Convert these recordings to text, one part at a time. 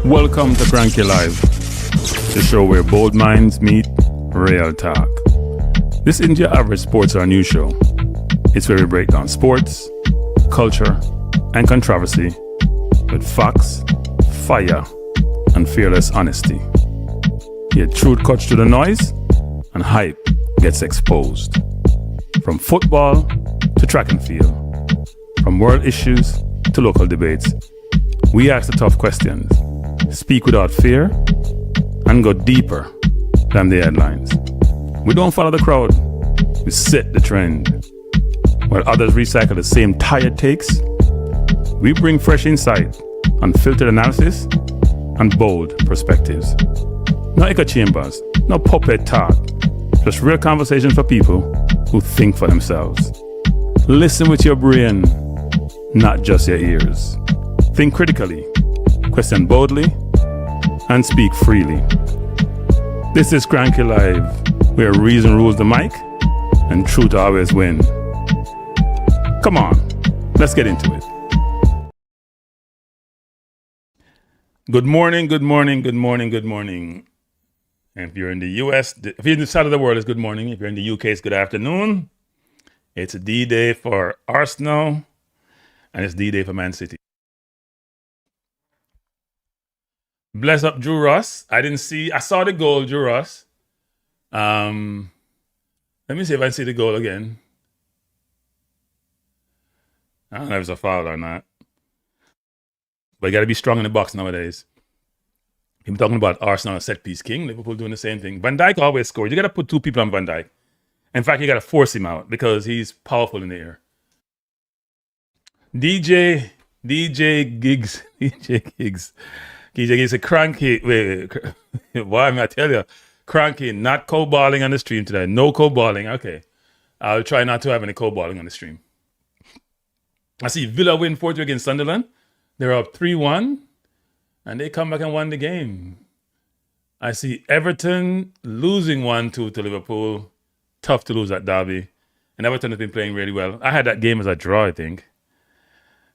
Welcome to Cranky Live, the show where bold minds meet real talk. This isn't your average sports or news show. It's where we break down sports, culture, and controversy with facts, fire, and fearless honesty. Here, truth cuts through the noise, and hype gets exposed. From football to track and field, from world issues to local debates, we ask the tough questions, speak without fear, and go deeper than the headlines. We don't follow the crowd, we set the trend. While others recycle the same tired takes, we bring fresh insight, unfiltered analysis, and bold perspectives. No echo chambers, no puppet talk, just real conversation for people who think for themselves. Listen with your brain, not just your ears. Think critically, question boldly, and speak freely. This is Cranky Live, where reason rules the mic and truth always win. Come on, let's get into it. Good morning, good morning, good morning, good morning. And if you're in the US, if you're in the side of the world, it's good morning. If you're in the UK, it's good afternoon. It's a D-Day for Arsenal, and it's D-Day for Man City. Bless up Drew Ross. I saw the goal, Drew Ross. Let me see if I see the goal again. I don't know if it's a foul or not. But you got to be strong in the box nowadays. I'm talking about Arsenal, set piece king. Liverpool doing the same thing. Van Dijk always scores. You got to put two people on Van Dijk. In fact, you got to force him out because he's powerful in the air. DJ Giggs. He's a cranky. Wait. Why am I tell you? Cranky, not co-balling on the stream today. No co-balling. Okay. I'll try not to have any co-balling on the stream. I see Villa win 4-2 against Sunderland. They're up 3-1. And they come back and won the game. I see Everton losing 1-2 to Liverpool. Tough to lose at Derby. And Everton has been playing really well. I had that game as a draw, I think.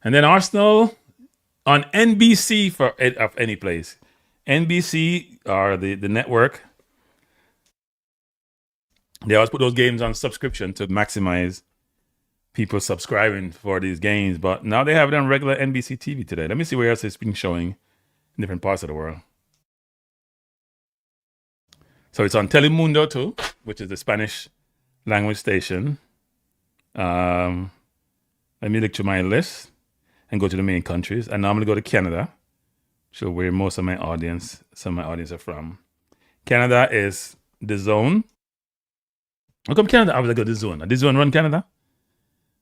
And then Arsenal on NBC of any place. NBC or the network. They always put those games on subscription to maximize people subscribing for these games. But now they have it on regular NBC TV today. Let me see where else it's been showing in different parts of the world. So it's on Telemundo too, which is the Spanish language station. Let me look to my list and go to the main countries. I normally go to Canada, so where some of my audience are from. Canada is The Zone. How come Canada? I was like, The Zone. The Zone run Canada?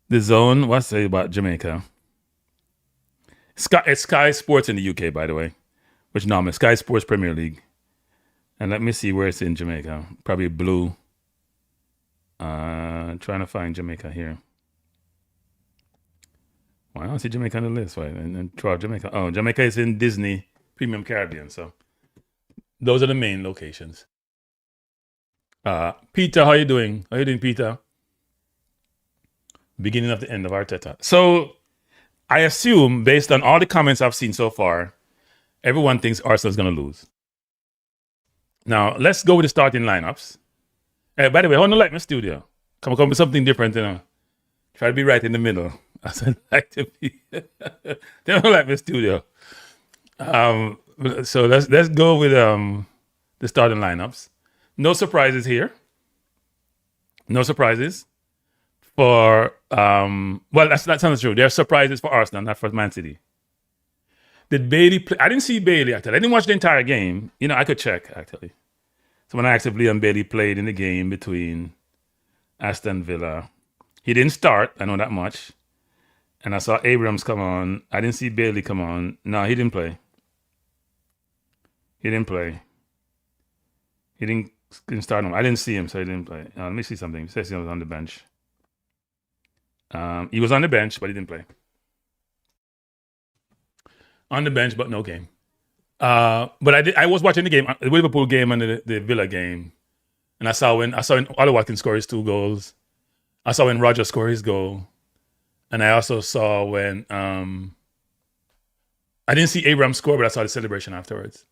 The Zone, what's it about Jamaica? It's Sky Sports in the UK, by the way, which normally Sky Sports Premier League. And let me see where it's in Jamaica. Probably blue. Trying to find Jamaica here. Well, I don't see Jamaica on the list. Right? And throughout Jamaica. Oh, Jamaica is in Disney Premium Caribbean. So those are the main locations. Peter, how you doing? How you doing, Peter? Beginning of the end of Arteta. So I assume, based on all the comments I've seen so far, everyone thinks Arsenal's going to lose. Now, let's go with the starting lineups. By the way, I want to like my studio. Come with something different, Try to be right in the middle. As I like to be. They don't like my studio. So let's go with the starting lineups. No surprises here. No surprises for that's not true. There are surprises for Arsenal, not for Man City. Did Bailey play? I didn't see Bailey actually. I didn't watch the entire game. I could check actually. So when I asked if Leon Bailey played in the game between Aston Villa, he didn't start. I know that much. And I saw Abrams come on. I didn't see Bailey come on. No, he didn't play. He didn't start him. I didn't see him, so he didn't play. Let me see something. He says he was on the bench. He was on the bench, but he didn't play. On the bench, but no game. But I was watching the game, the Liverpool game and the Villa game, and I saw when Ollie Watkins scored his 2 goals. I saw when Roger scored his goal, and I also saw when I didn't see Abraham score, but I saw the celebration afterwards.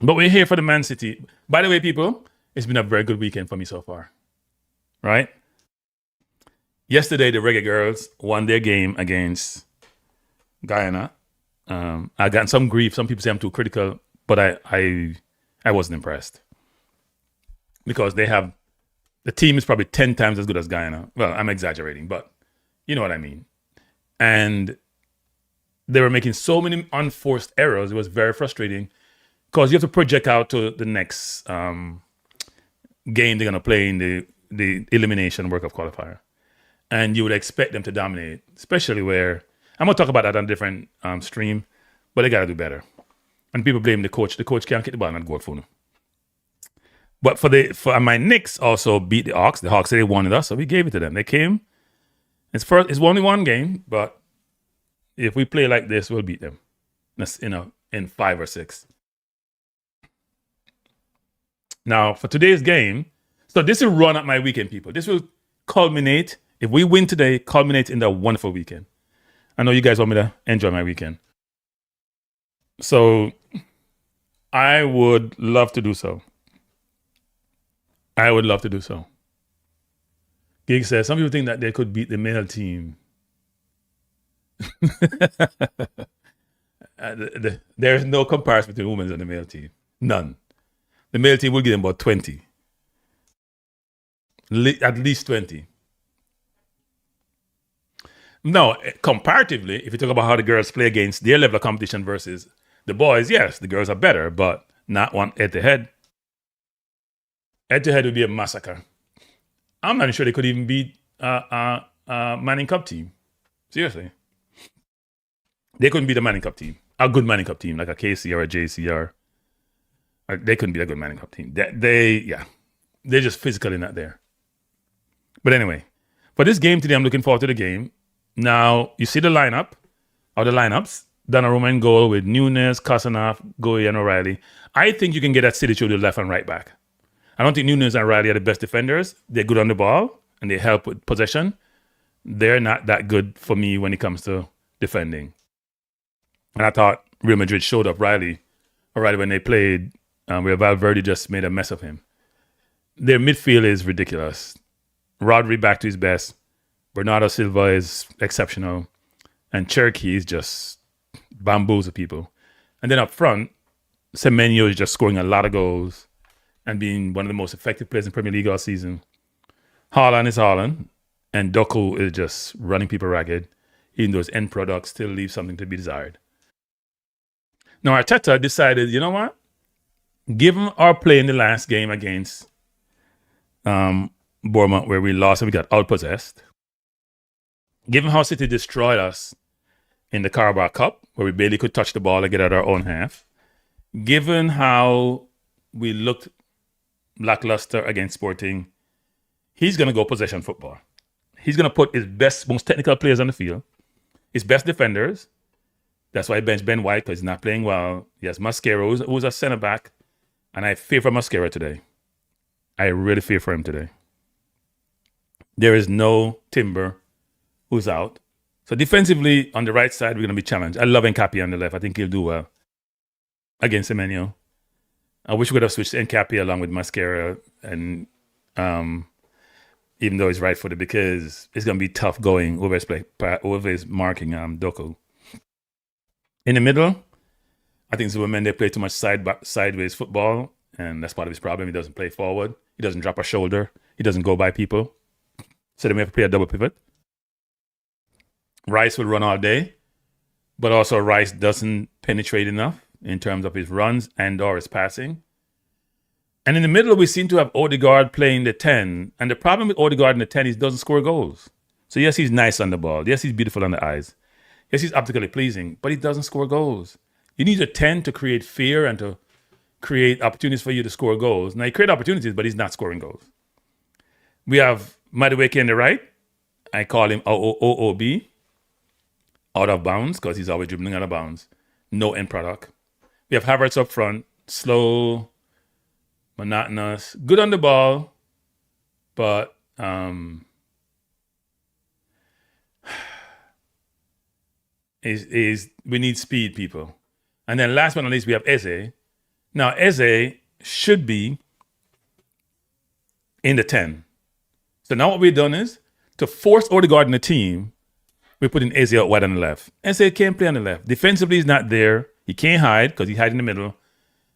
But we're here for the Man City. By the way, people, it's been a very good weekend for me so far. Right? Yesterday, the Reggae Girls won their game against Guyana. I got some grief. Some people say I'm too critical, but I wasn't impressed because the team is probably 10 times as good as Guyana. Well, I'm exaggerating, but you know what I mean. And they were making so many unforced errors. It was very frustrating because you have to project out to the next game they're going to play in the elimination World Cup qualifier. And you would expect them to dominate, especially where I'm going to talk about that on a different stream, but they got to do better. And people blame the coach. The coach can't get the ball and go for them. But for my Knicks also beat the Hawks. The Hawks said they wanted us, so we gave it to them. They came. It's only one game, but if we play like this, we'll beat them. In 5 or 6. Now for today's game, so this will run up my weekend, people. This will culminate. If we win today, culminate in the wonderful weekend. I know you guys want me to enjoy my weekend. So I would love to do so. Gig says, some people think that they could beat the male team. There's no comparison between women's and the male team. None. The male team will give them about 20. At least 20. No, comparatively, if you talk about how the girls play against their level of competition versus the boys, yes, the girls are better, but not one head-to-head. Head-to-head would be a massacre. I'm not sure they could even beat a Manning Cup team. Seriously. They couldn't beat a Manning Cup team. A good Manning Cup team, like a KC or a JC they couldn't beat a good Manning Cup team. They're just physically not there. But anyway, for this game today, I'm looking forward to the game. Now, you see the lineup, or the lineups. Donnarumma in goal with Nunes, Kasanav, Goye, and O'Reilly. I think you can get that City through the left and right back. I don't think Nunes and O'Reilly are the best defenders. They're good on the ball, and they help with possession. They're not that good for me when it comes to defending. And I thought Real Madrid showed up O'Reilly when they played, where Valverde just made a mess of him. Their midfield is ridiculous. Rodri back to his best. Bernardo Silva is exceptional. And Cherky is just bamboozle people. And then up front, Semenyo is just scoring a lot of goals and being one of the most effective players in Premier League all season. Haaland is Haaland. And Doku is just running people ragged. Even though his end product still leaves something to be desired. Now Arteta decided, you know what? Given our play in the last game against Bournemouth, where we lost and we got outpossessed, given how City destroyed us in the Carabao Cup, where we barely could touch the ball and get out our own half, given how we looked lackluster against Sporting, he's going to go possession football. He's going to put his best, most technical players on the field, his best defenders. That's why he benched Ben White, because he's not playing well. He has Mascara, who's a centre-back, and I fear for Mascara today. I really fear for him today. There is no Timber who's out. So defensively, on the right side, we're going to be challenged. I love Nkapie on the left. I think he'll do well against Semenyo. I wish we could have switched Nkapie along with Mascara, and even though he's right-footed, because it's going to be tough going over his marking Doku. In the middle, I think Zubimendi play too much sideways football, and that's part of his problem. He doesn't play forward. He doesn't drop a shoulder. He doesn't go by people. So then we have to play a double pivot. Rice will run all day, but also Rice doesn't penetrate enough in terms of his runs and or his passing. And in the middle, we seem to have Odegaard playing the 10. And the problem with Odegaard in the 10 is he doesn't score goals. So yes, he's nice on the ball. Yes, he's beautiful on the eyes. Yes, he's optically pleasing, but he doesn't score goals. You need a 10 to create fear and to create opportunities for you to score goals. Now, he creates opportunities, but he's not scoring goals. We have Madueke on the right. I call him OOB, out of bounds, because he's always dribbling out of bounds. No end product. We have Havertz up front, slow, monotonous, good on the ball, but is we need speed, people. And then last but not least, we have Eze. Now, Eze should be in the 10. So now what we've done is, to force Odegaard in the team, we're putting Eze out wide on the left. Eze can't play on the left. Defensively, he's not there. He can't hide because he hides in the middle.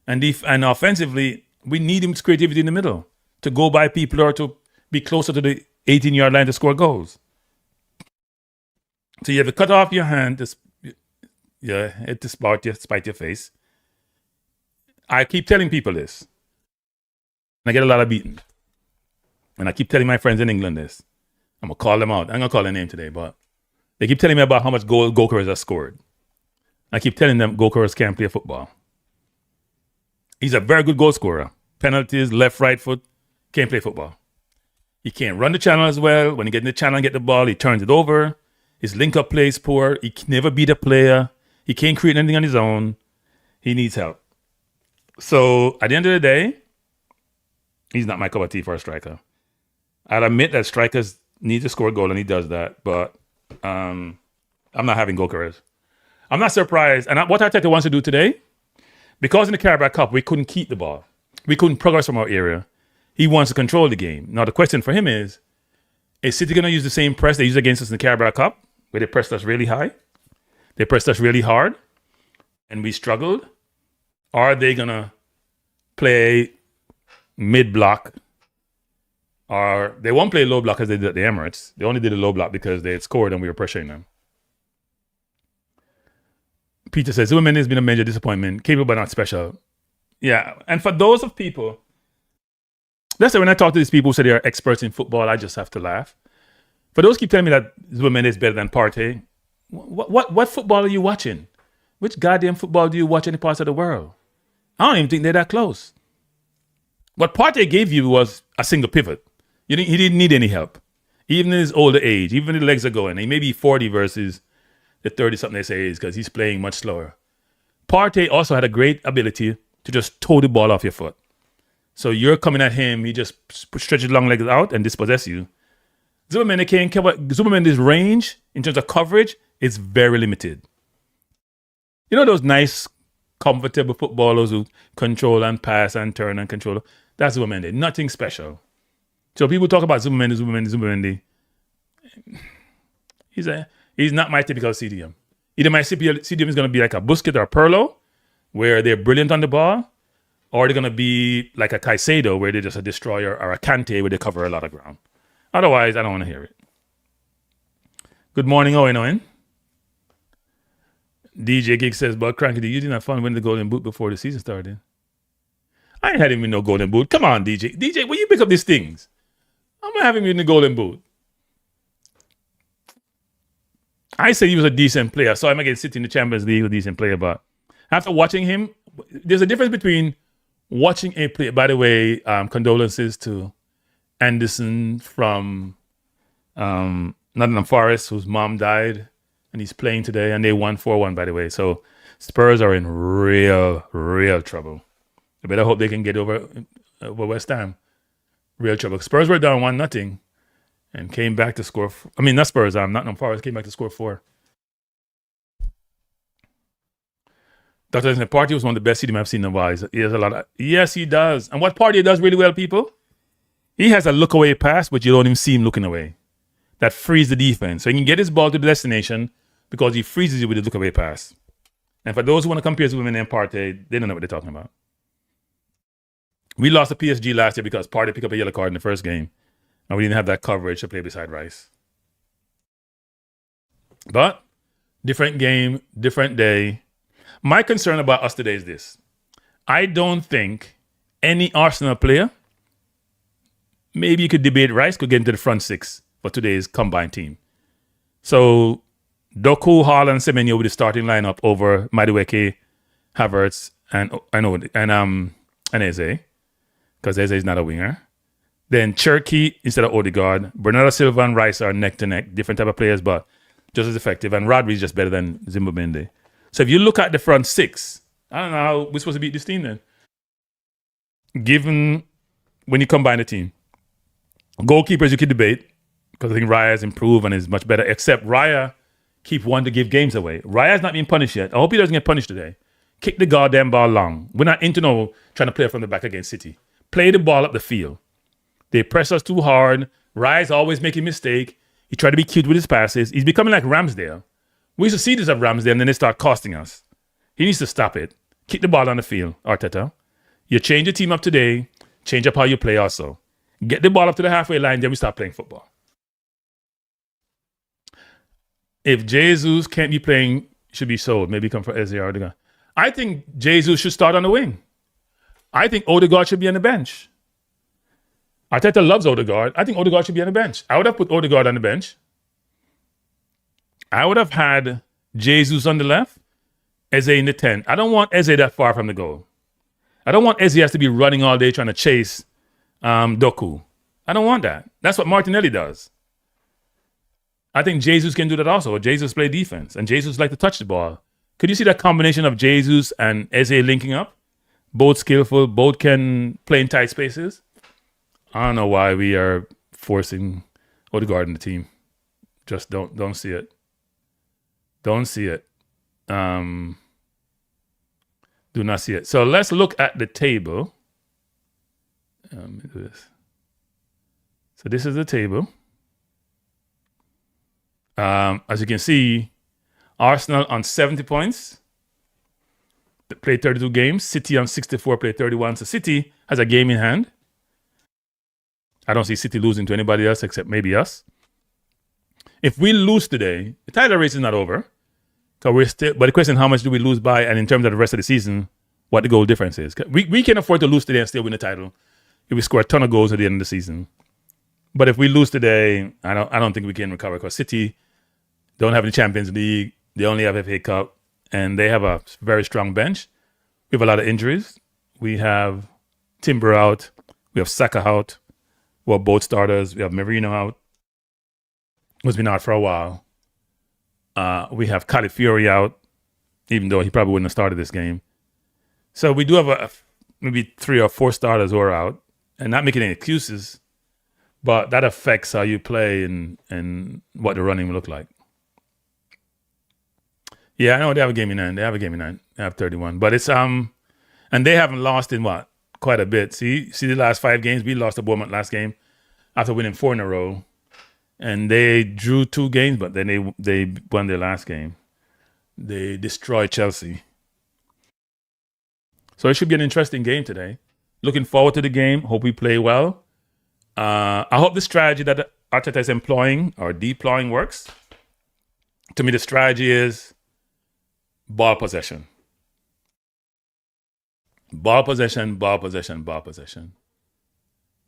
And offensively, we need his creativity in the middle to go by people or to be closer to the 18-yard line to score goals. So you have to cut off your hand to spite your face. I keep telling people this. And I get a lot of beating. And I keep telling my friends in England this. I'm going to call them out. I'm going to call their name today, but they keep telling me about how much goalkeepers have scored. I keep telling them goalkeepers can't play football. He's a very good goal scorer. Penalties, left, right foot, can't play football. He can't run the channel as well. When he gets in the channel and get the ball, he turns it over. His link-up play is poor. He can never beat a player. He can't create anything on his own. He needs help. So at the end of the day, he's not my cup of tea for a striker. I'll admit that strikers need to score a goal, and he does that. But I'm not having goal careers. I'm not surprised. And what Arteta wants to do today, because in the Carabao Cup, we couldn't keep the ball. We couldn't progress from our area. He wants to control the game. Now, the question for him is City going to use the same press they used against us in the Carabao Cup, where they pressed us really high? They pressed us really hard, and we struggled? Or are they going to play mid-block? Or they won't play low block as they did at the Emirates. They only did a low block because they had scored and we were pressuring them. Peter says, Zuberman has been a major disappointment, capable but not special. Yeah, and for those of people, that's why when I talk to these people who say they are experts in football, I just have to laugh. For those who keep telling me that Zuberman is better than Partey, what football are you watching? Which goddamn football do you watch in any parts of the world? I don't even think they're that close. What Partey gave you was a single pivot. He didn't need any help. Even in his older age, even the legs are going. He may be 40 versus the 30-something they say is because he's playing much slower. Partey also had a great ability to just toe the ball off your foot. So you're coming at him, he just stretches his long legs out and dispossess you. Zuberman's range in terms of coverage is very limited. You know those nice, comfortable footballers who control and pass and turn and control? That's Zuberman. Nothing special. So people talk about Zuberman. He's not my typical CDM. Either my CDM is going to be like a Busquets or a Pirlo, where they're brilliant on the ball, or they're going to be like a Caicedo, where they're just a destroyer, or a Kante, where they cover a lot of ground. Otherwise, I don't want to hear it. Good morning, Owen. DJ Gig says, but Cranky, you didn't have fun winning the Golden Boot before the season started. I ain't had him win no Golden Boot. Come on, DJ. DJ, will you pick up these things? I'm not having him win the Golden Boot. I said he was a decent player. So I'm against City in the Champions League, a decent player. But after watching him, there's a difference between watching a player. By the way, condolences to Anderson from Nottingham Forest, whose mom died, and he's playing today, and they won 4-1, by the way. So Spurs are in real trouble. I better hope they can get over West Ham. Real trouble. Spurs were down 1-0 and came back to score. Not Spurs, Nottingham Forest came back to score 4. Dr. Partey was one of the best CDM I've seen in a while. He has a lot of, yes, he does. And what Partey does really well, people, he has a look away pass, but you don't even see him looking away. That frees the defense. So he can get his ball to the destination because he freezes you with a look away pass. And for those who want to compare Zuberman and Partey, they don't know what they're talking about. We lost to PSG last year because Partey picked up a yellow card in the first game, and we didn't have that coverage to play beside Rice. But different game, different day. My concern about us today is this. I don't think any Arsenal player, maybe you could debate Rice, could get into the front 6 for today's combined team. So Doku, Hall, and Semenyo with the starting lineup over Madueke, Havertz, and Eze, because Eze is not a winger. Then Cherky instead of Odegaard. Bernardo Silva and Rice are neck to neck, different type of players, but just as effective. And Rodri is just better than Zuberman. So if you look at the front 6, I don't know how we're supposed to beat this team then. Given when you combine the team. Goalkeepers you could debate, because I think Raya has improved and is much better, except Raya keep wanting to give games away. Raya's not being punished yet. I hope he doesn't get punished today. Kick the goddamn ball long. We're not into trying to play from the back against City. Play the ball up the field. They press us too hard. Raya's always making mistake. He tried to be cute with his passes. He's becoming like Ramsdale. We used to see this at Ramsdale, and then they start costing us. He needs to stop it. Kick the ball on the field, Arteta. You change your team up today. Change up how you play also. Get the ball up to the halfway line, then we start playing football. If Jesus can't be playing, should be sold. Maybe come for Eze or Odegaard. I think Jesus should start on the wing. I think Odegaard should be on the bench. Arteta loves Odegaard. I think Odegaard should be on the bench. I would have put Odegaard on the bench. I would have had Jesus on the left, Eze in the 10. I don't want Eze that far from the goal. I don't want Eze has to be running all day trying to chase Doku. I don't want that. That's what Martinelli does. I think Jesus can do that also. Jesus play defense, and Jesus like to touch the ball. Could you see that combination of Jesus and Eze linking up? Both skillful, both can play in tight spaces. I don't know why we are forcing Odegaard in the team. Just don't see it. Don't see it. Do not see it. So let's look at the table. Let me do this. So this is the table. As you can see, Arsenal on 70 points. They played 32 games. City on 64, played 31. So City has a game in hand. I don't see City losing to anybody else except maybe us. If we lose today, the title race is not over. But the question is, how much do we lose by? And in terms of the rest of the season, what the goal difference is. We can afford to lose today and still win the title if we score a ton of goals at the end of the season. But if we lose today, I don't think we can recover, because City don't have the Champions League. They only have FA Cup, and they have a very strong bench. We have a lot of injuries. We have Timber out. We have Saka out. We have both starters. We have Merino out, who's been out for a while. We have Calafiori out, even though he probably wouldn't have started this game. So we do have maybe 3 or 4 starters who are out, and not making any excuses, but that affects how you play and what the running will look like. Yeah, I know they have a game in hand. They have 31, but it's and they haven't lost in quite a bit. See the last 5 games. We lost to Bournemouth last game after winning 4 in a row, and they drew 2 games, but then they won their last game. They destroyed Chelsea. So it should be an interesting game today. Looking forward to the game. Hope we play well. I hope the strategy that Arteta is employing or deploying works. To me, the strategy is ball possession. Ball possession, ball possession, ball possession.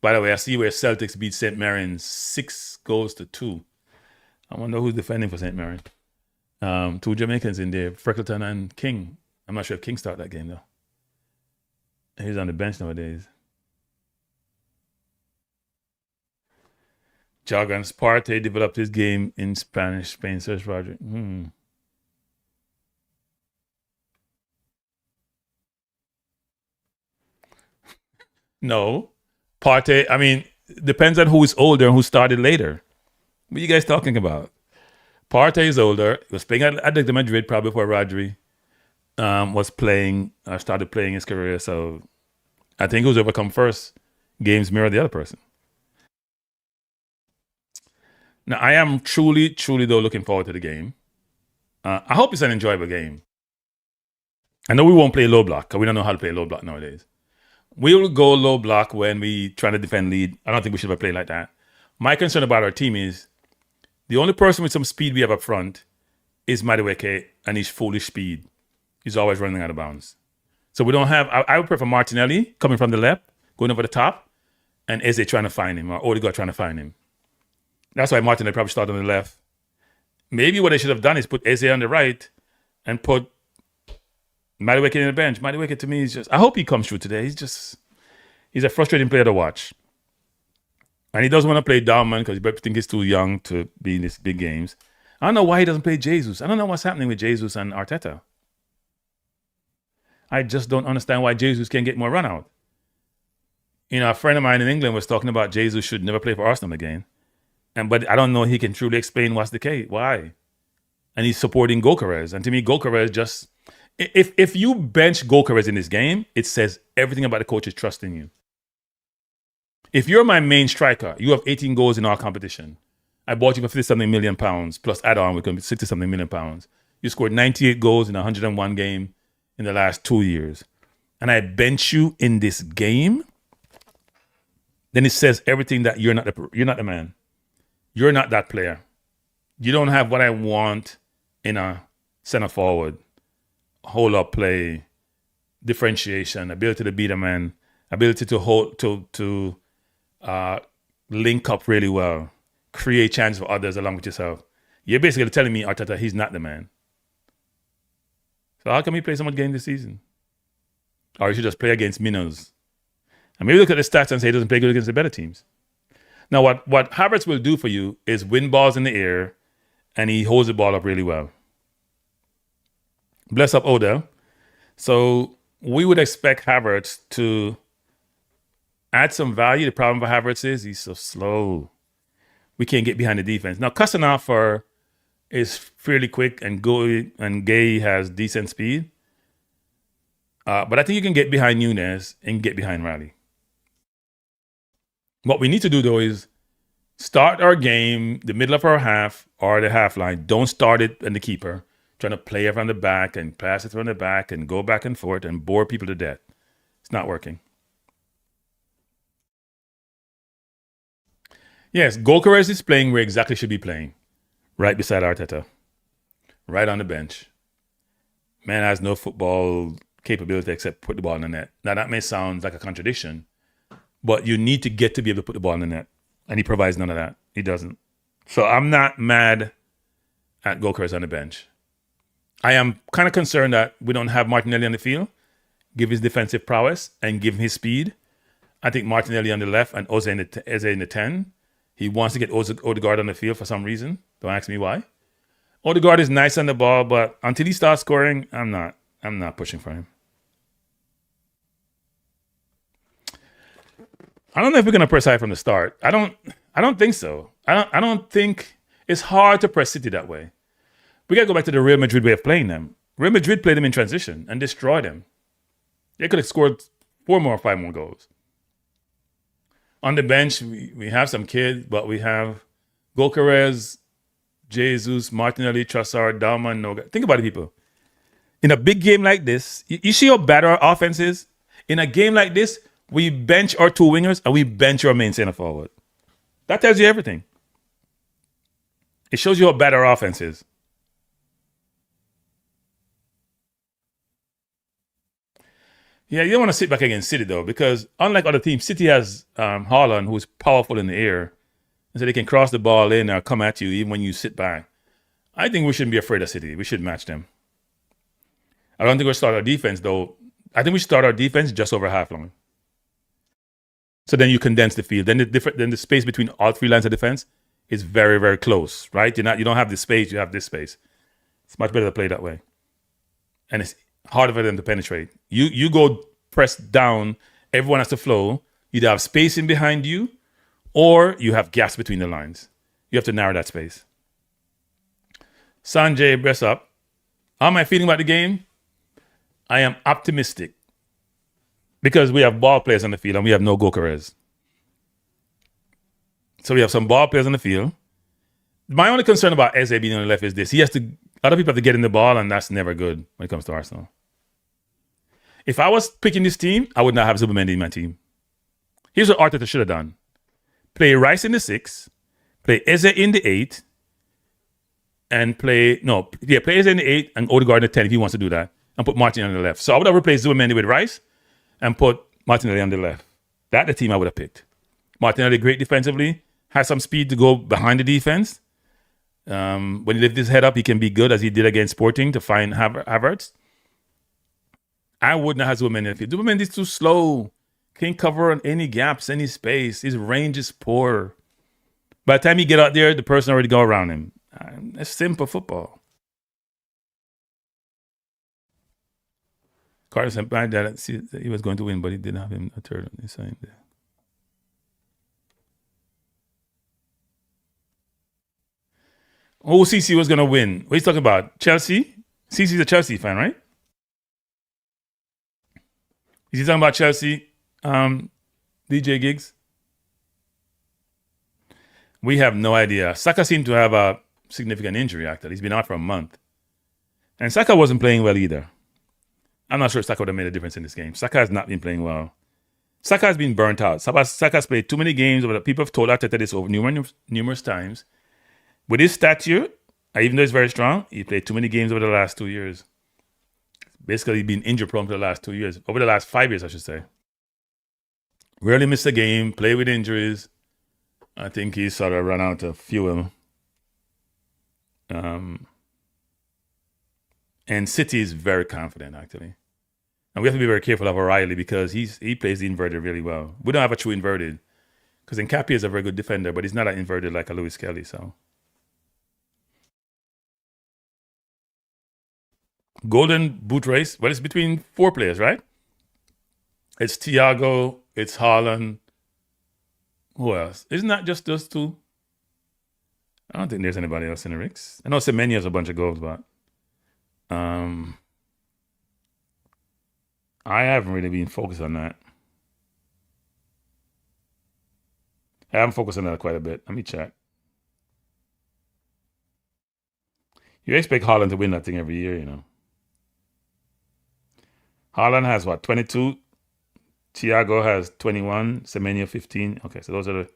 By the way, I see where Celtics beat St. Mary's 6-2. I wonder who's defending for St. Mary's. 2 Jamaicans in there, Freckleton and King. I'm not sure if King started that game, though. He's on the bench nowadays. Jargon's Partey developed his game in Spain. Search Roger. No. Partey, I mean, depends on who is older and who started later. What are you guys talking about? Partey is older. He was playing at Atletico Madrid probably before Rodri started playing his career. So I think who's overcome first games mirror the other person. Now, I am truly, though, looking forward to the game. I hope it's an enjoyable game. I know we won't play low block, because we don't know how to play low block nowadays. We will go low block when we try to defend lead. I don't think we should ever play like that. My concern about our team is the only person with some speed we have up front is Madueke, and his foolish speed. He's always running out of bounds. So we don't have... I would prefer Martinelli coming from the left, going over the top, and Eze trying to find him, or Odegaard trying to find him. That's why Martinelli probably started on the left. Maybe what they should have done is put Eze on the right and put Madueke in the bench. Madueke, to me, is just... I hope he comes through today. He's a frustrating player to watch. And he doesn't want to play Dortmund because he thinks he's too young to be in these big games. I don't know why he doesn't play Jesus. I don't know what's happening with Jesus and Arteta. I just don't understand why Jesus can't get more run out. You know, a friend of mine in England was talking about Jesus should never play for Arsenal again. But I don't know he can truly explain what's the case. Why? and he's supporting Gokares. And to me, Gokares just if you bench Gokares in this game, it says everything about the coach's trust in you. If you're my main striker, you have 18 goals in our competition. I bought you for 50-something million pounds plus add-on with 60-something million pounds. You scored 98 goals in 101 game in the last 2 years. And I bench you in this game, then it says everything that you're not the man. You're not that player. You don't have what I want in a center forward. Hold up play, differentiation, ability to beat a man, ability to hold to link up really well, create chances for others along with yourself. You're basically telling me, Arteta, he's not the man. So how come he play so much game this season? Or you should just play against minnows. And maybe look at the stats and say he doesn't play good against the better teams. Now, what Havertz will do for you is win balls in the air, and he holds the ball up really well. Bless up Odell. So we would expect Havertz to add some value. The problem for Havertz is he's so slow. We can't get behind the defense. Now, Kasanafer is fairly quick, and Gay has decent speed. But I think you can get behind Nunes and get behind Riley. What we need to do, though, is start our game, the middle of our half or the half line. Don't start it in the keeper, trying to play it from the back and pass it from the back and go back and forth and bore people to death. It's not working. Yes, Gokares is playing where exactly should be playing. Right beside Arteta. Right on the bench. Man has no football capability except put the ball in the net. Now, that may sound like a contradiction, but you need to get to be able to put the ball in the net. And he provides none of that. He doesn't. So I'm not mad at Gokares on the bench. I am kind of concerned that we don't have Martinelli on the field, give his defensive prowess and give him his speed. I think Martinelli on the left and Eze in the 10. He wants to get Odegaard on the field for some reason. Don't ask me why. Odegaard is nice on the ball, but until he starts scoring, I'm not pushing for him. I don't know if we're gonna press high from the start. I don't think so. I don't think it's hard to press City that way. We gotta go back to the Real Madrid way of playing them. Real Madrid played them in transition and destroyed them. They could have scored 4 more or 5 more goals. On the bench, we have some kids, but we have Gokares, Jesus, Martinelli, Trossard, Dalman, Noga. Think about it, people. In a big game like this, you see how bad our offense is? In a game like this, we bench our 2 wingers and we bench our main center forward. That tells you everything. It shows you how bad our offense is. Yeah, you don't want to sit back against City, though, because unlike other teams, City has Haaland, who's powerful in the air. And so they can cross the ball in or come at you even when you sit back. I think we shouldn't be afraid of City. We should match them. I don't think we'll start our defense, though. I think we should start our defense just over half long. So then you condense the field. Then the space between all 3 lines of defense is very, very close, right? You don't have this space. You have this space. It's much better to play that way. And it's harder for them to penetrate. You go press down, everyone has to flow. Either have space in behind you or you have gaps between the lines. You have to narrow that space. Sanjay, press up. How am I feeling about the game? I am optimistic because we have ball players on the field and we have no Gokares. So we have some ball players on the field. My only concern about Eze being on the left is this. Other people have to get in the ball, and that's never good when it comes to Arsenal. If I was picking this team, I would not have Zubimendi in my team. Here's what Arteta should have done. Play Rice in the 6, play Eze in the 8, and play Eze in the 8 and Odegaard in the 10 if he wants to do that, and put Martin on the left. So I would have replaced Zubimendi with Rice and put Martinelli on the left. That's the team I would have picked. Martinelli, great defensively, has some speed to go behind the defense. When he lifts his head up, he can be good as he did against Sporting to find Havertz. I would not have Zubimendi in the field. Zubimendi is too slow. Can't cover on any gaps, any space. His range is poor. By the time he get out there, the person already go around him. It's simple football. Carlos and my dad, he was going to win, but he didn't have him a third on his side there. Who CC was going to win? What are you talking about? Chelsea? CC's a Chelsea fan, right? Is he talking about Chelsea? DJ Giggs? We have no idea. Saka seemed to have a significant injury, actually. He's been out for a month. And Saka wasn't playing well either. I'm not sure if Saka would have made a difference in this game. Saka has not been playing well. Saka has been burnt out. Saka's played too many games. People have told Arteta this over numerous times. With his stature, even though he's very strong, he played too many games over the last 2 years. Basically, he's been injury prone for the last 2 years. Over the last 5 years, I should say. Rarely missed a game, play with injuries. I think he's sort of run out of fuel. And City is very confident, actually. And we have to be very careful of O'Reilly because he plays the inverted really well. We don't have a true inverted because Nkapia is a very good defender, but he's not an inverted like a Lewis Kelly. So, Golden Boot race. Well, it's between 4 players, right? It's Thiago, it's Haaland. Who else? Isn't that just those two? I don't think there's anybody else in the mix. I know Semenyo has a bunch of goals, but I haven't really been focused on that. I haven't focused on that quite a bit. Let me check. You expect Haaland to win that thing every year, you know. Haaland has what, 22? Thiago has 21. Semenyo 15. Okay, so those are the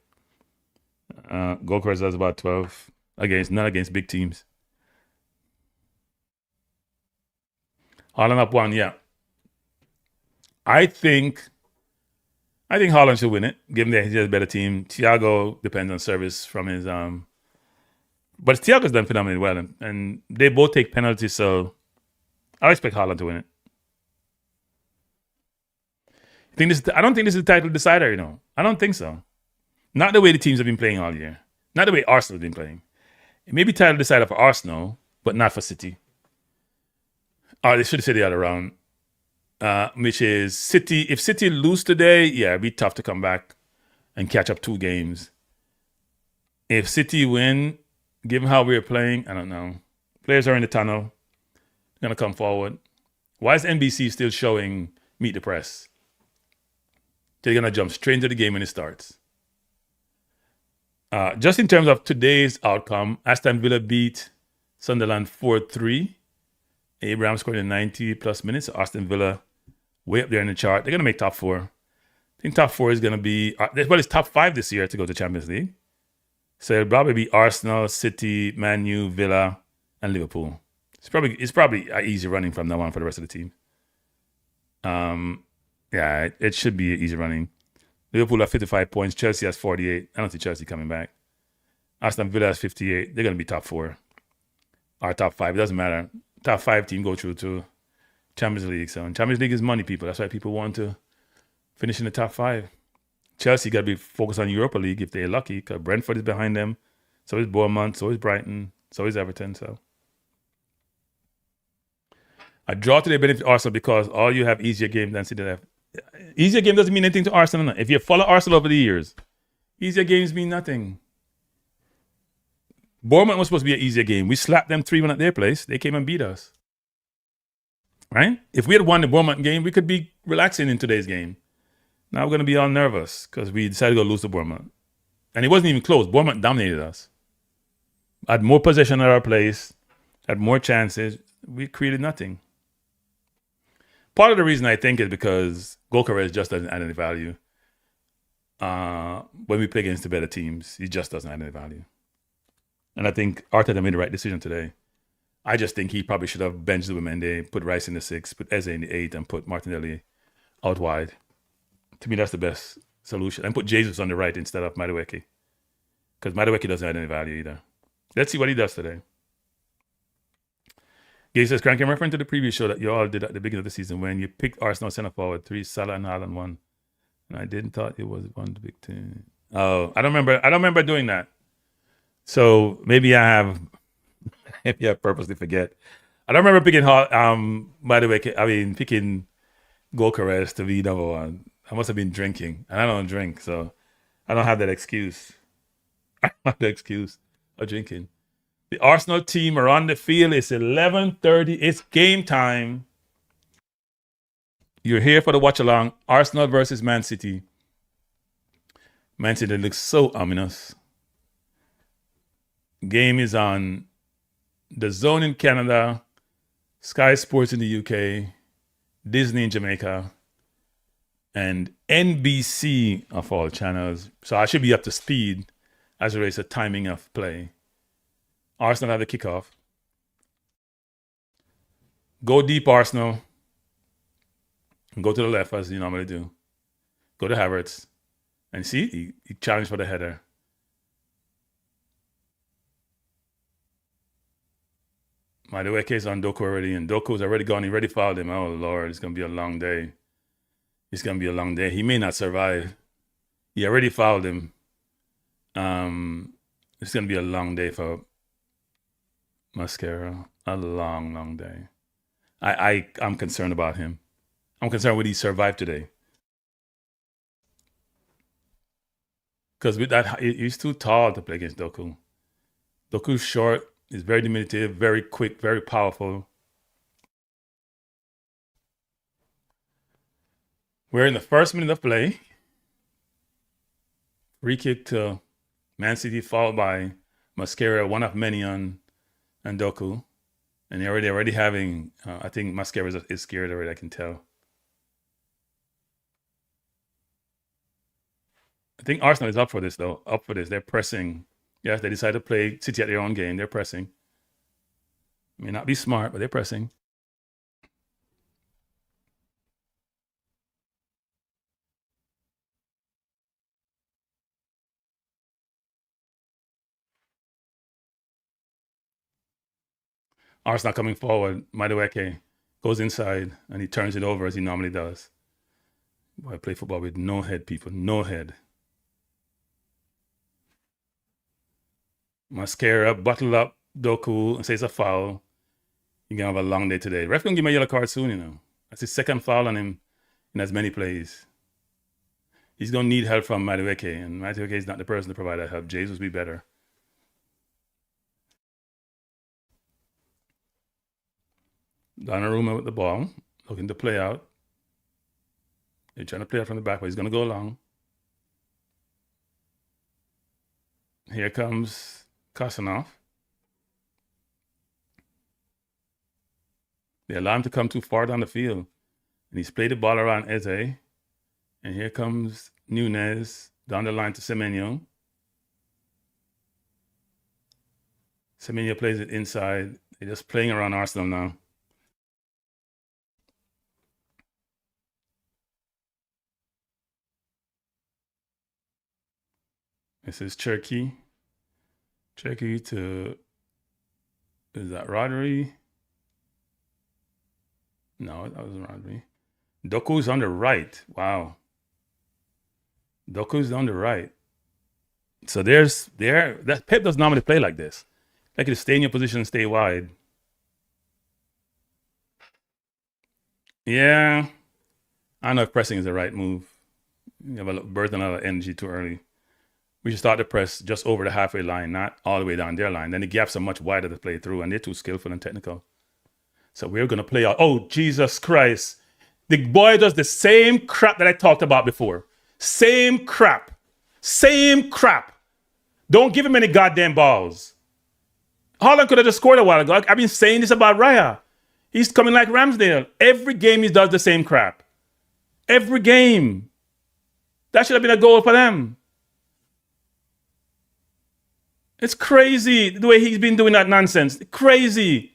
Goalkeepers has about 12 not against big teams. Haaland up 1, yeah. I think Haaland should win it, given that he has a better team. Thiago depends on service from his but Thiago's done phenomenally well, and they both take penalties, so I expect Haaland to win it. I don't think this is the title decider, you know. I don't think so. Not the way the teams have been playing all year. Not the way Arsenal have been playing. It may be title decider for Arsenal, but not for City. Or they should have said the other round. Which is City. If City lose today, yeah, it'd be tough to come back and catch up 2 games. If City win, given how we're playing, I don't know. Players are in the tunnel. They're going to come forward. Why is NBC still showing Meet the Press? They're going to jump straight into the game when it starts. Just in terms of today's outcome, Aston Villa beat Sunderland 4-3. Abraham scored in 90 plus minutes. Aston Villa way up there in the chart. They're going to make top 4. I think top 4 is going to be, it's top 5 this year to go to Champions League. So it'll probably be Arsenal, City, Man U, Villa, and Liverpool. It's probably an easy running from now on for the rest of the team. Yeah, it should be easy running. Liverpool have 55 points. Chelsea has 48. I don't see Chelsea coming back. Aston Villa has 58. They're going to be top 4. Or top 5. It doesn't matter. Top 5 team go through to Champions League. So Champions League is money, people. That's why people want to finish in the top 5. Chelsea got to be focused on Europa League if they're lucky, because Brentford is behind them. So is Bournemouth. So is Brighton. So is Everton. So a draw today benefits Arsenal because all you have easier games than City left. Easier game doesn't mean anything to Arsenal. If you follow Arsenal over the years, easier games mean nothing. Bournemouth was supposed to be an easier game. We slapped them 3-1 at their place. They came and beat us. Right? If we had won the Bournemouth game, we could be relaxing in today's game. Now we're going to be all nervous because we decided to go lose to Bournemouth. And it wasn't even close. Bournemouth dominated us. Had more possession at our place. Had more chances. We created nothing. Part of the reason I think is because Goalkeeper just doesn't add any value. When we play against the better teams, he just doesn't add any value. And I think Arteta made the right decision today. I just think he probably should have benched Zubimendi, put Rice in the 6, put Eze in the 8, and put Martinelli out wide. To me, that's the best solution. And put Jesus on the right instead of Madueke. Because Madueke doesn't add any value either. Let's see what he does today. Gay says, Crank, I'm referring to the previous show that you all did at the beginning of the season when you picked Arsenal centre forward 3, Salah and Haaland 1. And I didn't thought it was one big team. Oh, I don't remember doing that. So maybe I purposely forget. I don't remember picking picking Goalkeeper to be number 1. I must have been drinking. And I don't drink, so I don't have that excuse. I don't have the excuse of drinking. The Arsenal team are on the field. It's 11:30. It's game time. You're here for the watch along. Arsenal versus Man City. Man City looks so ominous. Game is on the Zone in Canada, Sky Sports in the UK, Disney in Jamaica, and NBC of all channels. So I should be up to speed as it relates to timing of play. Arsenal have the kickoff. Go deep, Arsenal. Go to the left as you normally do. Go to Havertz. And see, he challenged for the header. Madueke is on Doku already, and Doku's already gone. He already fouled him. Oh, Lord, it's going to be a long day. It's going to be a long day. He may not survive. He already fouled him. It's going to be a long day for Mascara. A long, long day. I'm concerned about him. I'm concerned would he survive today? Because with that, he's too tall to play against Doku. Doku's short. He's very diminutive, very quick, very powerful. We're in the first minute of play. Free kick to Man City, followed by Mascara, one of many on Doku. And they're already having, I think Mascara is scared already, I can tell. I think Arsenal is up for this, though. Up for this. They're pressing. Yes, they decide to play City at their own game. They're pressing. May not be smart, but they're pressing. Arsenal coming forward. Madueke goes inside, and he turns it over as he normally does. Boy, I play football with no head, people. No head. Mascara, bottle up Doku, and says a foul. You're going to have a long day today. Ref going to give him a yellow card soon, you know. That's his second foul on him in as many plays. He's going to need help from Madueke, and Madueke is not the person to provide that help. Jesus would be better. Donnarumma with the ball, looking to play out. They're trying to play out from the back, but he's going to go long. Here comes Kosanov. They allow him to come too far down the field. And he's played the ball around Eze. And here comes Nunez down the line to Semenyo. Semenyo plays it inside. They're just playing around Arsenal now. This is Cherky. Cherky to, is that Rodri? No, that wasn't Rodri. Doku's on the right. Wow. Doku's on the right. So that Pep does normally play like this. Like to stay in your position and stay wide. Yeah. I don't know if pressing is the right move. You have a burden of energy too early. We should start the press just over the halfway line, not all the way down their line. Then the gaps are much wider to play through, and they're too skillful and technical. So we're going to play out. Oh, Jesus Christ. The boy does the same crap that I talked about before. Same crap. Same crap. Don't give him any goddamn balls. Holland could have just scored a while ago. I've been saying this about Raya. He's coming like Ramsdale. Every game he does the same crap. Every game. That should have been a goal for them. It's crazy the way he's been doing that nonsense. Crazy.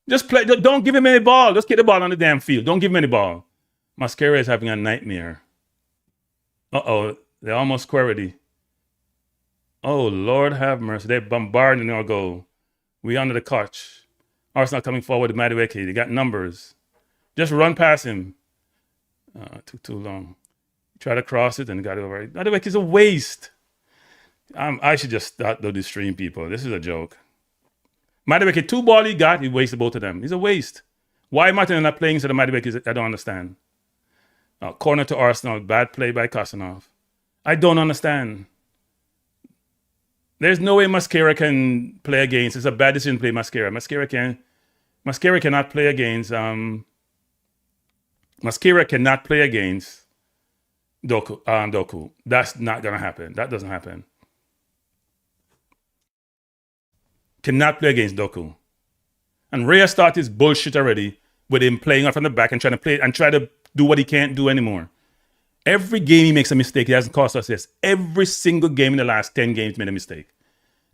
Just play. Don't give him any ball. Just get the ball on the damn field. Don't give him any ball. Mascara is having a nightmare. Uh-oh. They're almost squaredy. Oh, Lord have mercy. They're bombarding our goal. We under the clutch. Arsenal coming forward with Madueke. They got numbers. Just run past him. Took too long. Try to cross it and got it over. Madueke is a waste. I should just start this stream, people. This is a joke. Madueke, 2 ball he got, he wasted both of them. He's a waste. Why Martin not playing instead of Madueke? I don't understand. Corner to Arsenal. Bad play by Kosanov. I don't understand. There's no way Mascara can play against. It's a bad decision to play Mascara. Mascara cannot play against. Mascara cannot play against Doku. Doku. That's not gonna happen. That doesn't happen. Cannot play against Doku. And Rhea started his bullshit already with him playing off from the back and trying to play and try to do what he can't do anymore. Every game he makes a mistake. He hasn't cost us this. Every single game in the last 10 games made a mistake.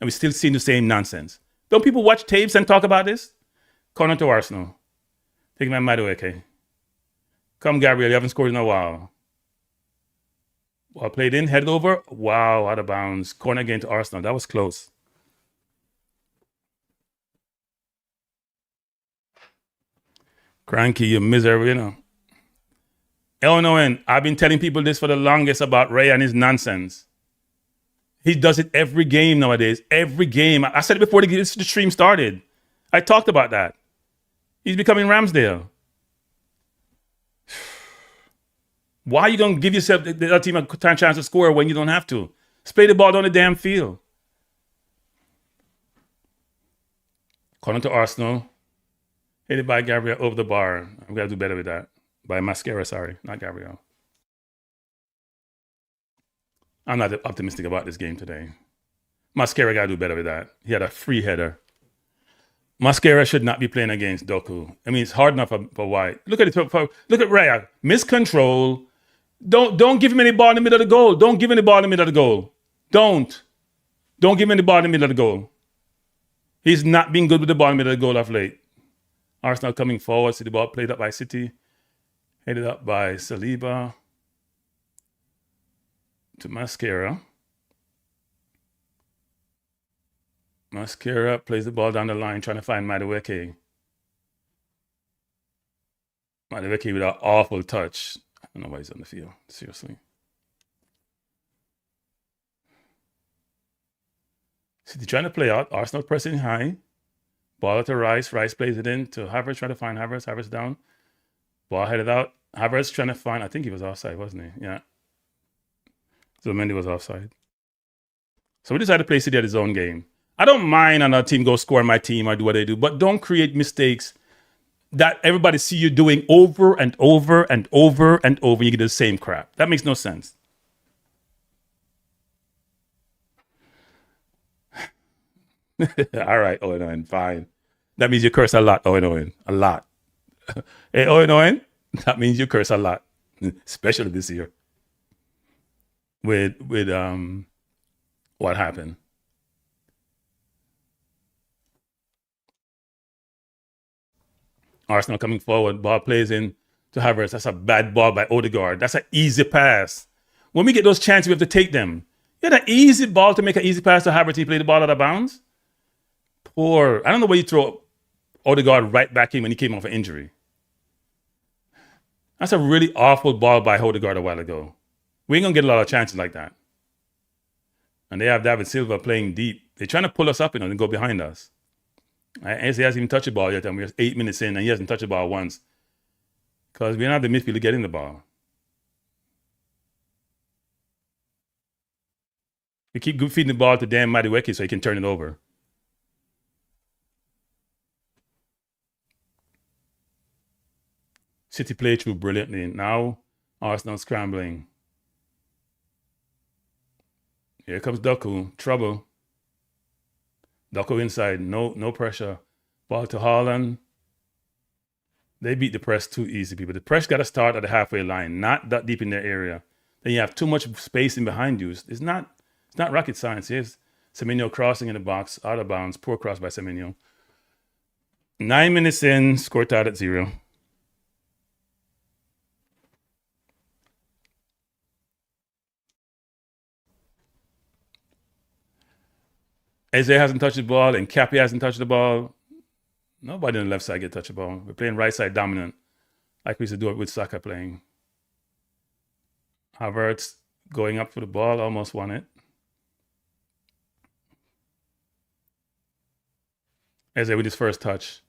And we still see the same nonsense. Don't people watch tapes and talk about this? Corner to Arsenal. Take my mind away, okay? Come, Gabriel. You haven't scored in a while. Well played in, headed over. Wow, out of bounds. Corner again to Arsenal. That was close. Cranky, you miserable, you know. Owen, I've been telling people this for the longest about Ray and his nonsense. He does it every game nowadays. Every game. I said it before the stream started. I talked about that. He's becoming Ramsdale. Why are you going to give yourself the other team a chance to score when you don't have to? Spray the ball down the damn field. Calling to Arsenal. Hit it by Gabriel over the bar. I've got to do better with that. By Mascara, sorry, not Gabriel. I'm not optimistic about this game today. Mascara got to do better with that. He had a free header. Mascara should not be playing against Doku. I mean, it's hard enough for White. Look at it. Look at Raya. Miscontrol. Don't give him any ball in the middle of the goal. Don't give him the ball in the middle of the goal. Don't give him any ball in the middle of the goal. He's not been good with the ball in the middle of the goal of late. Arsenal coming forward. See the ball played up by City. Headed up by Saliba. To Mascara. Mascara plays the ball down the line trying to find Madueke. Madueke with an awful touch. I don't know why he's on the field. Seriously. City trying to play out. Arsenal pressing high. Ball to Rice. Rice plays it in to Havertz, trying to find Havertz. Havertz down. Ball headed out. Havertz trying to find, I think he was offside, wasn't he? Yeah. So Mendy was offside. So we decided to play City at his own game. I don't mind another team go score my team or do what they do, but don't create mistakes that everybody see you doing over and over and over and over. You get the same crap. That makes no sense. All right, Owen, fine. That means you curse a lot, Owen. A lot. Hey, Owen, that means you curse a lot, especially this year. With what happened? Arsenal coming forward, ball plays in to Havertz. That's a bad ball by Odegaard. That's an easy pass. When we get those chances, we have to take them. You had an easy ball to make an easy pass to Havertz. He played the ball out of bounds. Poor. I don't know why you throw Odegaard right back in when he came off an injury. That's a really awful ball by Odegaard a while ago. We ain't going to get a lot of chances like that. And they have David Silva playing deep. They're trying to pull us up, and go behind us. He hasn't even touched the ball yet, and we're 8 minutes in, and he hasn't touched the ball once. Because we don't have the midfield getting the ball. We keep feeding the ball to Dan Madueke so he can turn it over. City play through brilliantly. Now, Arsenal scrambling. Here comes Doku. Trouble. Doku inside. No pressure. Ball to Haaland. They beat the press too easy, people. The press got to start at the halfway line, not that deep in their area. Then you have too much space in behind you. It's not rocket science. Here's Semenyo crossing in the box, out of bounds. Poor cross by Semenyo. 9 minutes in, score tied at 0. Eze hasn't touched the ball, and Cappy hasn't touched the ball. Nobody on the left side get touch the ball. We're playing right side dominant, like we used to do it with Saka playing. Havertz going up for the ball, almost won it. Eze with his first touch.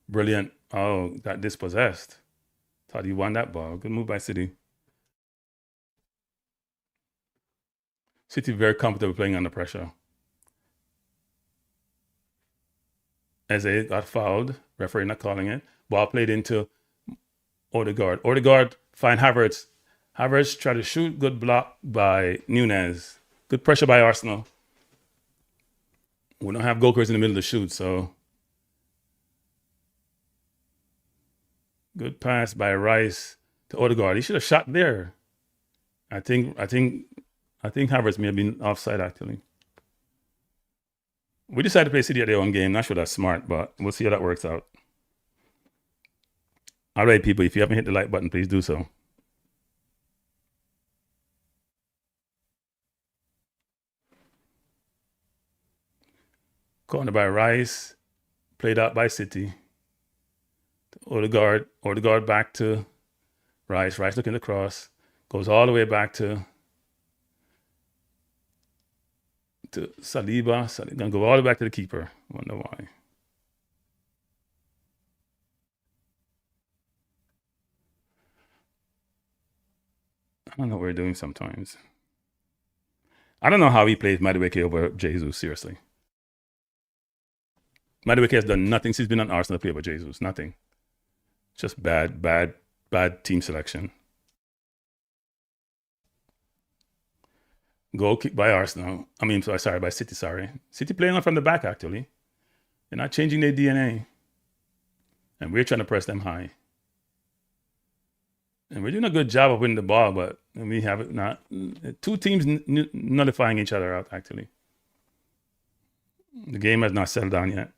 Brilliant. Oh, got dispossessed. Thought he won that ball. Good move by City. City very comfortable playing under pressure. Eze got fouled. Referee not calling it. Ball played into Odegaard. Odegaard find Havertz. Havertz tried to shoot. Good block by Nunez. Good pressure by Arsenal. We don't have goalkeepers in the middle to shoot, so good pass by Rice to Odegaard. He should have shot there. I think Havertz may have been offside actually. We decided to play City at their own game. Not sure that's smart, but we'll see how that works out. All right, people, if you haven't hit the like button, please do so. Corner by Rice, played out by City. Odegaard back to Rice. Rice looking to cross, goes all the way back to Saliba. Saliba gonna go all the way back to the keeper. Wonder why. I don't know what we're doing sometimes. I don't know how he plays Madueke over Jesus, seriously. Madueke has done nothing since he's been on Arsenal to play over Jesus. Nothing. Just bad team selection. Goal kick by Arsenal. By City, sorry. City playing on from the back, actually. They're not changing their DNA. And we're trying to press them high. And we're doing a good job of winning the ball, but we have it not. Two teams nullifying each other out, actually. The game has not settled down yet.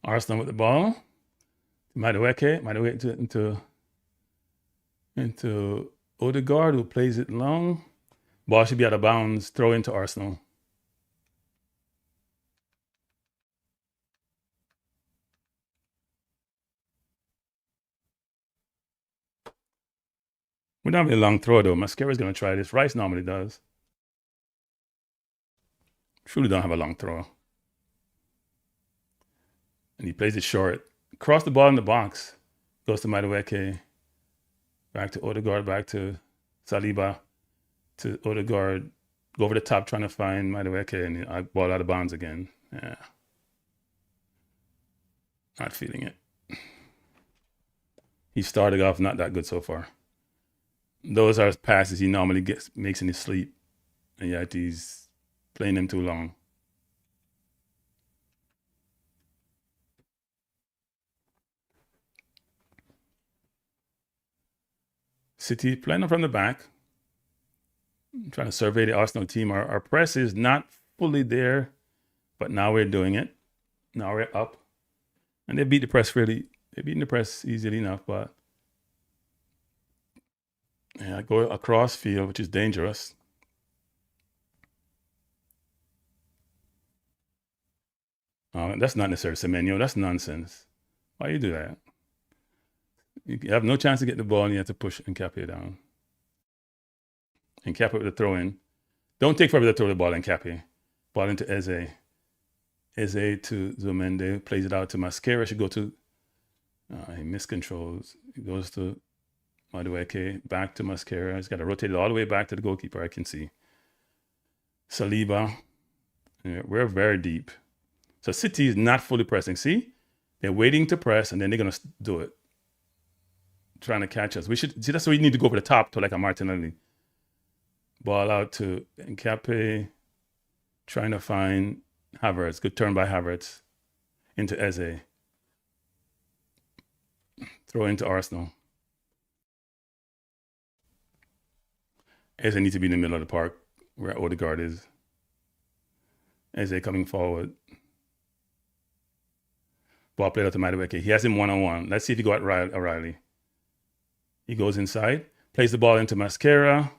Arsenal with the ball. Madueke into Odegaard, who plays it long. Ball should be out of bounds. Throw into Arsenal. We don't have a long throw though. Mascara's gonna try this. Rice normally does. Truly don't have a long throw. And he plays it short. Cross the ball in the box. Goes to Madueke. Back to Odegaard. Back to Saliba. To Odegaard. Go over the top trying to find Madueke. And I ball out of bounds again. Yeah. Not feeling it. He started off not that good so far. Those are passes he normally makes in his sleep. And yet he's playing them too long. City playing from the back. I'm trying to survey the Arsenal team. Our press is not fully there, but now we're doing it. Now we're up. And they beat the press they're beating the press easily enough, but yeah, go across field, which is dangerous. That's not necessarily Semenyo. That's nonsense. Why you do that? You have no chance to get the ball and you have to push Nkapé down. Nkapé with the throw in. Don't take forever to throw the ball Nkapé. Ball into Eze. Eze to Zomende. Plays it out to Mascara. Should go to... he miscontrols. He goes to Madueke. Back to Mascara. He's got to rotate it all the way back to the goalkeeper, I can see. Saliba. We're very deep. So City is not fully pressing. See? They're waiting to press and then they're going to do it. Trying to catch us. That's why we need to go over the top to like a Martinelli. Ball out to Nkapé. Trying to find Havertz. Good turn by Havertz. Into Eze. Throw into Arsenal. Eze needs to be in the middle of the park where Odegaard is. Eze coming forward. Ball played out to Madueke. He has him one-on-one. Let's see if he got O'Reilly. He goes inside. Plays the ball into Mascara.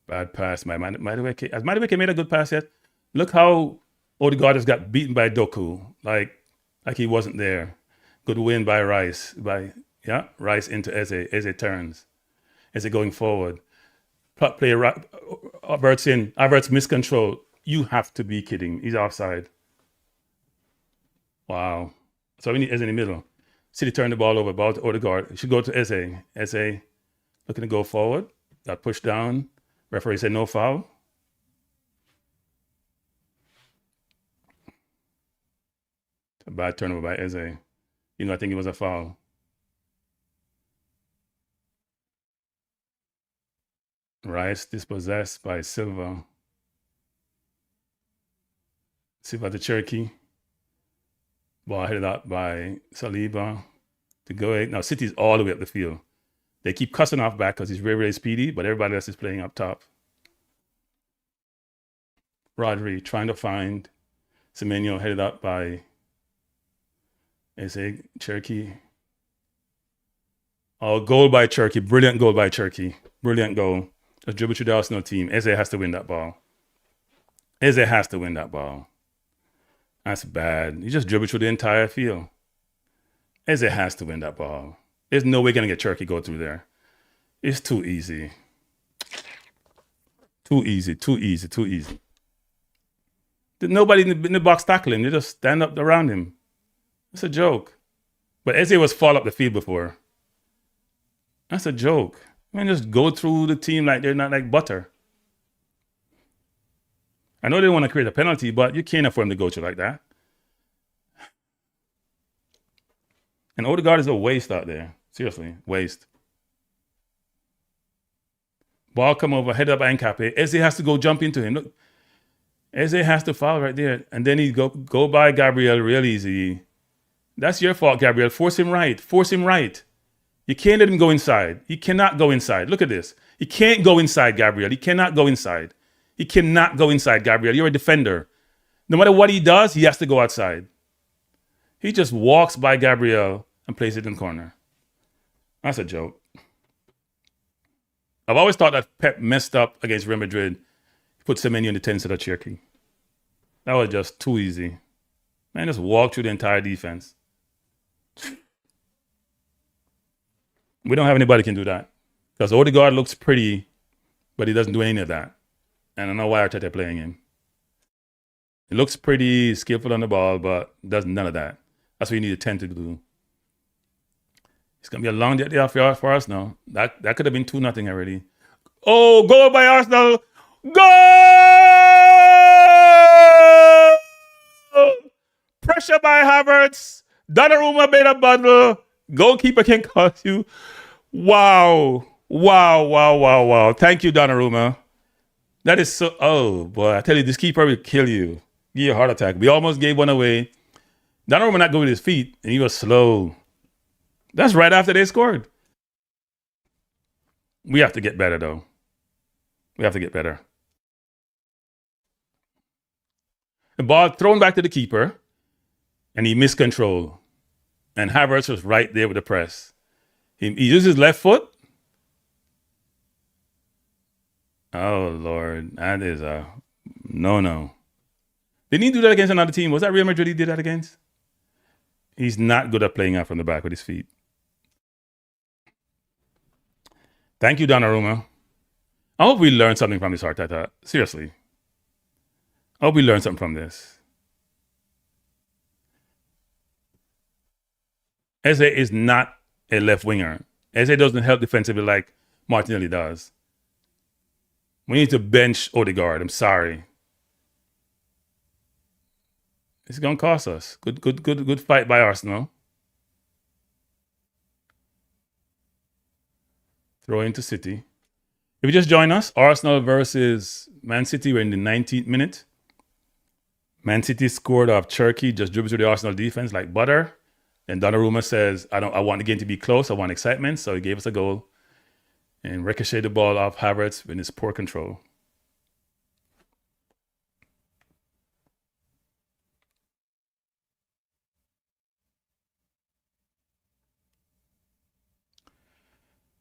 Bad pass by Madueke. Has Madueke made a good pass yet? Look how Odegaard has got beaten by Doku. Like he wasn't there. Good win by Rice. Rice into Eze. Eze turns. Eze going forward. Play Havertz in. Havertz miscontrol. You have to be kidding. He's offside. Wow. So we need Eze in the middle. City turned the ball over. Ball to Odegaard. It should go to Eze. Eze looking to go forward. Got pushed down. Referee said no foul. A bad turnover by Eze. I think it was a foul. Rice dispossessed by Silva. Silva to Cherokee. Ball headed out by Saliba to go ahead. Now City's all the way up the field. They keep cussing off back because he's very, very speedy, but everybody else is playing up top. Rodri trying to find Semenyo, headed up by Cherokee. Oh, goal by Cherokee. Brilliant goal by Cherokee. Brilliant goal. Just dribble through the Arsenal team. Eze has to win that ball. Eze has to win that ball. That's bad. He just dribbled through the entire field. Eze has to win that ball. There's no way going to get Cherokee go through there. It's too easy. Too easy. There's nobody in the box tackling. They just stand up around him. It's a joke. But Eze was fall up the field before. That's a joke. Just go through the team like they're not like butter. I know they want to create a penalty, but you can't afford him to go through like that. And Odegaard is a waste out there. Seriously, waste. Ball come over, head up by Nkape. Eze has to go jump into him. Look, Eze has to foul right there. And then he go by Gabriel real easy. That's your fault, Gabriel. Force him right. You can't let him go inside. He cannot go inside. Look at this. He can't go inside, Gabriel. He cannot go inside. Gabriel. You're a defender. No matter what he does, he has to go outside. He just walks by Gabriel and plays it in the corner. That's a joke. I've always thought that Pep messed up against Real Madrid. He put Semenyo in the 10 instead of Cherokee. That was just too easy. Man, just walk through the entire defense. We don't have anybody who can do that. Because Odegaard looks pretty, but he doesn't do any of that. And I don't know why Arteta playing him. He looks pretty, skillful on the ball, but does none of that. That's what you need a 10 to do. It's going to be a long day for us now. That could have been 2-0 already. Oh, goal by Arsenal. Goal! Pressure by Havertz. Donnarumma made a bundle. Goalkeeper can cost you. Wow. Thank you, Donnarumma. That is so... Oh, boy. I tell you, this keeper will kill you. Give you a heart attack. We almost gave one away. Donnarumma not going with his feet, and he was slow. That's right after they scored. We have to get better, though. We have to get better. The ball thrown back to the keeper, and he missed control. And Havertz was right there with the press. He used his left foot. Oh, Lord. That is a no. Didn't he do that against another team? Was that Real Madrid he did that against? He's not good at playing out from the back with his feet. Thank you, Donnarumma. I hope we learn something from this, Arteta. Seriously. I hope we learn something from this. Eze is not a left winger. Eze doesn't help defensively like Martinelli does. We need to bench Odegaard. I'm sorry. It's going to cost us. Good fight by Arsenal. Throw into City. If you just join us, Arsenal versus Man City. We're in the 19th minute. Man City scored off Cherokee, just dribbled through the Arsenal defense like butter. And Donnarumma says, I want the game to be close. I want excitement. So he gave us a goal and ricocheted the ball off Havertz with his poor control.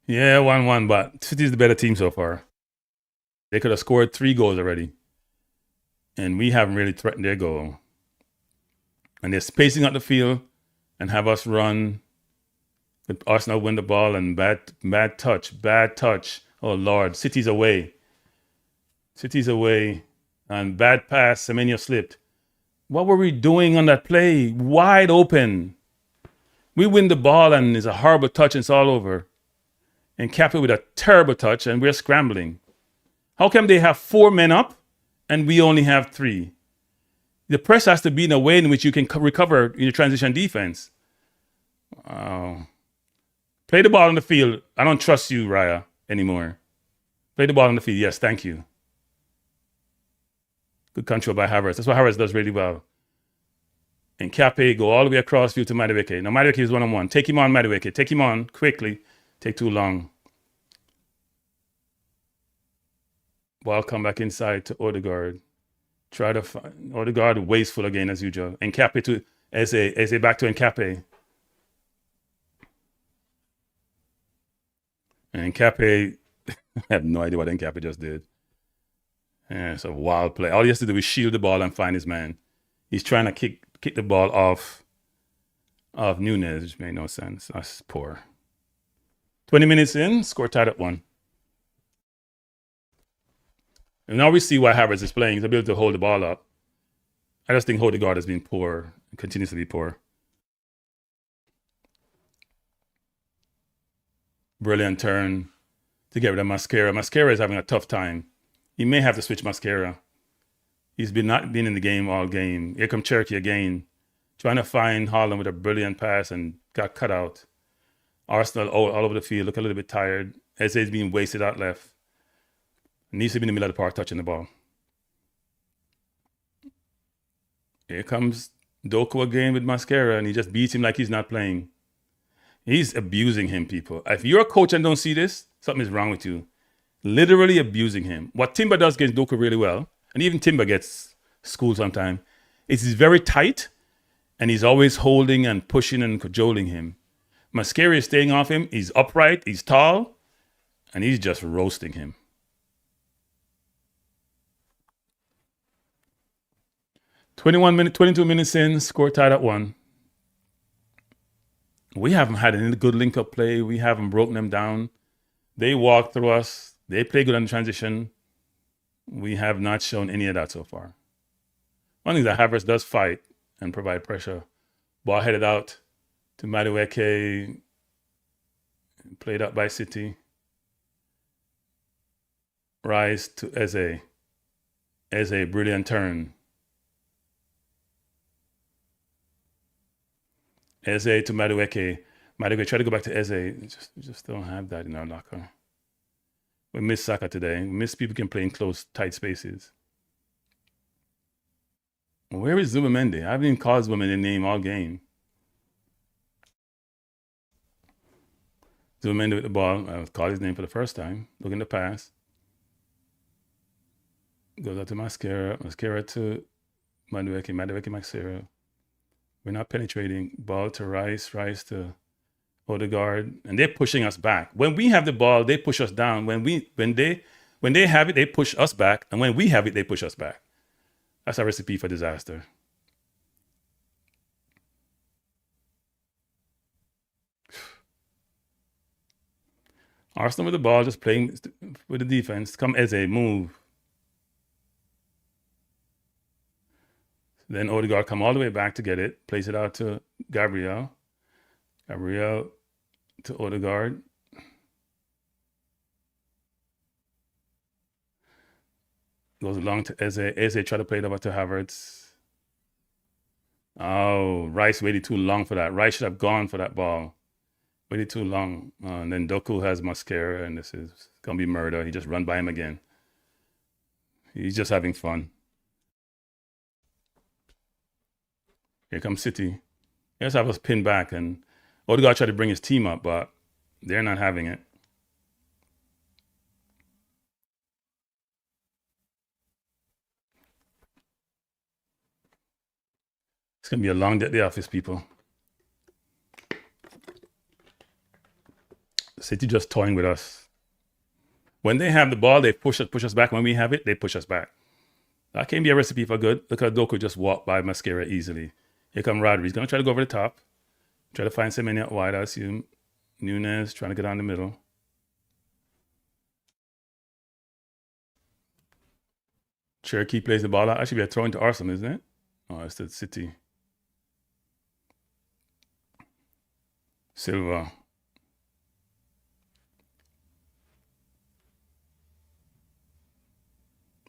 Yeah, 1-1, but City's the better team so far. They could have scored 3 goals already. And we haven't really threatened their goal. And they're spacing out the field and have us run. But Arsenal win the ball and bad touch. Oh, Lord. City's away. City's away. And bad pass, Semenyo slipped. What were we doing on that play? Wide open. We win the ball and it's a horrible touch and it's all over. And Cape with a terrible touch and we're scrambling. How come they have 4 men up and we only have 3? The press has to be in a way in which you can recover in your transition defense. Play the ball on the field. I don't trust you, Raya, anymore. Play the ball on the field. Yes, thank you. Good control by Havertz. That's what Havertz does really well. And Cape go all the way across field to Madueke. Now Madueke is one-on-one. Take him on, Madueke. Take him on quickly. Take too long. Ball come back inside to Odegaard. Try to find Odegaard wasteful again as usual. Nkape to Eze back to Nkape. And Nkape, I have no idea what Nkape just did. Yeah, it's a wild play. All he has to do is shield the ball and find his man. He's trying to kick the ball off of Nunez, which made no sense. That's poor. 20 minutes in, score tied at 1. And now we see why Havertz is playing. He's able to hold the ball up. I just think Odegaard has been poor and continues to be poor. Brilliant turn to get rid of Mascara. Mascara is having a tough time. He may have to switch Mascara. He's not been in the game all game. Here comes Cherokee again, trying to find Haaland with a brilliant pass and got cut out. Arsenal all over the field, look a little bit tired. Eze's being wasted out left. Needs to be in the middle of the park touching the ball. Here comes Doku again with Mascara, and he just beats him like he's not playing. He's abusing him, people. If you're a coach and don't see this, something is wrong with you. Literally abusing him. What Timber does against Doku really well, and even Timber gets schooled sometimes, is he's very tight, and he's always holding and pushing and cajoling him. Mascara is staying off him. He's upright, he's tall, and he's just roasting him. $22 minutes in, score tied at 1. We haven't had any good link-up play. We haven't broken them down. They walk through us. They play good on transition. We have not shown any of that so far. One thing that Havertz does fight and provide pressure. Ball headed out to Madueke. Played up by City. Rise to Eze. Eze, brilliant turn. Eze to Madueke. Madueke, try to go back to Eze. We just don't have that in our locker. We miss Saka today. We miss people can play in close, tight spaces. Where is Zubimendi? I haven't even called Zubimendi name all game. Zubimendi with the ball. I called his name for the first time. Looking to pass. Goes out to Mascara. Mascara to Madueke. Madueke, Mascara. We're not penetrating. Ball to Rice. Rice to Odegaard. And they're pushing us back. When we have the ball, they push us down. When they have it, they push us back. And when we have it, they push us back. That's a recipe for disaster. Arsenal with the ball, just playing with the defense. Come Eze, move. Then Odegaard come all the way back to get it. Plays it out to Gabriel. Gabriel to Odegaard. Goes along to Eze. Eze try to play it over to Havertz. Oh, Rice waited too long for that. Rice should have gone for that ball. Waited too long. And then Doku has Mascara, and this is going to be murder. He just run by him again. He's just having fun. Here comes City. He has to have us pinned back, and Odegaard tried to bring his team up, but they're not having it. It's going to be a long day at the office, people. City just toying with us. When they have the ball, they push us back. When we have it, they push us back. That can be a recipe for good. Look at Doku just walk by Mascara easily. Here come Rodri. He's going to try to go over the top. Try to find Semenyo wide, I assume. Nunez trying to get down the middle. Cherokee plays the ball out. Actually, we are throwing to Arsenal, isn't it? Oh, it's the City. Silva.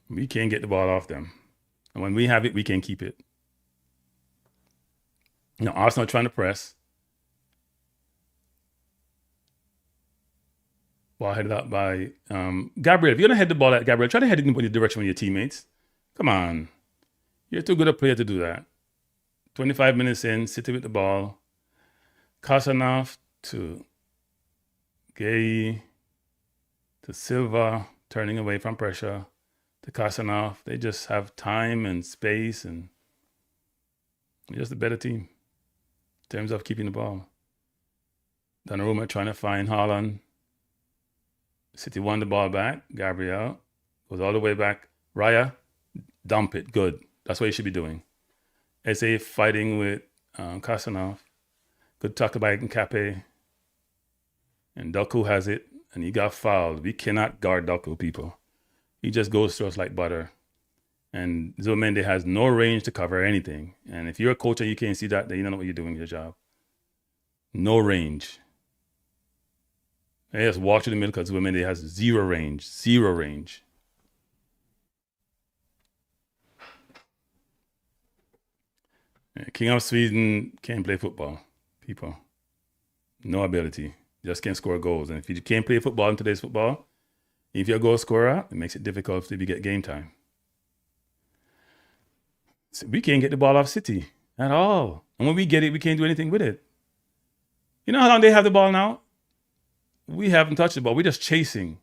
We can't get the ball off them. And when we have it, we can't keep it. Now, Arsenal trying to press. Ball headed out by Gabriel. If you're going to head the ball at Gabriel, try to head it in the direction of your teammates. Come on. You're too good a player to do that. 25 minutes in, City with the ball. Kasanov to Gay to Silva, turning away from pressure. To Kasanov. They just have time and space, and they're just a better team in terms of keeping the ball. Donnarumma trying to find Haaland. City won the ball back. Gabriel goes all the way back. Raya, dump it. Good. That's what you should be doing. SA fighting with Kasanov. Good tackle by Nkape. And Doku has it, and he got fouled. We cannot guard Doku, people. He just goes through us like butter. And Zomende has no range to cover anything. And if you're a coach and you can't see that, then you don't know what you're doing in your job. No range. They just walk to the middle because Zomende has zero range. Zero range. King of Sweden can't play football, people. No ability. Just can't score goals. And if you can't play football in today's football, if you're a goal scorer, it makes it difficult if you get game time. So we can't get the ball off City at all. And when we get it, we can't do anything with it. You know how long they have the ball now? We haven't touched the ball. We're just chasing.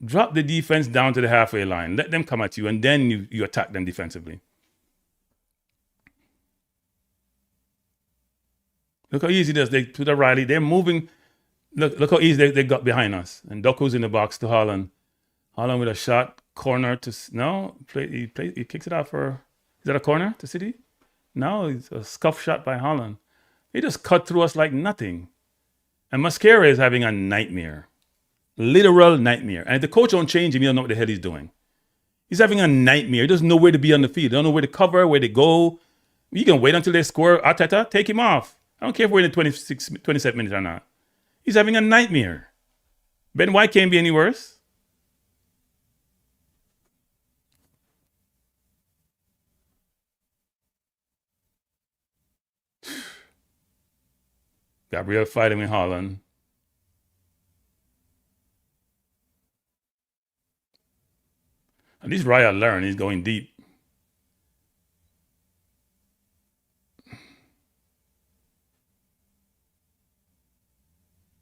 Drop the defense down to the halfway line. Let them come at you, and then you attack them defensively. Look how easy it is. They put a Riley. They're moving. Look how easy they got behind us. And Doku's in the box to Haaland. Haaland with a shot, corner to... No, he kicks it out for... Is that a corner to City? No, it's a scuff shot by Haaland. They just cut through us like nothing. And Mascara is having a nightmare. Literal nightmare. And if the coach don't change him, he don't know what the hell he's doing. He's having a nightmare. He doesn't know where to be on the field. He don't know where to cover, where to go. You can wait until they score. Arteta, take him off. I don't care if we're in the 27 minutes or not. He's having a nightmare. Ben White can't be any worse. Gabriel fighting with Haaland. At least Raya learned. He's going deep.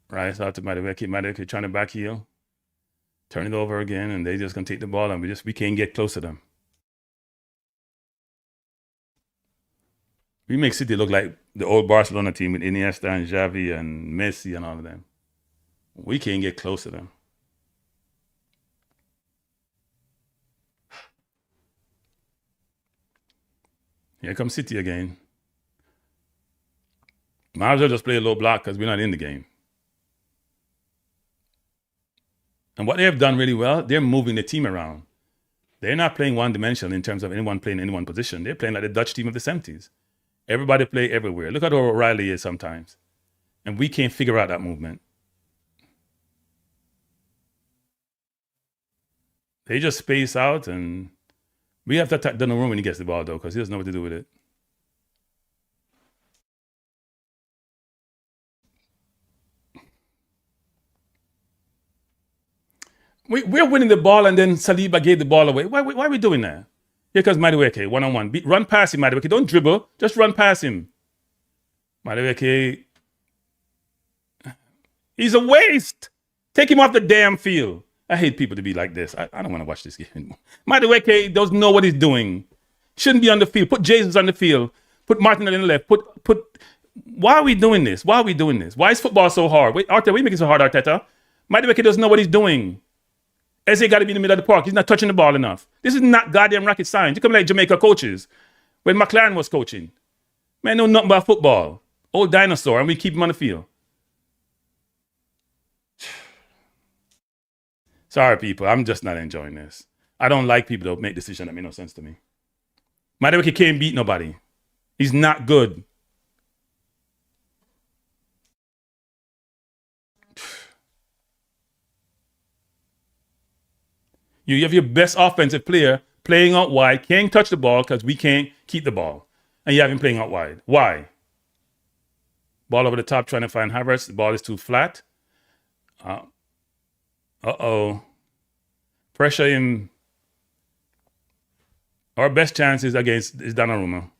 Right, so out to Madueke trying to back heel, turn it over again, and they just gonna take the ball, and we can't get close to them. We make City look like the old Barcelona team with Iniesta and Xavi and Messi and all of them. We can't get close to them. Here comes City again. Might as well just play a low block because we're not in the game. And what they have done really well, they're moving the team around. They're not playing one-dimensional in terms of anyone playing in any one position. They're playing like the Dutch team of the 70s. Everybody play everywhere. Look at how O'Reilly is sometimes. And we can't figure out that movement. They just space out, and we have to attack Donnarumma when he gets the ball, though, because he doesn't know what to do with it. We're winning the ball, and then Saliba gave the ball away. Why are we doing that? Here comes Madueke, one-on-one. Run past him, Madueke. Don't dribble. Just run past him. Madueke, he's a waste. Take him off the damn field. I hate people to be like this. I don't want to watch this game anymore. Madueke doesn't know what he's doing. Shouldn't be on the field. Put Jesus on the field. Put Martinelli on the left. Why are we doing this? Why is football so hard? Wait, Arteta, why are you making it so hard, Arteta? Madueke doesn't know what he's doing. Eze got to be in the middle of the park. He's not touching the ball enough. This is not goddamn rocket science. You come like Jamaica coaches when McLaren was coaching. Man, know nothing about football. Old dinosaur, and we keep him on the field. Sorry, people. I'm just not enjoying this. I don't like people that make decisions that make no sense to me. Madueke can't beat nobody. He's not good. You have your best offensive player playing out wide, can't touch the ball because we can't keep the ball. And you have him playing out wide. Why? Ball over the top trying to find Havertz. The ball is too flat. Uh-oh. Pressure him. Our best chance is Donnarumma.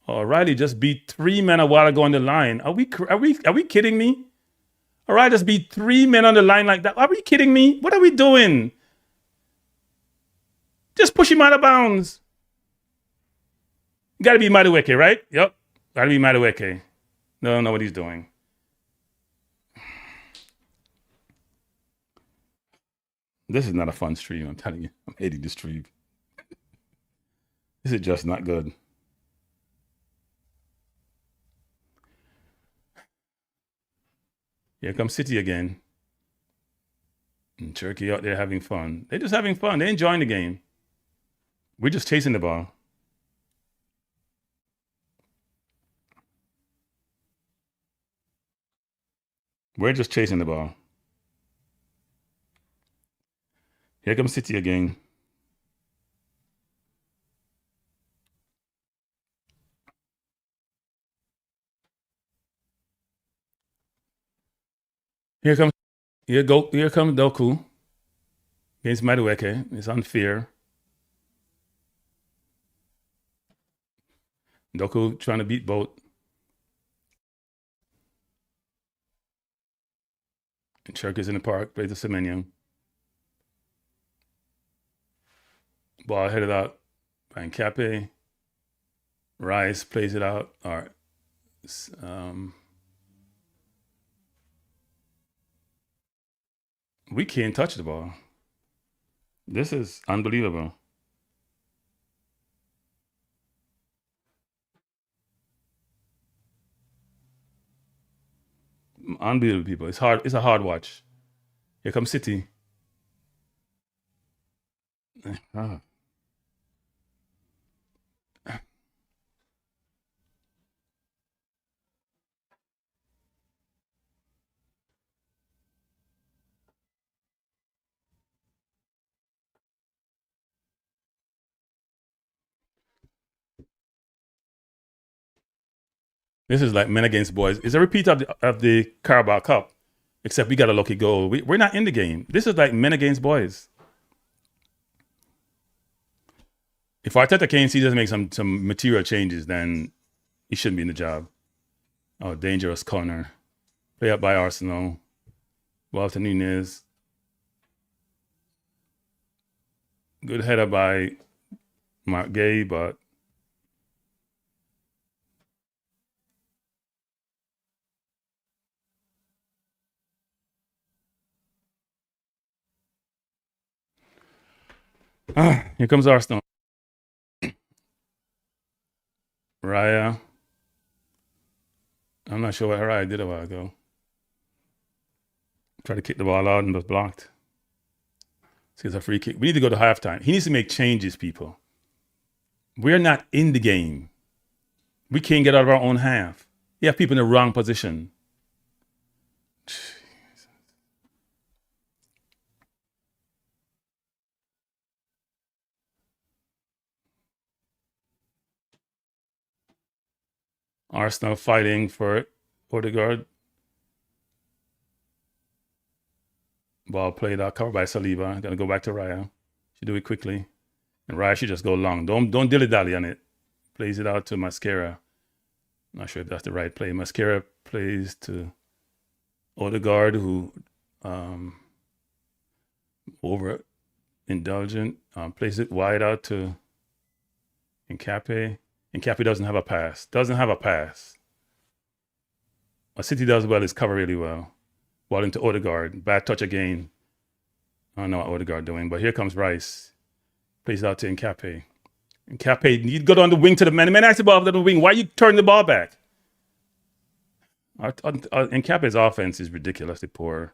O'Reilly just beat 3 men a while ago on the line. Are we kidding me? O'Reilly just beat 3 men on the line like that. Are we kidding me? What are we doing? Just push him out of bounds. Got to be Madueke, right? Yep. Got to be Madueke. No, know what he's doing. This is not a fun stream, I'm telling you. I'm hating this stream. This is just not good. Here comes City again. And Turkey out there having fun. They're just having fun. They're enjoying the game. We're just chasing the ball. We're just chasing the ball. Here comes City again. Here comes Doku against Madueke. It's unfair. Doku trying to beat both. And Cherk is in the park, plays the Semenyo. Ball headed out by Nkape. Rice plays it out. All right. We can't touch the ball. This is unbelievable. Unbelievable, people. It's hard. It's a hard watch. Here comes City. Ah. This is like men against boys. It's a repeat of the Carabao Cup, except we got a lucky goal. We're not in the game. This is like men against boys. If Arteta can't see, doesn't make some material changes, then he shouldn't be in the job. Oh, dangerous corner. Play up by Arsenal. Walter Nunez. Good header by Mark Gay, but here comes Arsenal. Raya. I'm not sure what Raya did a while ago. Tried to kick the ball out and was blocked. So it's a free kick. We need to go to halftime. He needs to make changes, people. We're not in the game. We can't get out of our own half. You have people in the wrong position. Arsenal fighting for it. Odegaard. Ball played out, covered by Saliba. Gonna go back to Raya. Should do it quickly. And Raya should just go long. Don't dilly-dally on it. Plays it out to Mascara. Not sure if that's the right play. Mascara plays to Odegaard, who overindulgent. Plays it wide out to Nkape. Nkape doesn't have a pass. What City does well is cover really well. Ball into Odegaard. Bad touch again. I don't know what Odegaard doing, but here comes Rice. Plays out to Nkape. Nkape, you go down the wing to the man. The man asked the ball to the wing. Why you turn the ball back? Nkape's offense is ridiculously poor.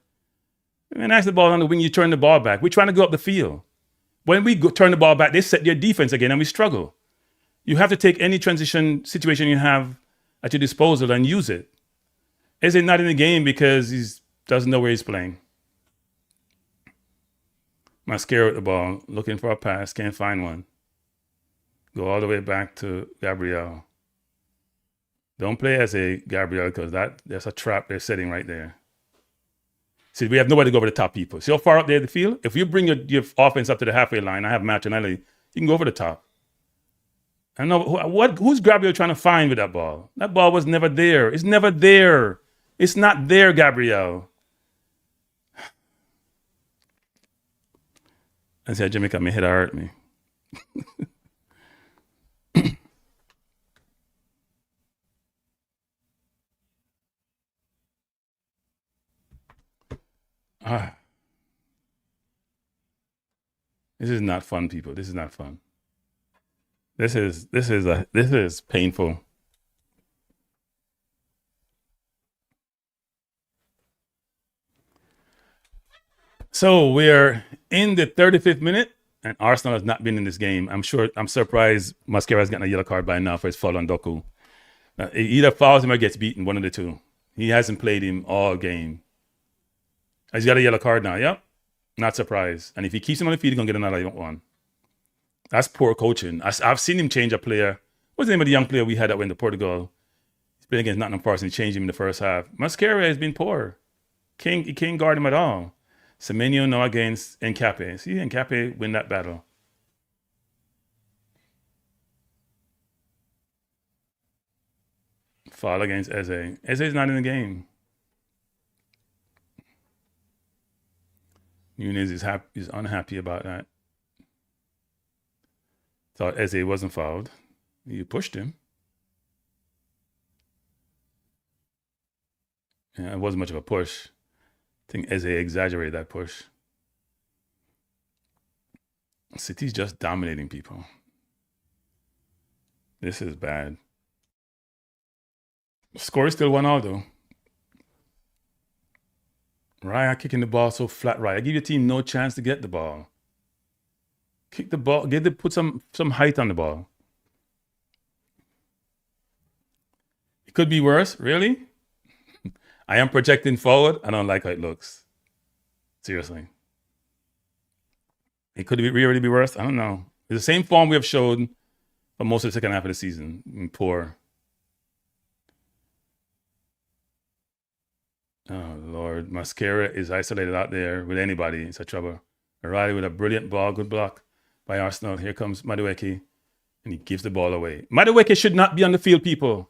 And that's the ball on the wing, you turn the ball back. We're trying to go up the field. When we turn the ball back, they set their defense again and we struggle. You have to take any transition situation you have at your disposal and use it. Is it not in the game because he doesn't know where he's playing? Mascara with the ball, looking for a pass, can't find one. Go all the way back to Gabriel. Don't play as a Gabriel because there's a trap they're setting right there. See, we have nobody to go over the top people. See how far up there the field? If you bring your offense up to the halfway line, I have Martinelli, you can go over the top. I don't know who's Gabriel trying to find with that ball. That ball was never there. It's never there. It's not there, Gabriel. I said, Jamaica, my head hurt me. This is not fun, people. This is not fun. This is painful. So we're in the 35th minute, and Arsenal has not been in this game. I'm surprised Mascara's gotten a yellow card by now for his foul on Doku. He either fouls him or gets beaten, one of the two. He hasn't played him all game. He's got a yellow card now, yep. Not surprised. And if he keeps him on the field, he's going to get another one. That's poor coaching. I've seen him change a player. What's the name of the young player we had that went to Portugal? He's playing against Nottingham Forest and he changed him in the first half. Mascara has been poor. He can't guard him at all. Semenyo now against Nkape. See, Nkape win that battle. Foul against Eze. Eze's not in the game. Nunez is unhappy about that. Thought Eze wasn't fouled. You pushed him. Yeah, it wasn't much of a push. I think Eze exaggerated that push. City's just dominating people. This is bad. The score is still 1-0 though. Raya kicking the ball so flat. Raya, give your team no chance to get the ball. Kick the ball. Put some height on the ball. It could be worse. Really? I am projecting forward. I don't like how it looks. Seriously. It could really be worse. I don't know. It's the same form we have showed for most of the second half of the season. Poor. Oh, Lord. Mascara is isolated out there with anybody. It's a trouble. O'Reilly with a brilliant ball. Good block by Arsenal. Here comes Madueke. And he gives the ball away. Madueke should not be on the field, people.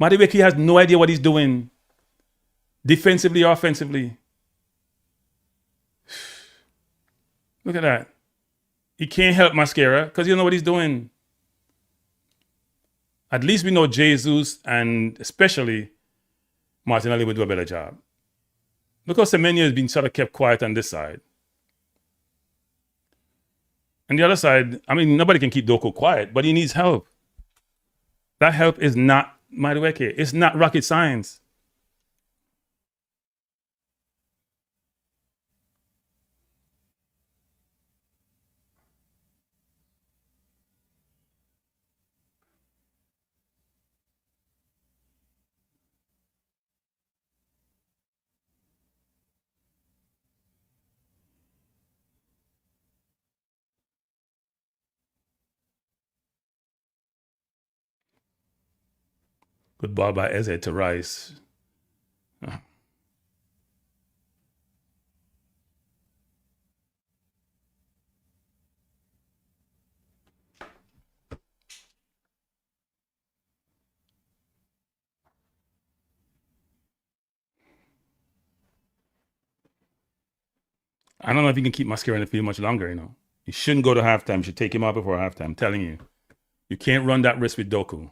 Madueke has no idea what he's doing. Defensively or offensively. Look at that. He can't help Mascara because he don't know what he's doing. At least we know Jesus and especially Martinelli will do a better job. Look how Semenyo has been sort of kept quiet on this side. And the other side, I mean, nobody can keep Doku quiet, but he needs help. That help is not Madueke. It's not rocket science. Good ball by Eze to Rice. I don't know if you can keep Mascara in the field much longer, you know. You shouldn't go to halftime. You should take him out before halftime. I'm telling you. You can't run that risk with Doku.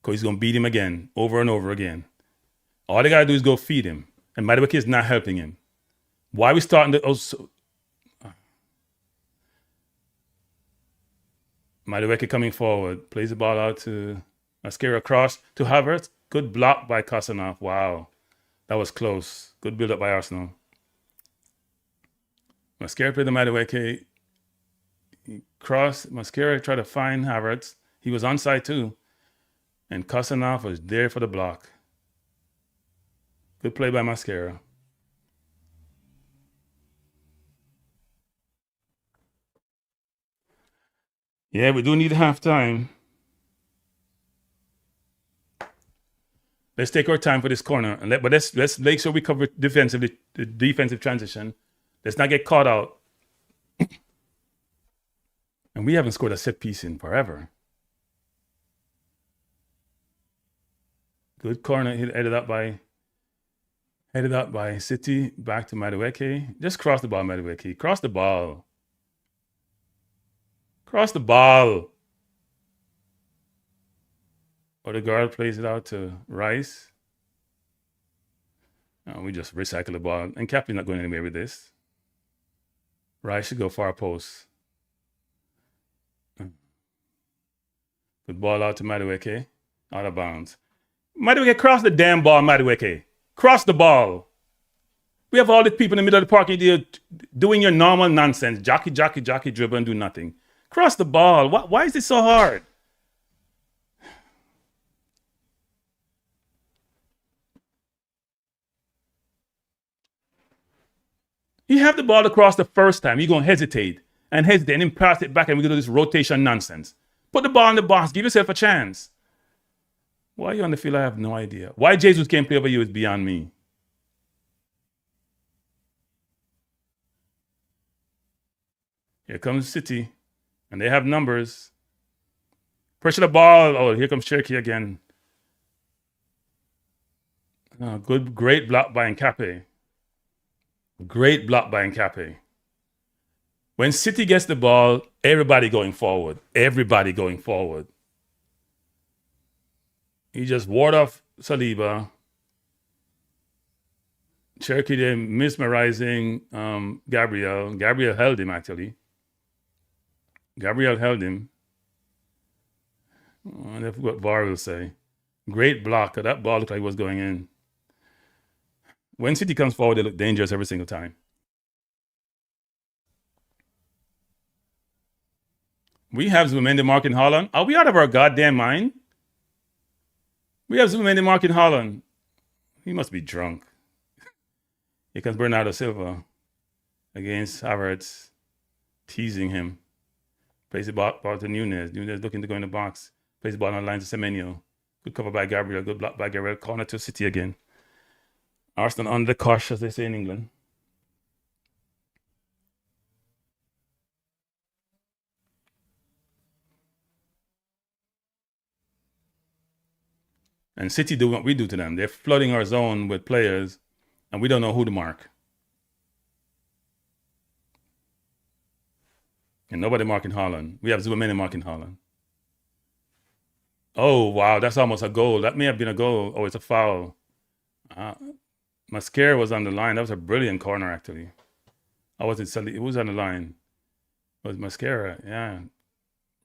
Because he's going to beat him again, over and over again. All they got to do is go feed him. And Madueke is not helping him. Why are we starting to... Madueke coming forward. Plays the ball out to Mascara across to Havertz. Good block by Kosanov. Wow. That was close. Good build-up by Arsenal. Mascara played the Madueke. Mascara tried to find Havertz. He was onside too. And Kosanov was there for the block. Good play by Mascara. Yeah, we do need halftime. Let's take our time for this corner, but let's make sure we cover defensively the defensive transition. Let's not get caught out. And we haven't scored a set piece in forever. Good corner headed up by City. Back to Madueke. Just cross the ball, Madueke. Cross the ball. Cross the ball. Odegaard plays it out to Rice. Oh, we just recycle the ball. And Captain's not going anywhere with this. Rice should go far post. Good ball out to Madueke. Out of bounds. Madueke, cross the damn ball, Madueke. Cross the ball. We have all these people in the middle of the parking there doing your normal nonsense. Jockey, dribble and do nothing. Cross the ball. Why is it so hard? You have the ball across the first time. You're going to hesitate and then pass it back and we're going to do this rotation nonsense. Put the ball in the box. Give yourself a chance. Why are you on the field? I have no idea. Why Jesus can't play over you is beyond me. Here comes City. And they have numbers. Pressure the ball. Oh, here comes Cherokee again. Oh, great block by Nkape. Great block by Nkape. When City gets the ball, everybody going forward. Everybody going forward. He just ward off Saliba. Cherokee then mesmerizing Gabriel. Gabriel held him, actually. Gabriel held him. I wonder what VAR will say. Great block. That ball looked like it was going in. When City comes forward, they look dangerous every single time. We have Zubimendi marking Haaland. Are we out of our goddamn mind? We have Zubimendi marking Haaland. He must be drunk. Here comes Bernardo Silva against Havertz, teasing him. Plays the ball to Nunez. Nunez looking to go in the box. Plays the ball on the line to Semenyo. Good cover by Gabriel. Good block by Gabriel. Corner to City again. Arsenal under the cosh, as they say in England. And City do what we do to them. They're flooding our zone with players, and we don't know who to mark. And nobody marking Haaland. We have Zubimendi marking Haaland. Oh, wow, that's almost a goal. That may have been a goal. Oh, it's a foul. Mascara was on the line. That was a brilliant corner, actually. I wasn't selling. It was on the line. It was Mascara, yeah.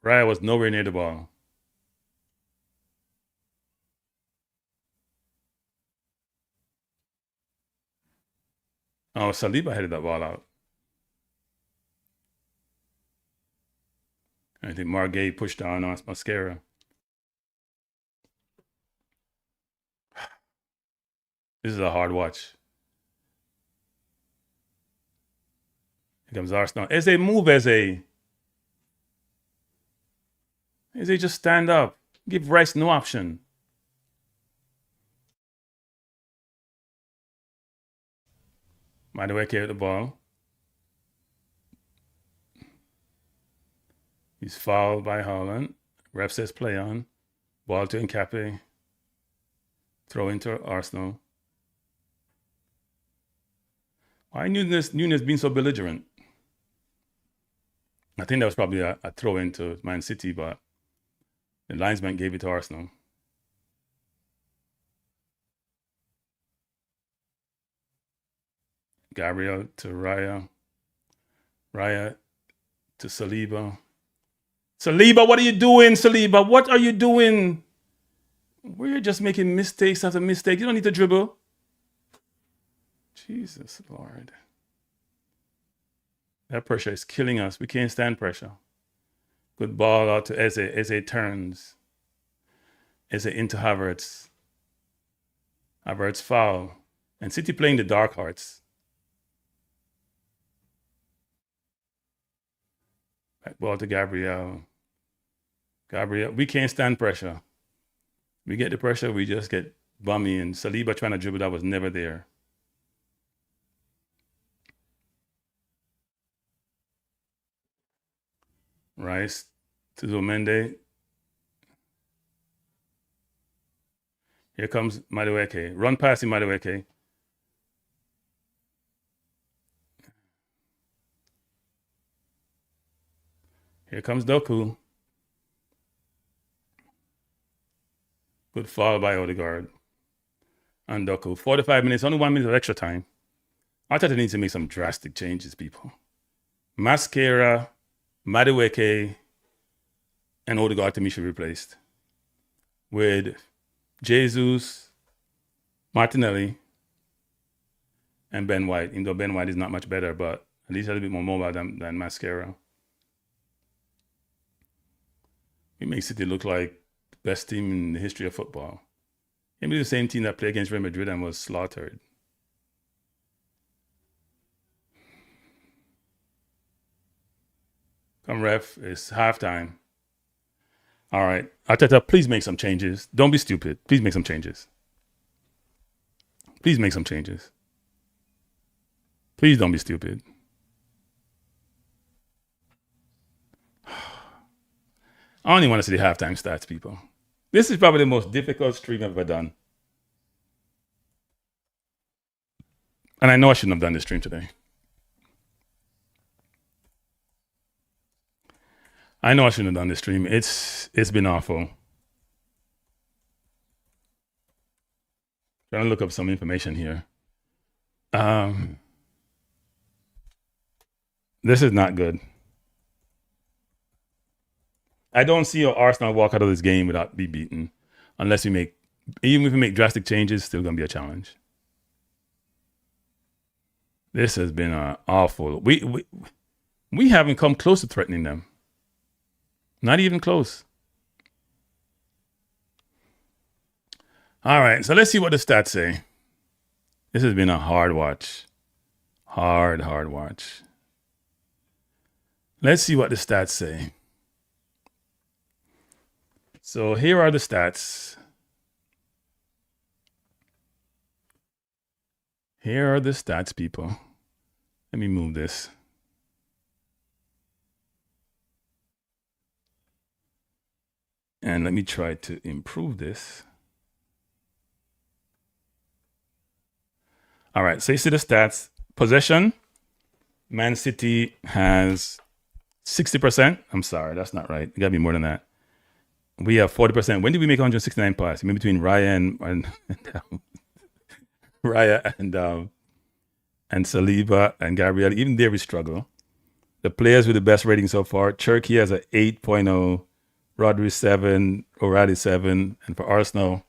Raya was nowhere near the ball. Oh, Saliba headed that ball out. I think Margay pushed down on Mascara. This is a hard watch. Here comes Arsenal. Eze, move, Eze. Eze, just stand up. Give Rice no option. Madueke with the ball. He's fouled by Haaland. Ref says play on. Ball to Nkape. Throw into Arsenal. Why Nunez being so belligerent? I think that was probably a throw into Man City, but the linesman gave it to Arsenal. Gabriel to Raya. Raya to Saliba. Saliba, what are you doing, Saliba? What are you doing? We're just making mistakes after mistakes. You don't need to dribble. Jesus Lord. That pressure is killing us. We can't stand pressure. Good ball out to Eze. Eze turns. Eze into Havertz. Havertz foul. And City playing the dark hearts. Back ball to Gabriel. Gabriel, we can't stand pressure. We get the pressure, we just get bummy. And Saliba trying to dribble, that was never there. Rice to Zomende. Here comes Madueke. Run past him, Madueke. Here comes Doku. Good foul by Odegaard. And Doku. 45 minutes, only 1 minute of extra time. I thought they need to make some drastic changes, people. Mascara, Madueke, and Odegaard to me should be replaced with Jesus, Martinelli, and Ben White. Even though Ben White is not much better, but at least a little bit more mobile than Mascara. We make City look like the best team in the history of football. Maybe the same team that played against Real Madrid and was slaughtered. Come ref, it's halftime. All right. Arteta, please make some changes. Don't be stupid. Please make some changes. Please make some changes. Please don't be stupid. I only want to see the halftime stats, people. This is probably the most difficult stream I've ever done. And I know I shouldn't have done this stream today. I know I shouldn't have done this stream. It's been awful. Trying to look up some information here. This is not good. I don't see how Arsenal walk out of this game without be beaten, unless even if we make drastic changes, still gonna be a challenge. This has been awful. We haven't come close to threatening them. Not even close. All right, so let's see what the stats say. This has been a hard watch. Hard watch. Let's see what the stats say. So here are the stats. Here are the stats, people. Let me move this. And let me try to improve this. All right, so you see the stats. Possession, Man City has 60%. I'm sorry, that's not right. It gotta be more than that. We have 40%. When did we make 169 passes? Maybe between Raya and Raya and Saliba and Gabriel. Even there we struggle. The players with the best rating so far. Cherky has an 8.0. Rodri 7, O'Reilly 7, and for Arsenal,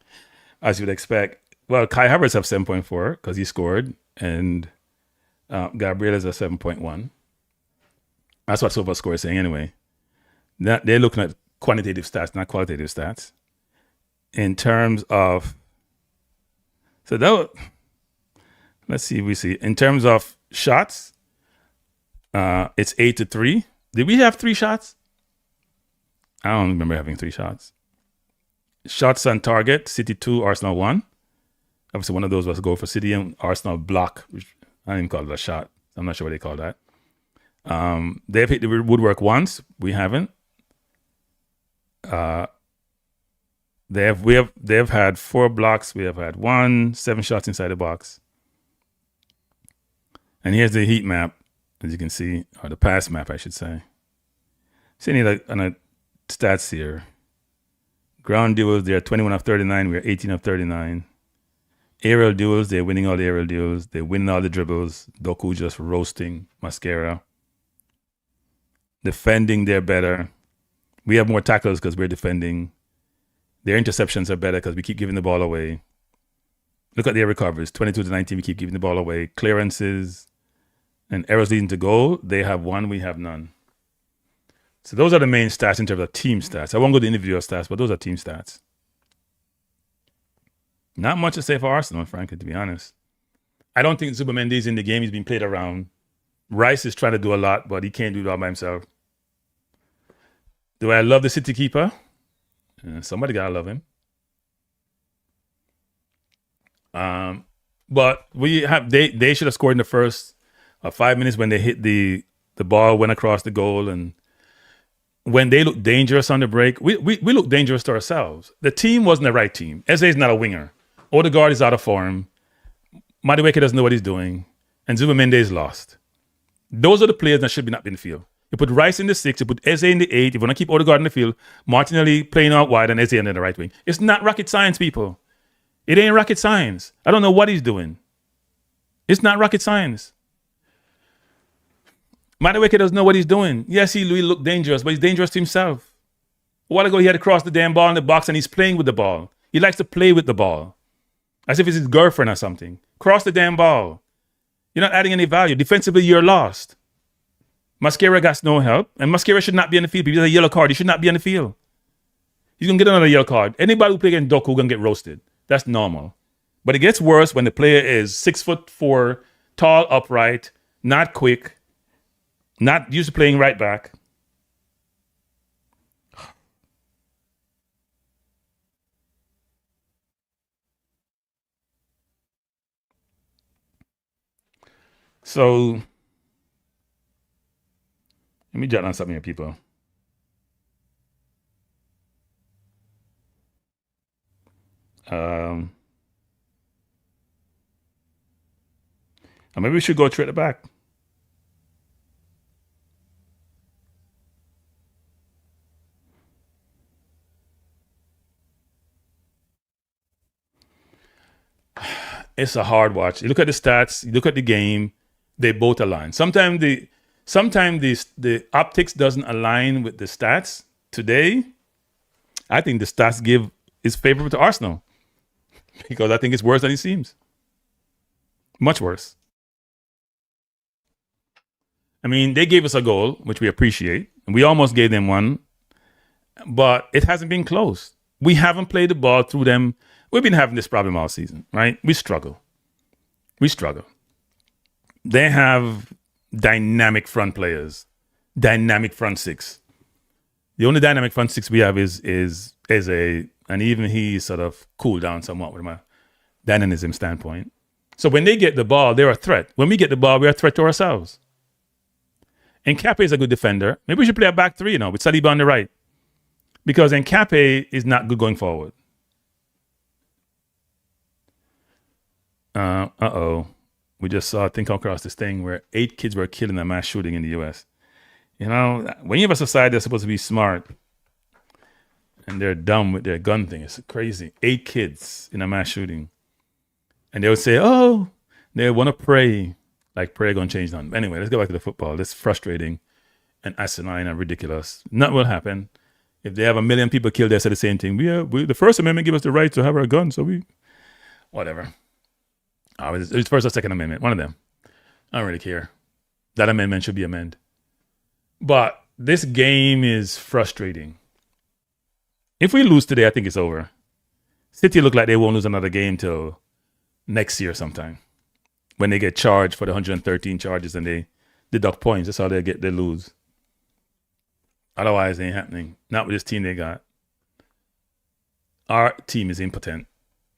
as you'd expect, well, Kai Havertz have 7.4 because he scored, and Gabriel is a 7.1. That's what SofaScore is saying anyway. They're looking at quantitative stats, not qualitative stats. In terms of, let's see if we see. In terms of shots, it's 8-3. Did we have 3 shots? I don't remember having 3 shots. Shots on target, City 2, Arsenal 1. Obviously, one of those was a goal for City and Arsenal block, which I don't even call it a shot. I'm not sure what they call that. They've hit the woodwork once. We haven't. They've had 4 blocks. We have had 7 shots inside the box. And here's the heat map, as you can see, or the pass map, I should say. See on a stats here. Ground duels, they're 21 of 39. We're 18 of 39. Aerial duels, they're winning all the aerial duels. They're winning all the dribbles. Doku just roasting Mascara. Defending, they're better. We have more tackles because we're defending. Their interceptions are better because we keep giving the ball away. Look at their recovers. 22-19, we keep giving the ball away. Clearances, and errors leading to goal, they have one, we have none. So those are the main stats in terms of team stats. I won't go to individual stats, but those are team stats. Not much to say for Arsenal, frankly, to be honest. I don't think Zubimendi's in the game. He's been played around. Rice is trying to do a lot, but he can't do it all by himself. Do I love the City keeper? Somebody gotta love him. But they should have scored in the first 5 minutes when they hit the ball, went across the goal, and when they look dangerous on the break, we look dangerous to ourselves. The team wasn't the right team. Eze is not a winger. Odegaard is out of form. Madueke doesn't know what he's doing. And Zubimendi is lost. Those are the players that should be not in the field. You put Rice in the 6, you put Eze in the 8. If you want to keep Odegaard in the field, Martinelli playing out wide and Eze in the right wing. It's not rocket science, people. It ain't rocket science. I don't know what he's doing. It's not rocket science. Madueke doesn't know what he's doing. Yes, he looked dangerous, but he's dangerous to himself. A while ago, he had to cross the damn ball in the box and he's playing with the ball. He likes to play with the ball. As if it's his girlfriend or something. Cross the damn ball. You're not adding any value. Defensively, you're lost. Mascara got no help, and Mascara should not be on the field. If he has a yellow card, he should not be on the field. He's going to get another yellow card. Anybody who plays against Doku is going to get roasted. That's normal. But it gets worse when the player is 6'4", tall, upright, not quick, not used to playing right back. So, let me jot down something here, people. Maybe we should go through at the back. It's a hard watch. You look at the stats, you look at the game, they both align. Sometimes the optics doesn't align with the stats. Today, I think the stats is favorable to Arsenal because I think it's worse than it seems. Much worse. I mean, they gave us a goal, which we appreciate, and we almost gave them one, but it hasn't been close. We haven't played the ball through them. We've been having this problem all season, right? We struggle. They have dynamic front players, dynamic front six. The only dynamic front six we have is Eze, and even he sort of cooled down somewhat with my dynamism standpoint. So when they get the ball, they're a threat. When we get the ball, we're a threat to ourselves. Nkape is a good defender. Maybe we should play a back three, with Saliba on the right. Because Nkape is not good going forward. We just saw a thing come across this thing where 8 kids were killed in a mass shooting in the U.S. When you have a society that's supposed to be smart and they're dumb with their gun thing, it's crazy. 8 kids in a mass shooting. And they would say, they want to pray. Like prayer going to change none. Anyway, let's go back to the football. It's frustrating and asinine and ridiculous. Nothing will happen. If they have 1 million people killed, they say the same thing. The First Amendment gives us the right to have our gun, so whatever. It's First or Second Amendment, one of them. I don't really care. That amendment should be amended. But this game is frustrating. If we lose today, I think it's over. City look like they won't lose another game till next year sometime. When they get charged for the 113 charges and they deduct points, that's how they lose. Otherwise, it ain't happening. Not with this team they got. Our team is impotent.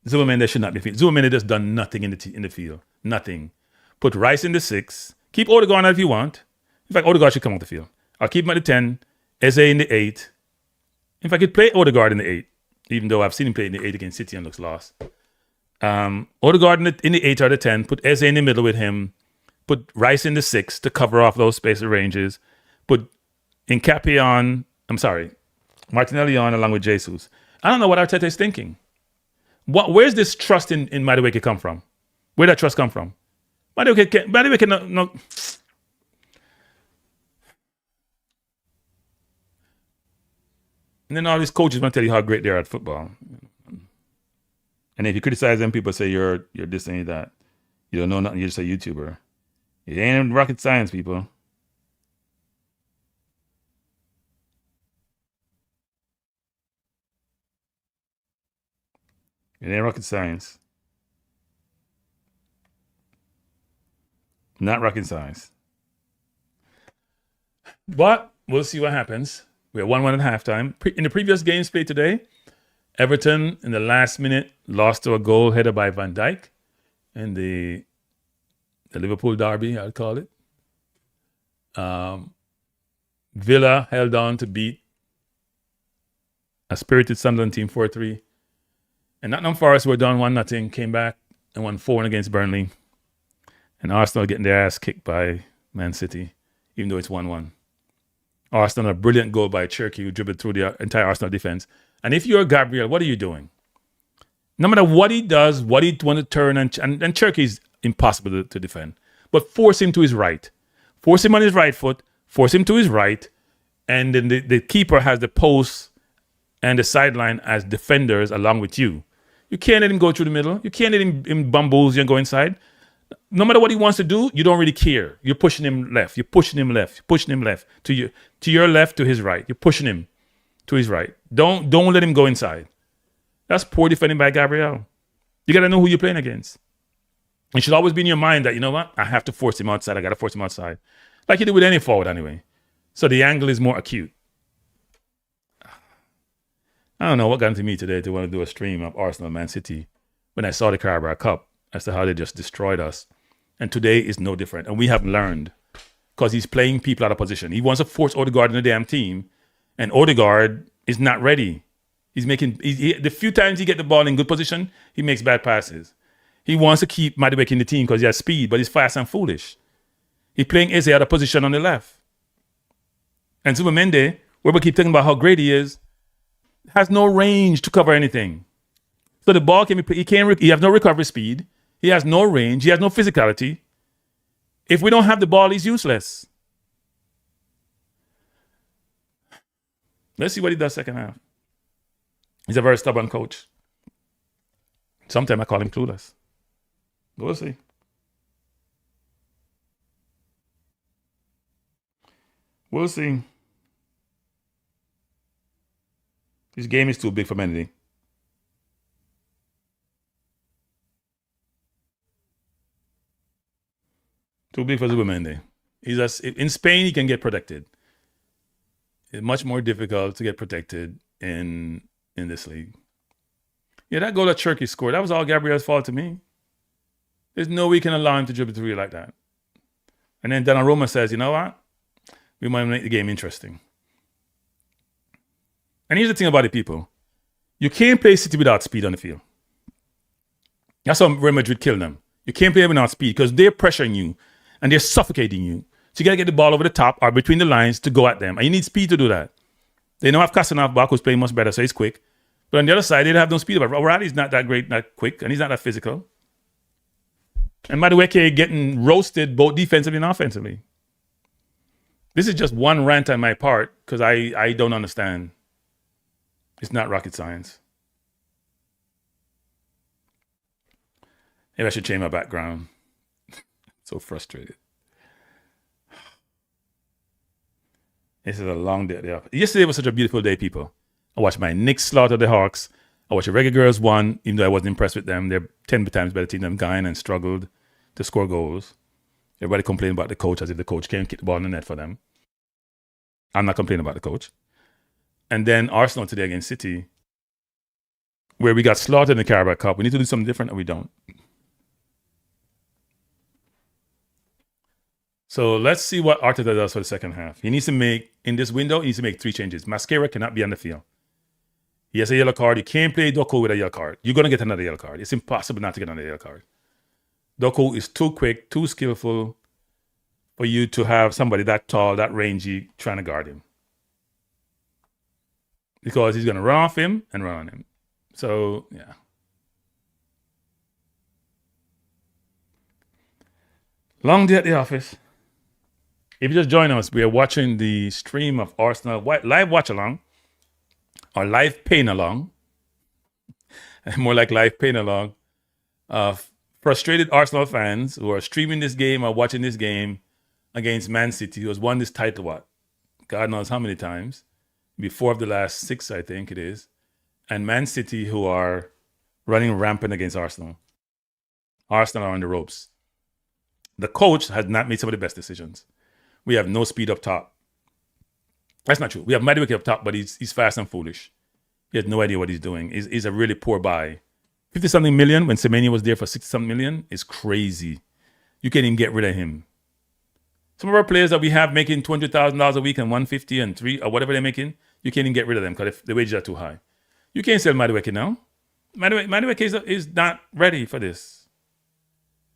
Zubimendi should not be. Zubimendi just done nothing in the field. Nothing. Put Rice in the 6. Keep Odegaard out if you want. In fact, Odegaard should come off the field. I'll keep him at the 10. Eze in the 8. In fact, he'd play Odegaard in the 8, even though I've seen him play in the 8 against City and looks lost. Odegaard in the 8 or the 10. Put Eze in the middle with him. Put Rice in the 6 to cover off those space ranges. Put Nkape on. Martinelli on along with Jesus. I don't know what Arteta is thinking. Where's this trust in Madueke come from? Where'd that trust come from? Madueke no. And then all these coaches want to tell you how great they are at football. And if you criticize them, people say you're this and that. You don't know nothing. You're just a YouTuber. It ain't rocket science, people. It ain't rocket science. Not rocket science. But we'll see what happens. We're 1-1 at halftime. In the previous games played today, Everton in the last minute lost to a goal headed by Van Dijk in the Liverpool derby, I'd call it. Villa held on to beat a spirited Sunderland team 4-3. And Nottingham Forest were down 1-0, came back and won 4-1 against Burnley. And Arsenal getting their ass kicked by Man City, even though it's 1-1. Arsenal, a brilliant goal by Cherky, who dribbled through the entire Arsenal defense. And if you're Gabriel, what are you doing? No matter what he does, what he want to turn, and Cherky is impossible to defend. But force him to his right. Force him on his right foot, force him to his right, and then the keeper has the post and the sideline as defenders along with you. You can't let him go through the middle. You can't let him bamboozle and go inside. No matter what he wants to do, you don't really care. You're pushing him left. You're pushing him left. You're pushing him left to your left, to his right. You're pushing him to his right. Don't let him go inside. That's poor defending by Gabriel. You got to know who you're playing against. It should always be in your mind that, you know what? I have to force him outside. I got to force him outside. Like you do with any forward anyway. So the angle is more acute. I don't know what got into me today to want to do a stream of Arsenal Man City when I saw the Carabao Cup as to how they just destroyed us. And today is no different. And we have learned because he's playing people out of position. He wants to force Odegaard in the damn team, and Odegaard is not ready. He's making the few times he get the ball in good position, he makes bad passes. He wants to keep Madueke in the team because he has speed, but he's fast and foolish. He's playing Eze out of position on the left. And Zubimendi, where we keep talking about how great he is, has no range to cover anything. So the ball can be, he has no recovery speed. He has no range. He has no physicality. If we don't have the ball, he's useless. Let's see what he does second half. He's a very stubborn coach. Sometimes I call him clueless. We'll see. We'll see. This game is too big for Mendy. Too big for Zubimendi. In Spain, he can get protected. It's much more difficult to get protected in this league. Yeah, that goal that Cherky scored, that was all Gabriel's fault to me. There's no way you can allow him to dribble through you like that. And then Donnarumma says, you know what? We might make the game interesting. And here's the thing about it, people. You can't play City without speed on the field. That's how Real Madrid killed them. You can't play without speed because they're pressuring you and they're suffocating you. So you got to get the ball over the top or between the lines to go at them. And you need speed to do that. They don't have Casanov back, who's playing much better, so he's quick. But on the other side, they don't have no speed. But O'Reilly's not that great, not quick, and he's not that physical. And Madueke getting roasted both defensively and offensively. This is just one rant on my part because I don't understand. It's not rocket science. Maybe I should change my background. So frustrated. This is a long day at the office. Yesterday was such a beautiful day, people. I watched my Knicks slaughter the Hawks. I watched the Reggae Girls won, even though I wasn't impressed with them. They're 10 times better team than Guyana and struggled to score goals. Everybody complained about the coach as if the coach can't kick the ball in the net for them. I'm not complaining about the coach. And then Arsenal today against City, where we got slaughtered in the Carabao Cup. We need to do something different, or we don't. So let's see what Arteta does for the second half. He needs to make, in this window, he needs to make 3 changes. Mascara cannot be on the field. He has a yellow card. You can't play Doku with a yellow card. You're going to get another yellow card. It's impossible not to get another yellow card. Doku is too quick, too skillful for you to have somebody that tall, that rangy, trying to guard him. Because he's going to run off him and run on him. So, yeah. Long day at the office. If you just join us, we are watching the stream of Arsenal live watch-along or live pain-along. More like live pain-along of frustrated Arsenal fans who are streaming this game or watching this game against Man City, who has won this title, what? God knows how many times. Maybe 4 of the last 6, I think it is. And Man City, who are running rampant against Arsenal. Arsenal are on the ropes. The coach has not made some of the best decisions. We have no speed up top. That's not true. We have Madueke up top, but he's fast and foolish. He has no idea what he's doing. He's a really poor buy. 50-something million when Semenyo was there for 60-something million is crazy. You can't even get rid of him. Some of our players that we have making $200,000 a week and 150 and 3 or whatever they're making, you can't even get rid of them because the wages are too high. You can't sell Madueke now. Madueke is not ready for this.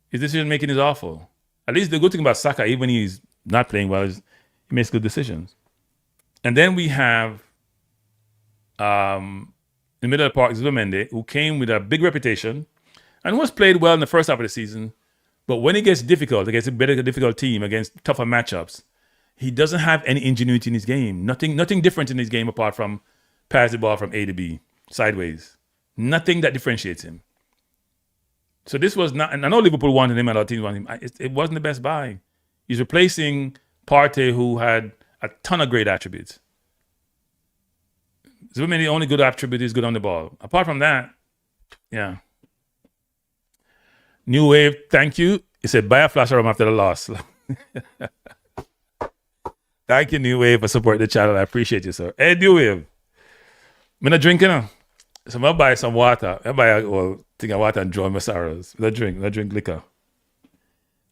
His decision making is awful. At least the good thing about Saka, even when he's not playing well, is he makes good decisions. And then we have, in the middle of the park, Zubimendi, who came with a big reputation and was played well in the first half of the season. But when it gets difficult, against a better difficult team, against tougher matchups, he doesn't have any ingenuity in his game. Nothing different in his game apart from pass the ball from A to B, sideways. Nothing that differentiates him. So this was not, and I know Liverpool wanted him and other teams wanted him. It wasn't the best buy. He's replacing Partey, who had a ton of great attributes. Zubimendi, the only good attribute is good on the ball. Apart from that, yeah. New Wave, thank you. He said, buy a flash room after the loss. Thank you, New Wave, for supporting the channel. I appreciate you, sir. Hey, New Wave. I'm not drinking now. So I'm going to buy some water. I buy a thing of water and drown my sorrows. I drink liquor.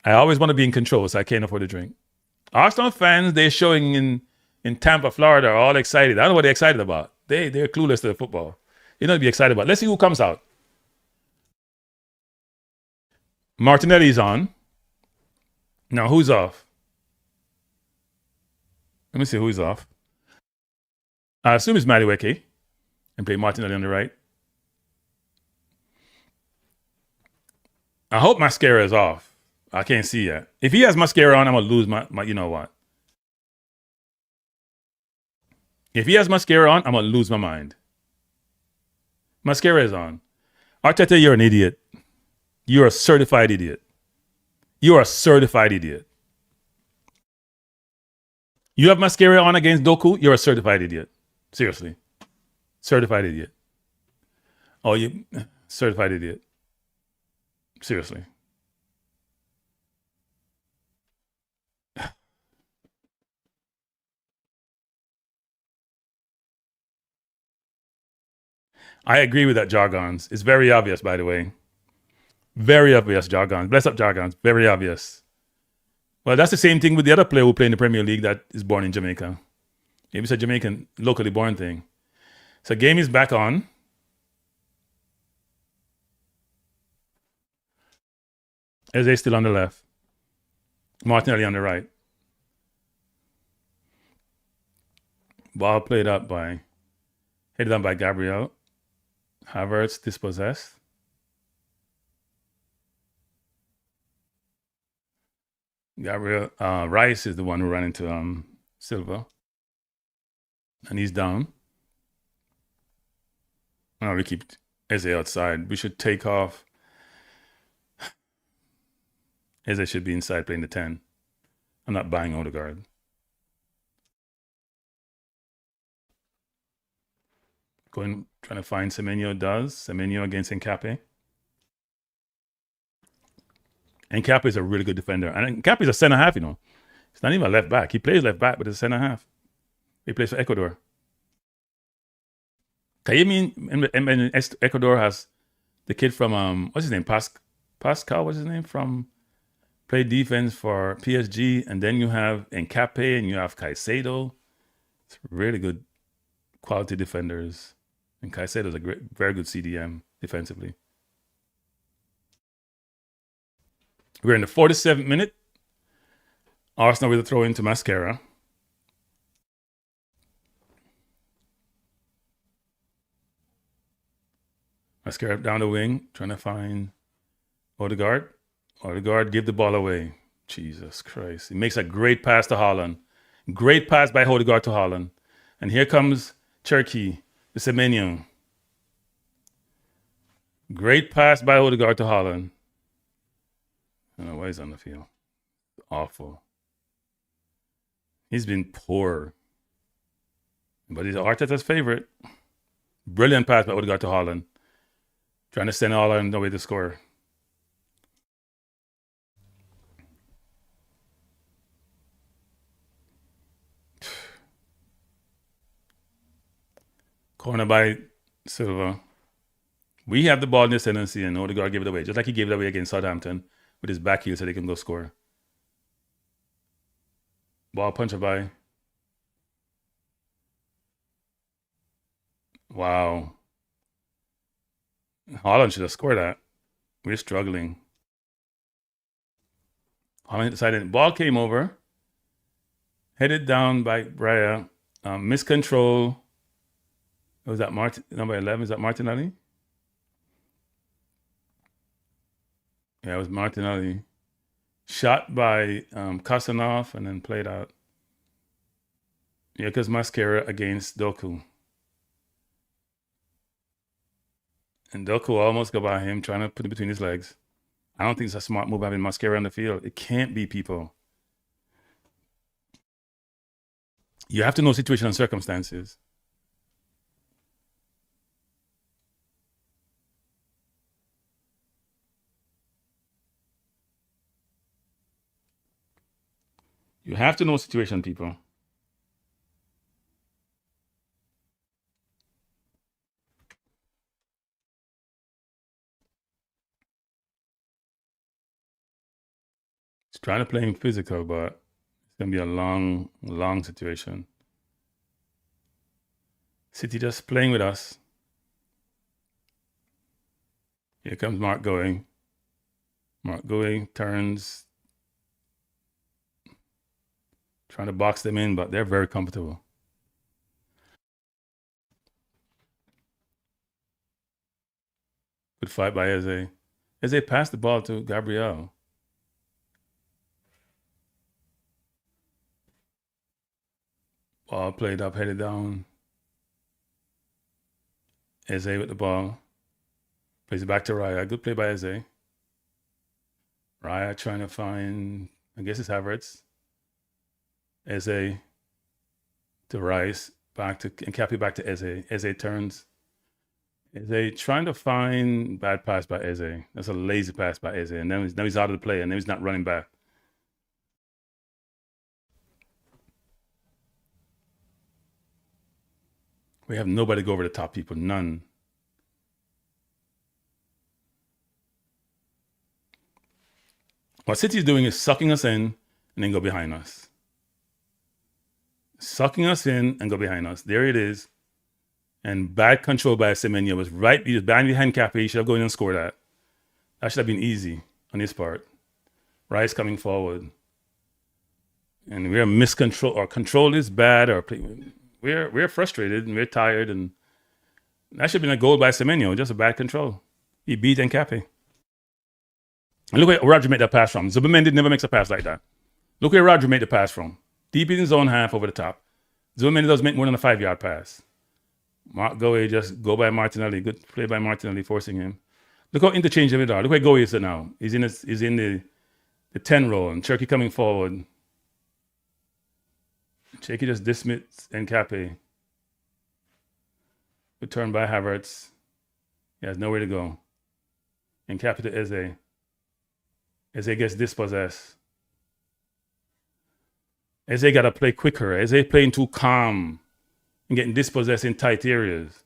I always want to be in control, so I can't afford to drink. Arsenal fans, they're showing in Tampa, Florida, are all excited. I don't know what they're excited about. They're clueless to the football. You know to be excited about. Let's see who comes out. Martinelli's on. Now, who's off? Let me see who's off. I assume it's Madueke and play Martinelli on the right. I hope Mascara is off. I can't see yet. If he has Mascara on, I'm going to lose my you know what. If he has Mascara on, I'm going to lose my mind. Mascara is on. Arteta, you're an idiot. You're a certified idiot. You're a certified idiot. You have Mascara on against Doku, you're a certified idiot. Seriously. Certified idiot. Oh, you certified idiot. Seriously. I agree with that, Jargons. It's very obvious, by the way. Very obvious, Jargons. Bless up, Jargons. Very obvious. Well, that's the same thing with the other player who played in the Premier League that is born in Jamaica. Maybe it's a Jamaican, locally born thing. So game is back on. Eze still on the left. Martinelli on the right. Ball played up by, headed on by Gabriel. Havertz dispossessed. Gabriel Rice is the one who ran into Silva. And he's down. Oh, we keep Eze outside. We should take off. Eze should be inside playing the 10. I'm not buying Odegaard. Trying to find Semenyo does. Semenyo against Nkape. Nkape is a really good defender. And Nkape is a center half, you know. It's not even a left back. He plays left back, but it's a center half. He plays for Ecuador. Can you mean Ecuador has the kid from, what's his name? Pascal, what's his name? Played defense for PSG. And then you have Nkape and you have Caicedo. It's really good quality defenders. And Caicedo is a very good CDM defensively. We're in the 47th minute. Arsenal with a throw into Mascara. Mascara down the wing, trying to find Odegaard. Odegaard give the ball away. Jesus Christ. He makes a great pass to Haaland. Great pass by Odegaard to Haaland. And here comes Cherki, the Semenyo. Great pass by Odegaard to Haaland. I don't know why he's on the field. Awful. He's been poor. But he's Arteta's favorite. Brilliant pass by Odegaard to Haaland. Trying to send Haaland away to score. Corner by Silva. We have the ball in this tendency, and Odegaard gave it away, just like he gave it away against Southampton with his back heel so they can go score. Ball puncher by. Wow. Haaland should have scored that. We're struggling. Haaland decided. Ball came over. Headed down by Raya. Miscontrol. Was that number 11? Is that Martinelli? Yeah, it was Martinelli. Shot by Kasanov and then played out. Yeah, because Mascara against Doku. And Doku almost got by him, trying to put it between his legs. I don't think it's a smart move having Mascara on the field. It can't be, people. You have to know situation and circumstances. You have to know situation, people. He's trying to play him physical, but it's going to be a long, long situation. City just playing with us. Here comes Mark going. Mark going, turns. Trying to box them in, but they're very comfortable. Good fight by Eze. Eze passed the ball to Gabriel. Ball played up, headed down. Eze with the ball. Plays it back to Raya. Good play by Eze. Raya trying to find, I guess it's Havertz. Eze to Rice. Back to Nkappi, back to Eze. Eze turns. Eze trying to find bad pass by Eze. That's a lazy pass by Eze. And then he's out of the play, and then he's not running back. We have nobody go over the top, people. None. What City's doing is sucking us in and then go behind us. Sucking us in and go behind us. There it is. And bad control by Semenyo was right. He was behind Cafe. He should have gone in and scored that. That should have been easy on his part. Rice coming forward. And we're miscontrol. Our control is bad. We're frustrated and we're tired. And that should have been a goal by Semenyo. Just a bad control. He beat Nkape. And look where Roger made that pass from. Zubimendi never makes a pass like that. Look where Roger made the pass from. Deep in his own half over the top. Zubimendi doesn't make more than a 5-yard pass. Mark Goey just go by Martinelli. Good play by Martinelli, forcing him. Look how interchangeable they are. Look where Goey is now. He's in the 10 role, and Cherky coming forward. Cherky just dismissed Nkape. Good turn by Havertz. He has nowhere to go. Nkape to Eze. Eze gets dispossessed. Eze got to play quicker. Eze playing too calm and getting dispossessed in tight areas.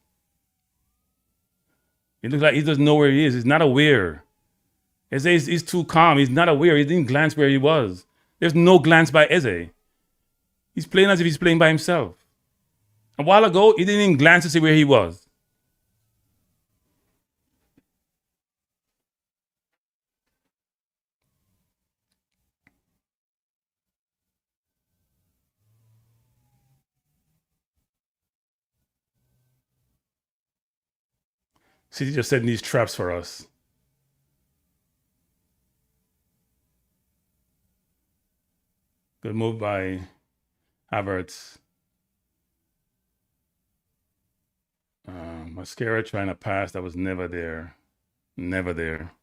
It looks like he doesn't know where he is. He's not aware. Eze is too calm. He's not aware. He didn't glance where he was. There's no glance by Eze. He's playing as if he's playing by himself. A while ago, he didn't even glance to see where he was. City just setting these traps for us. Good move by Havertz. Mascara trying to pass. That was never there. Never there.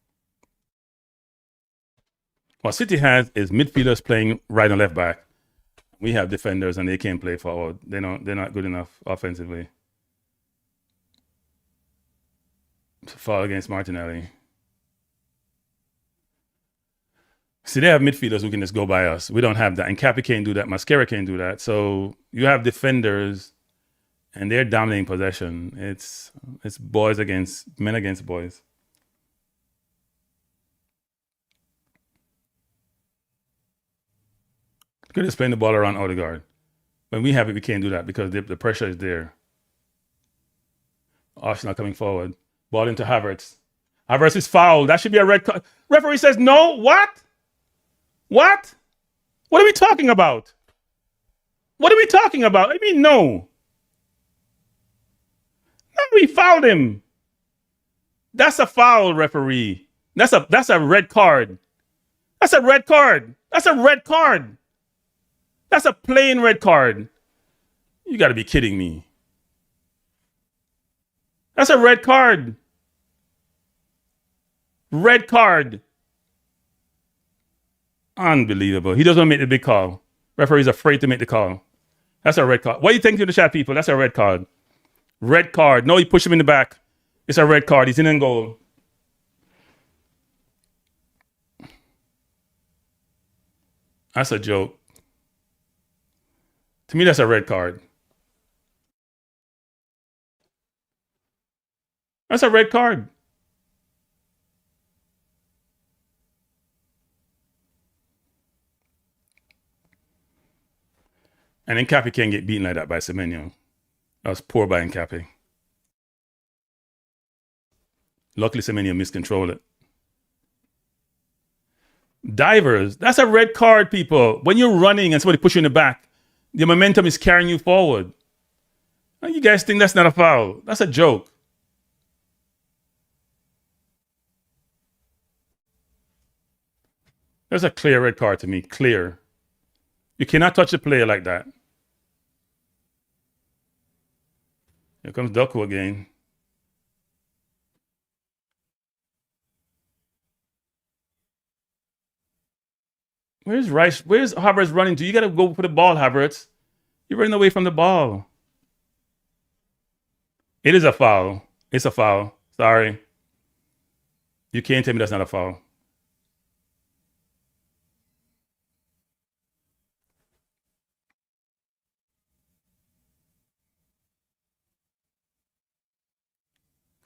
What City has is midfielders playing right and left back. We have defenders and they can't play forward. They're not good enough offensively. It's a foul against Martinelli. See, they have midfielders who can just go by us. We don't have that. And Cappy can't do that. Mascara can't do that. So you have defenders and they're dominating possession. It's boys against men against boys. Could just playing the ball around Odegaard. When we have it, we can't do that because the pressure is there. Arsenal coming forward. Ball into Havertz. Havertz is fouled. That should be a red card. Referee says no. What? What? What are we talking about? What are we talking about? I mean, no. No, we fouled him. That's a foul, referee. That's a red card. That's a red card. That's a red card. That's a plain red card. You got to be kidding me. That's a red card. Red card. Unbelievable. He doesn't make the big call. Referee's afraid to make the call. That's a red card. What do you think to the chat, people? That's a red card. Red card. No, he pushed him in the back. It's a red card. He's in goal. That's a joke. To me, that's a red card. That's a red card. And Nkappi can't get beaten like that by Semenyo. That was poor by Nkappi. Luckily, Semenyo miscontrolled it. Divers. That's a red card, people. When you're running and somebody pushes you in the back, the momentum is carrying you forward. You guys think that's not a foul? That's a joke. That's a clear red card to me. Clear. You cannot touch a player like that. Here comes Doku again. Where's Rice? Where's Havertz running to? You got to go for the ball, Havertz. You're running away from the ball. It is a foul. It's a foul. Sorry. You can't tell me that's not a foul.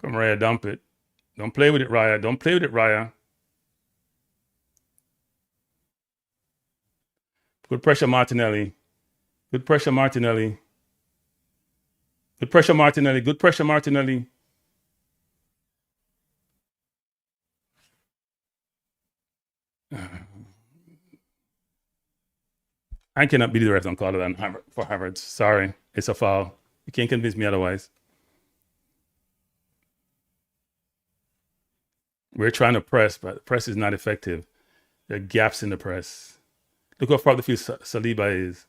Come, Raya, dump it. Don't play with it, Raya. Don't play with it, Raya. Good pressure, Martinelli. Good pressure, Martinelli. Good pressure, Martinelli. Good pressure, Martinelli. I cannot be the ref on call it for Havertz. Sorry. It's a foul. You can't convince me otherwise. We're trying to press, but press is not effective. There are gaps in the press. Look how far the field Saliba is.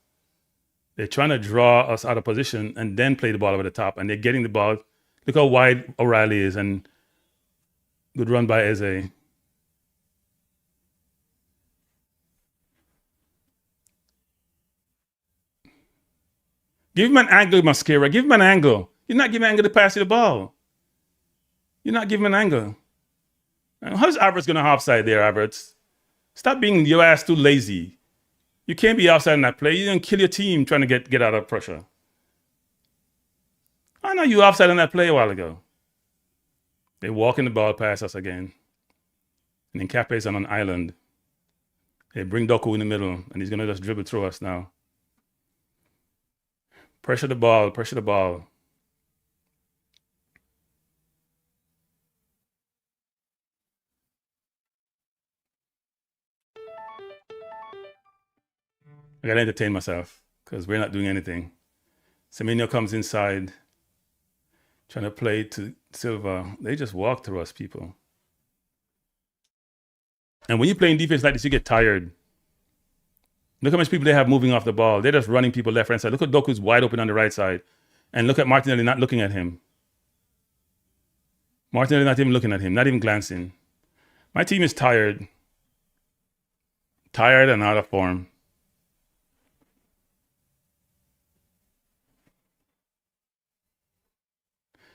They're trying to draw us out of position and then play the ball over the top. And they're getting the ball. Look how wide O'Reilly is. And good run by Eze. Give him an angle, Mascara. Give him an angle. You're not giving an angle to pass you the ball. You're not giving an angle. How's Havertz going to offside there, Havertz? Stop being your ass too lazy. You can't be outside in that play. You're going to kill your team trying to get out of pressure. I know you offside in that play a while ago. They're walking the ball past us again. And then Cape's on an island. They bring Doku in the middle, and he's going to just dribble through us now. Pressure the ball, pressure the ball. I gotta entertain myself because we're not doing anything. Semenyo comes inside, trying to play to Silva. They just walk through us, people. And when you're playing defense like this, you get tired. Look how much people they have moving off the ball. They're just running people left, right side. Look at Doku's wide open on the right side. And look at Martinelli not looking at him. Martinelli not even looking at him, not even glancing. My team is tired. Tired and out of form.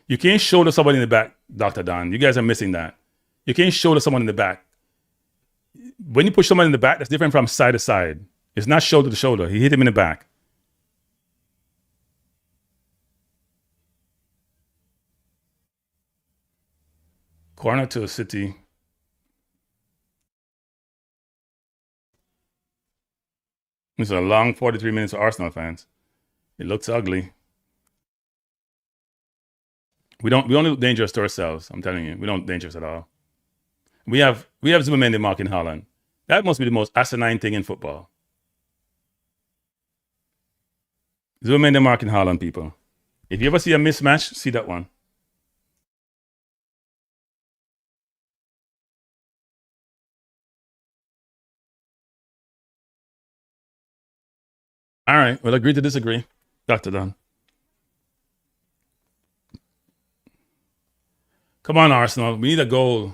You can't shoulder somebody in the back, Dr. Don. You guys are missing that. You can't shoulder someone in the back. When you push someone in the back, that's different from side to side. It's not shoulder to shoulder. He hit him in the back. Corner to City. It's a long 43 minutes for Arsenal fans. It looks ugly. We only look dangerous to ourselves. I'm telling you, we don't look dangerous at all. We have Zumamendi marking Haaland. That must be the most asinine thing in football. Zumamendi marking Haaland, people. If you ever see a mismatch, see that one. All right, we'll agree to disagree. Dr. Don. Come on, Arsenal. We need a goal.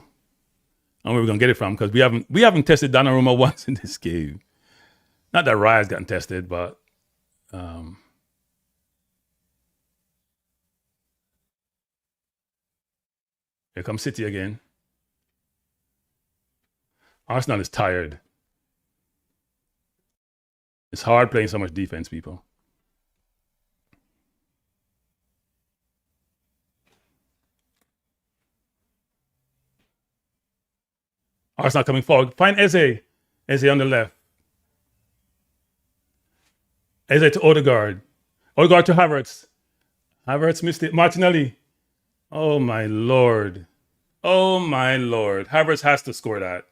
And where we're gonna get it from, because we haven't tested Donnarumma once in this game. Not that Raya's gotten tested, but here comes City again. Arsenal is tired. It's hard playing so much defense, people. Arsenal coming forward. Find Eze. Eze on the left. Eze to Odegaard. Odegaard to Havertz. Havertz missed it. Martinelli. Oh, my Lord. Oh, my Lord. Havertz has to score that.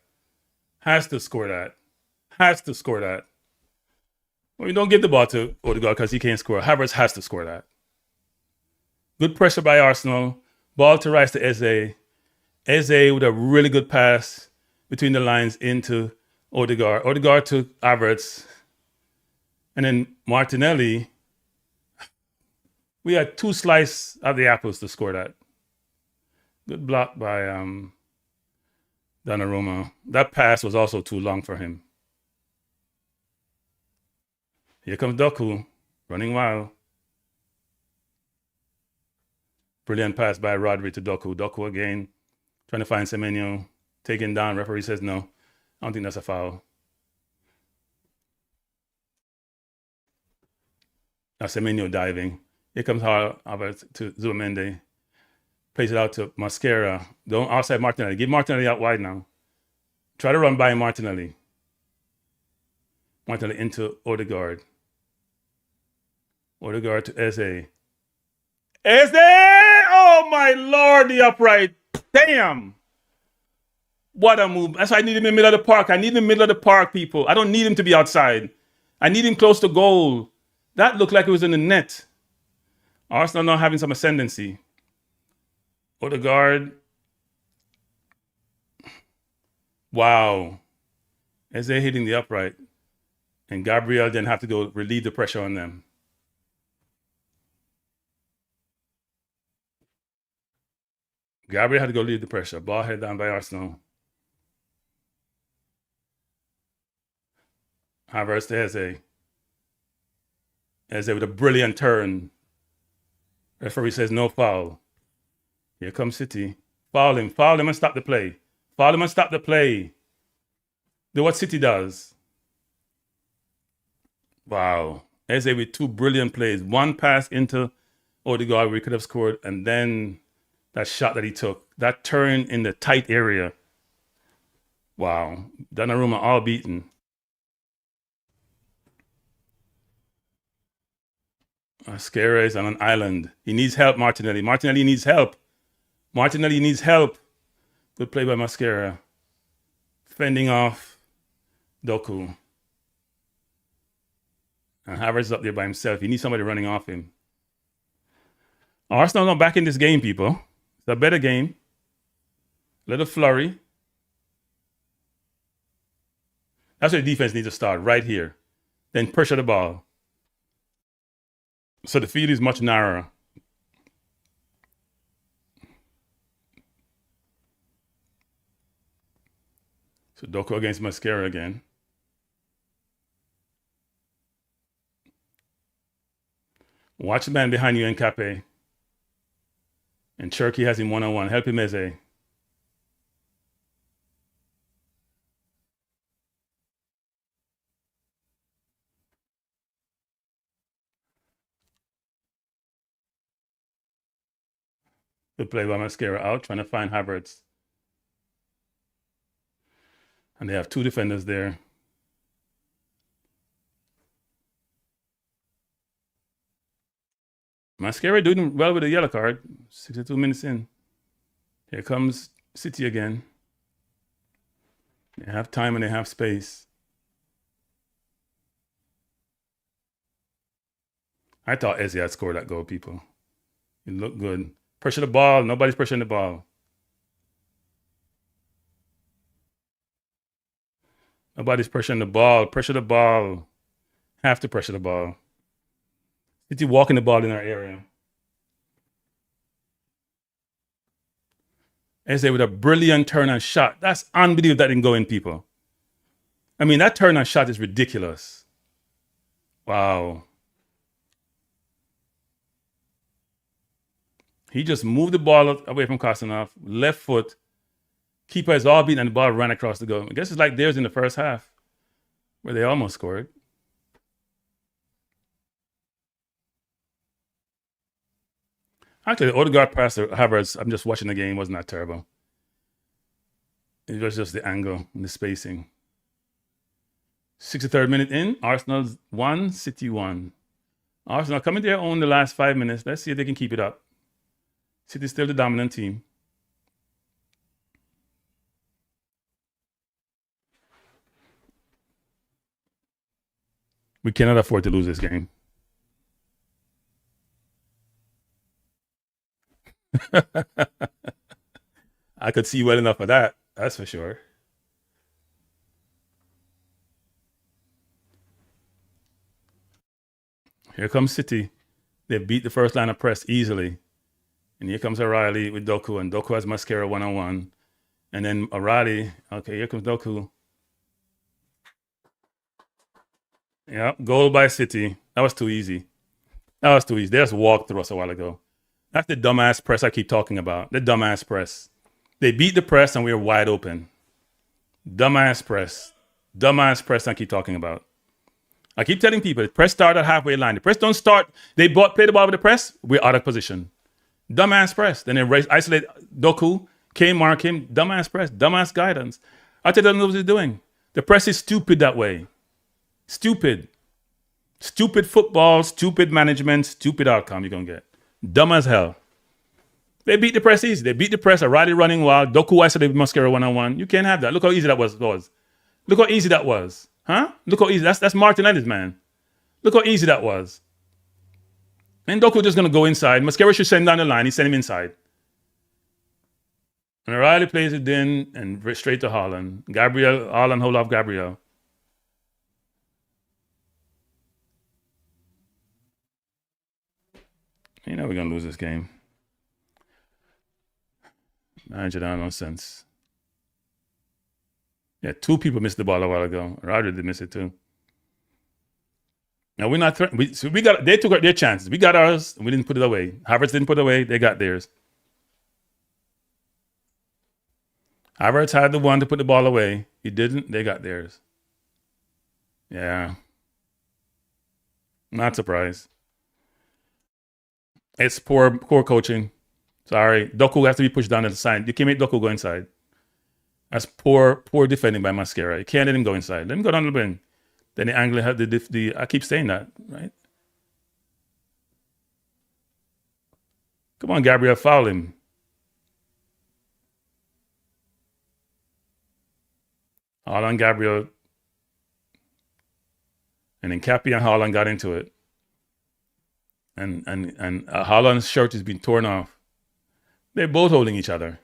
Has to score that. Has to score that. Well, you don't give the ball to Odegaard because he can't score. Havertz has to score that. Good pressure by Arsenal. Ball to Rice to Eze. Eze with a really good pass between the lines into Odegaard. Odegaard to Havertz. And then Martinelli. We had 2 slices of the apples to score that. Good block by Donnarumma. That pass was also too long for him. Here comes Doku, running wild. Brilliant pass by Rodri to Doku. Doku again, trying to find Semenyo. Taken down. Referee says no. I don't think that's a foul. Now Semenyo diving. Here comes Havertz to Zumamendi. Plays it out to Mascara. Don't outside Martinelli. Give Martinelli out wide now. Try to run by Martinelli. Martinelli into Odegaard. Odegaard to Eze. Eze! Oh my Lord, the upright. Damn. What a move. That's why I need him in the middle of the park. I need him in the middle of the park, people. I don't need him to be outside. I need him close to goal. That looked like it was in the net. Arsenal now having some ascendancy. Odegaard. Wow. Eze hitting the upright. And Gabriel then have to go relieve the pressure on them. Gabriel had to go relieve the pressure. Ball head down by Arsenal. Havertz to Eze. Eze with a brilliant turn. Referee says no foul. Here comes City. Foul him and stop the play. Foul him and stop the play. Do what City does. Wow. Eze with 2 brilliant plays. One pass into Odegaard where he could have scored, and then that shot that he took. That turn in the tight area. Wow. Donnarumma all beaten. Mascara is on an island. He needs help, Martinelli. Martinelli needs help. Martinelli needs help. Good play by Mascara. Fending off Doku. And Havertz is up there by himself. He needs somebody running off him. Arsenal not back in this game, people. It's a better game. Little flurry. That's where the defense needs to start, right here. Then pressure the ball. So the field is much narrower. So Doku against Mascara again. Watch the man behind you, Nkape. And Cherokee has him one-on-one. Help him, Eze. Good play by Mascara out, trying to find Havertz. And they have two defenders there. Mascara doing well with a yellow card. 62 minutes in. Here comes City again. They have time and they have space. I thought Eze had scored that goal, people. It looked good. Pressure the ball. Nobody's pressuring the ball. Nobody's pressuring the ball. Pressure the ball. Have to pressure the ball. City walking the ball in our area. Eze with a brilliant turn and shot. That's unbelievable that didn't go in, people. I mean, that turn and shot is ridiculous. Wow. He just moved the ball away from Kostanov. Left foot. Keeper is all beaten and the ball ran across the goal. I guess it's like theirs in the first half, where they almost scored. Actually, Odegaard passed to Havertz. I'm just watching the game. It wasn't that terrible. It was just the angle and the spacing. 63rd minute in. Arsenal's 1, City 1. Arsenal coming to their own the last 5 minutes. Let's see if they can keep it up. City's still the dominant team. We cannot afford to lose this game. I could see well enough of that. That's for sure. Here comes City. They beat the first line of press easily. And here comes O'Reilly with Doku. And Doku has Mascara one-on-one. And then O'Reilly. Okay, here comes Doku. Yeah, goal by City. That was too easy. That was too easy. They just walked through us a while ago. That's the dumbass press I keep talking about. The dumbass press. They beat the press and we were wide open. Dumbass press. Dumbass press I keep talking about. I keep telling people, the press started halfway line. The press don't start. They play the ball with the press. We're out of position. Dumbass press. Then they isolate Doku. Came, mark him. Dumbass press. Dumbass guidance. I tell them what they're doing. The press is stupid that way. Stupid. Stupid football, stupid management, stupid outcome you're going to get. Dumb as hell. They beat the press easy. They beat the press. O'Reilly running wild. Doku isolated Mascara one-on-one. You can't have that. Look how easy that was. Look how easy that was. Huh? Look how easy. That's Martinelli's, man. Look how easy that was. And Doku just going to go inside. Mascara should send down the line. He sent him inside. And O'Reilly plays it in and straight to Haaland. Haaland hold off Gabriel. You know we're going to lose this game. Manager down, no sense. Yeah, 2 people missed the ball a while ago. Rodri did miss it too. Now we're not threatening. They took their chances. We got ours, and we didn't put it away. Havertz didn't put it away. They got theirs. Havertz had the one to put the ball away. He didn't. They got theirs. Yeah. Not surprised. It's poor coaching. Sorry. Doku has to be pushed down to the side. You can't make Doku go inside. That's poor defending by Mascara. You can't let him go inside. Let him go down the wing. Then the angle had the I keep saying that, right? Come on, Gabriel, foul him. Haaland, Gabriel. And then Cappy and Haaland got into it. And Haaland's shirt is being torn off. They're both holding each other.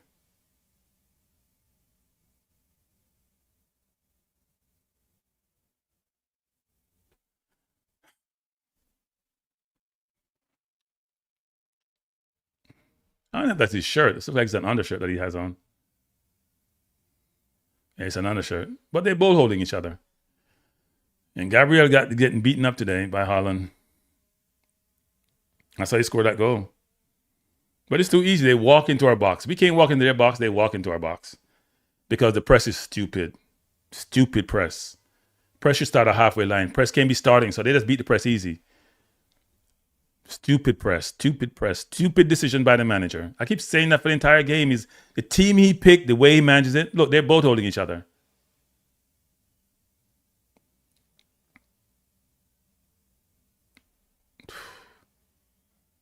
I don't know if that's his shirt. It looks like it's an undershirt that he has on. Yeah, it's an undershirt. But they're both holding each other. And Gabriel getting beaten up today by Haaland. That's how he scored that goal. But it's too easy. They walk into our box. We can't walk into their box. They walk into our box because the press is stupid. Stupid press. Press should start a halfway line. Press can't be starting, so they just beat the press easy. Stupid press. Stupid press. Stupid decision by the manager. I keep saying that for the entire game. Is the team he picked, the way he manages it. Look, they're both holding each other.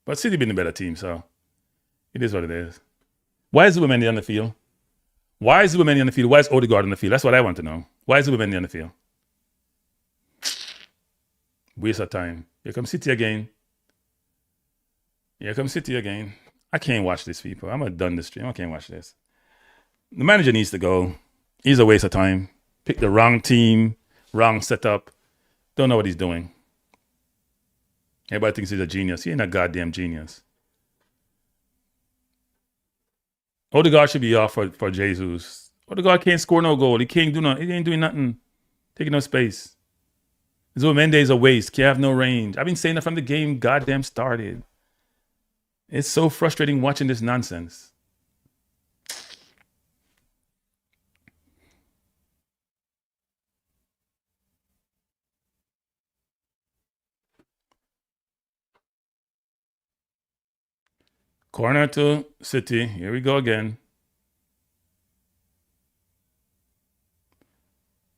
But City been the better team, so it is what it is. Why is Zubimendi on the field? Why is Zubimendi on the field? Why is Odegaard on the field? That's what I want to know. Why is Zubimendi on the field? Waste of time. Here comes City again. Here comes City again. I can't watch this, people. I'm done the stream. I can't watch this. The manager needs to go. He's a waste of time. Pick the wrong team, wrong setup. Don't know what he's doing. Everybody thinks he's a genius. He ain't a goddamn genius. Odegaard should be off for Jesus. Odegaard can't score no goal. He can't do nothing. He ain't doing nothing. Taking no space. Zubimendi is a waste. Can't have no range. I've been saying that from the game goddamn started. It's so frustrating watching this nonsense. Corner to City. Here we go again.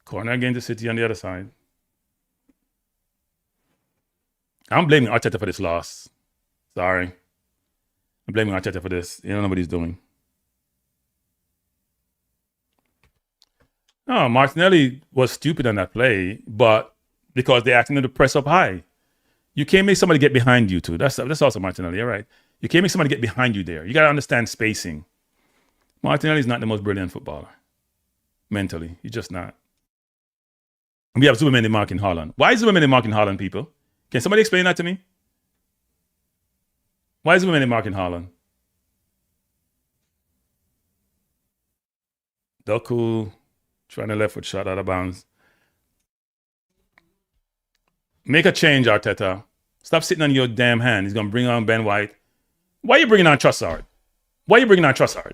Corner again to City on the other side. I'm blaming Arteta for this loss. Sorry. I'm blaming Arteta for this. You don't know what he's doing. No, Martinelli was stupid on that play, but because they asked him to press up high. You can't make somebody get behind you, too. That's also Martinelli, you're right. You can't make somebody get behind you there. You got to understand spacing. Martinelli's not the most brilliant footballer. Mentally. He's just not. We have Zubimendi marking Haaland. Why is Zubimendi marking Haaland, people? Can somebody explain that to me? Why is Zubimendi marking Haaland? Doku trying to left foot shot out of bounds. Make a change, Arteta. Stop sitting on your damn hand. He's going to bring on Ben White. Why are you bringing on Trossard? Why are you bringing on Trossard?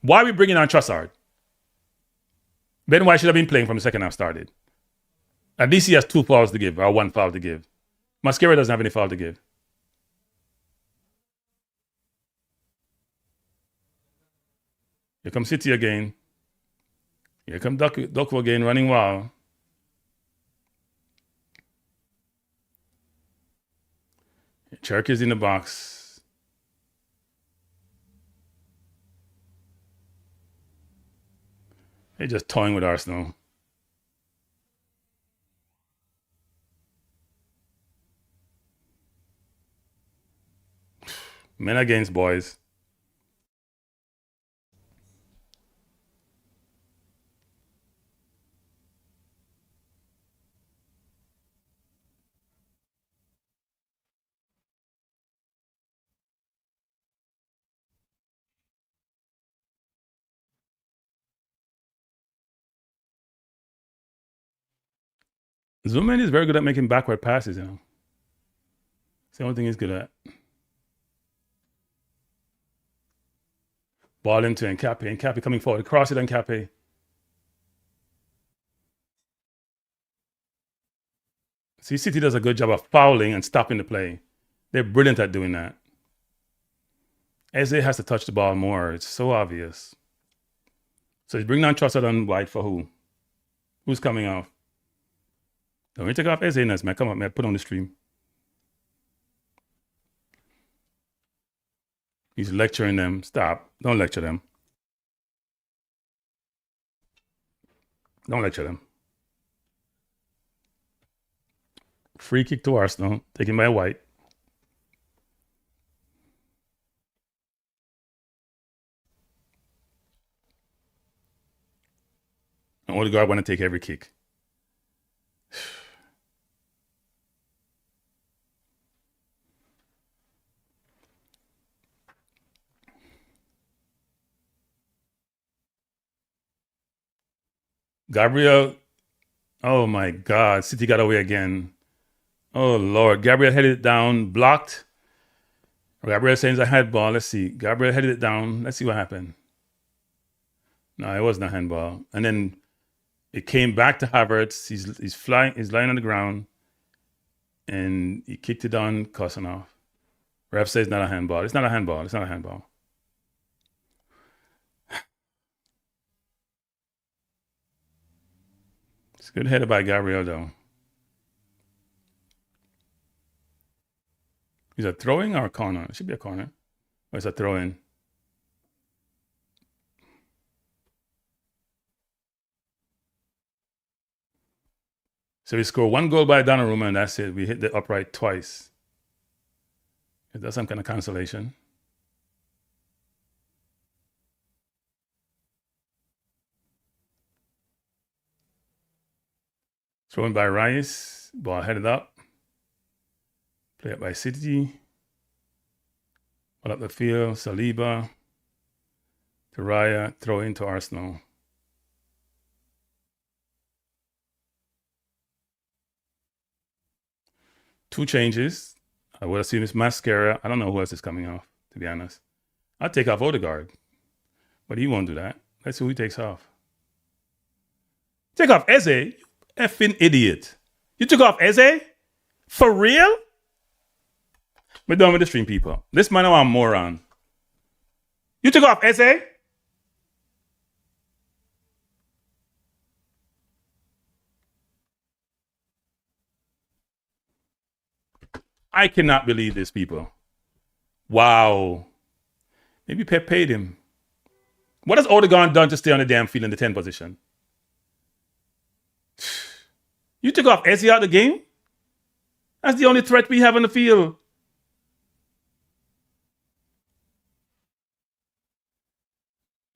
Why are we bringing on Trossard? Ben White should have been playing from the second half started. At least he has 2 fouls to give, or 1 foul to give. Mascara doesn't have any foul to give. Here comes City again. Here comes Doku again, running wild. Cherokee is in the box. They're just toying with Arsenal. Men against boys. Zubimendi is very good at making backward passes, you know. It's the only thing he's good at. Ball into Nkapé. Nkapé coming forward. Cross it on Nkapé. See, City does a good job of fouling and stopping the play. They're brilliant at doing that. Eze has to touch the ball more. It's so obvious. So he's bringing on Trossard on White for who? Who's coming off? Don't we take off Eze next, man. Come on, man. Put on the stream. He's lecturing them. Stop. Don't lecture them. Don't lecture them. Free kick to Arsenal. Taken by White. And Odegaard want to take every kick. Gabriel, oh my God, City got away again. Oh Lord, Gabriel headed down, blocked. Gabriel saying it's a handball. Let's see. Gabriel headed it down. Let's see what happened. No, it wasn't a handball. And then it came back to Havertz. He's flying. He's lying on the ground, and he kicked it on Kosanov. Ref says it's not a handball. It's not a handball. It's not a handball. It's a good header by Gabriel, though. Is it throwing or a corner? It should be a corner. Or it's a throw in. So we score one goal by Donnarumma, and that's it. We hit the upright twice. Is that some kind of consolation? Thrown by Rice. Ball headed up. Play up by City. Ball up the field. Saliba. To Raya. Throw into Arsenal. Two changes. I would assume it's Mascara. I don't know who else is coming off, to be honest. I'll take off Odegaard. But he won't do that. Let's see who he takes off. Take off Eze? You effing idiot. You took off Eze? For real? We're done with the stream, people. This man is a moron. You took off Eze? I cannot believe this, people. Wow. Maybe Pep paid him. What has Odegaard done to stay on the damn field in the 10 position? You took off Eze out of the game? That's the only threat we have on the field.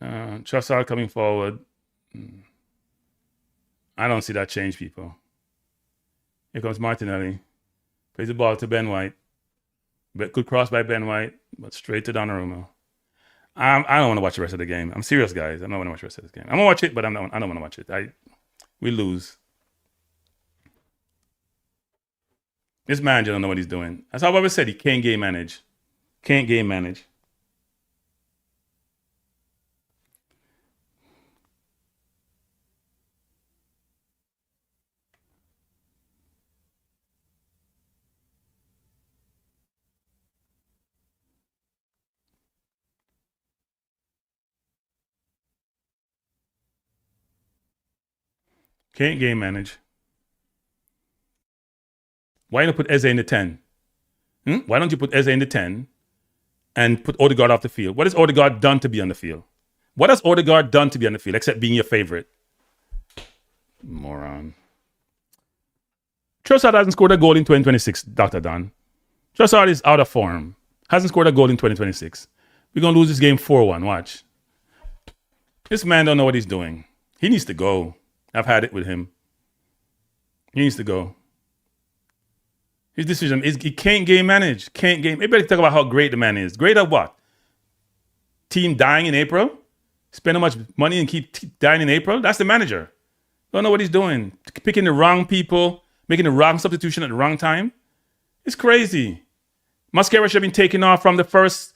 Trossard coming forward. I don't see that change, people. Here comes Martinelli. Plays the ball to Ben White. Good cross by Ben White, but straight to Donnarumma. I don't want to watch the rest of the game. I'm serious, guys. I don't want to watch the rest of this game. I'm going to watch it, but I don't want to watch it. We lose. This manager don't know what he's doing. That's how I always said. He can't game manage. Can't game manage. Can't game manage. Why don't you put Eze in the 10? Why don't you put Eze in the 10 and put Odegaard off the field? What has Odegaard done to be on the field? What has Odegaard done to be on the field except being your favorite? Moron. Trossard hasn't scored a goal in 2026, Dr. Don. Trossard is out of form. Hasn't scored a goal in 2026. We're going to lose this game 4-1. Watch. This man don't know what he's doing. He needs to go. I've had it with him. He needs to go. His decision is he can't game manage. Can't game. Everybody talk about how great the man is. Great at what? Team dying in April? Spend how much money and keep dying in April? That's the manager. Don't know what he's doing. Picking the wrong people, making the wrong substitution at the wrong time. It's crazy. Mascara should have been taken off from the first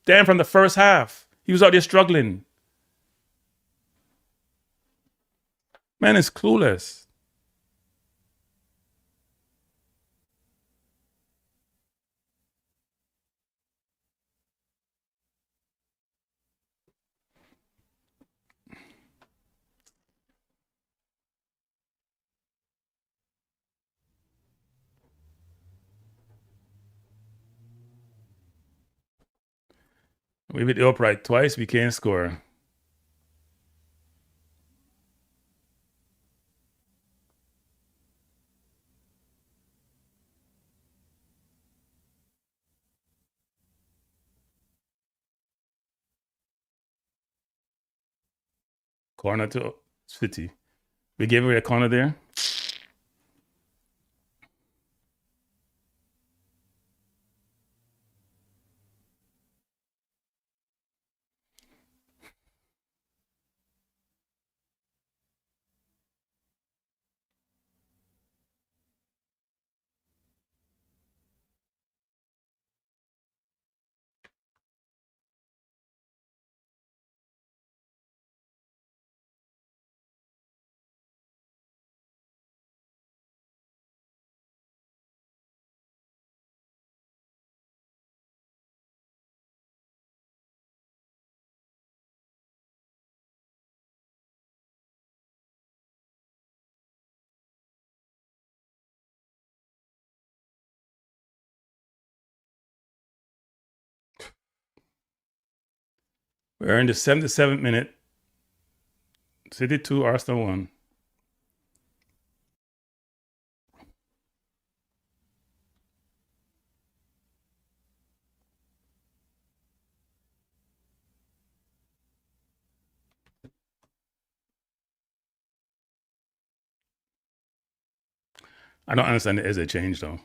half. He was out there struggling. Man is clueless. We hit the upright twice. We can't score. Corner to City. We gave away a corner there. We're in the 77th minute. City 2, Arsenal 1. I don't understand the Eze change, though.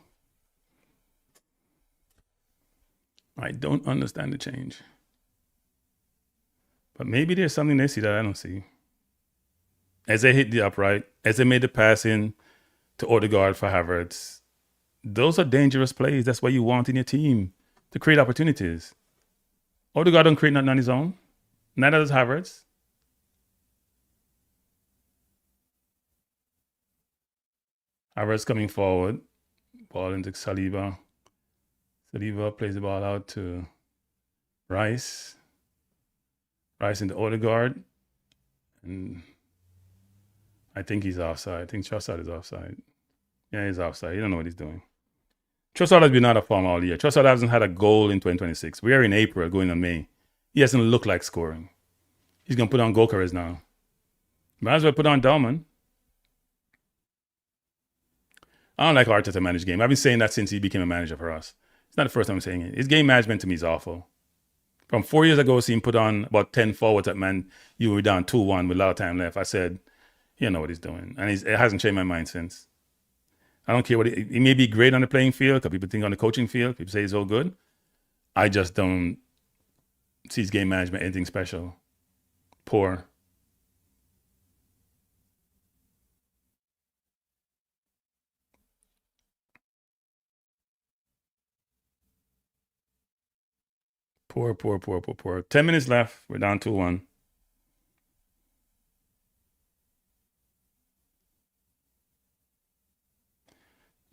I don't understand the change. But maybe there's something they see that I don't see. Eze hit the upright. Eze made the pass in to Odegaard for Havertz. Those are dangerous plays. That's what you want in your team, to create opportunities. Odegaard don't create nothing on his own. Neither does Havertz. Havertz coming forward. Ball into Saliba. Saliba plays the ball out to Rice. Rice into Odegaard. And I think he's offside. I think Trossard is offside. Yeah, he's offside. He don't know what he's doing. Trossard has been out of form all year. Trossard hasn't had a goal in 2026. We are in April, going on May. He hasn't looked like scoring. He's going to put on Gokares now. Might as well put on Dalman. I don't like Arteta managed game. I've been saying that since he became a manager for us. It's not the first time I'm saying it. His game management to me is awful. From 4 years ago, seeing him put on about 10 forwards at Man, you were down 2-1 with a lot of time left. I said, he don't know what he's doing. And it hasn't changed my mind since. I don't care what he may be great on the playing field, because people think on the coaching field, people say he's all good. I just don't see his game management anything special. Poor. Poor. 10 minutes left. We're down 2-1.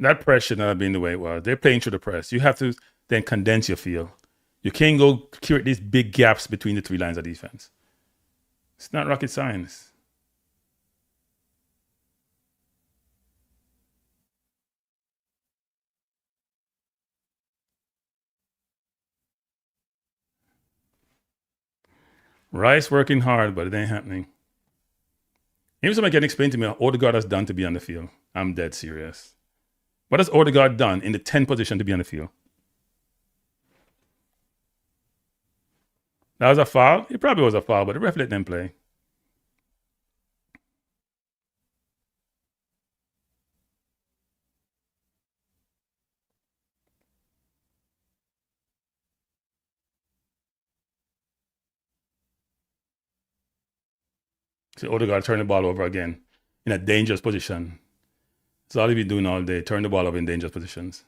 That press should not have been the way it was. They're playing through the press. You have to then condense your field. You can't go create these big gaps between the three lines of defense. It's not rocket science. Rice working hard, but it ain't happening. Even somebody can explain to me what Odegaard has done to be on the field. I'm dead serious. What has Odegaard done in the 10 position to be on the field? That was a foul? It probably was a foul, but the ref let them play. See, Odegaard turned the ball over again in a dangerous position. That's all he's been doing all day, turn the ball over in dangerous positions.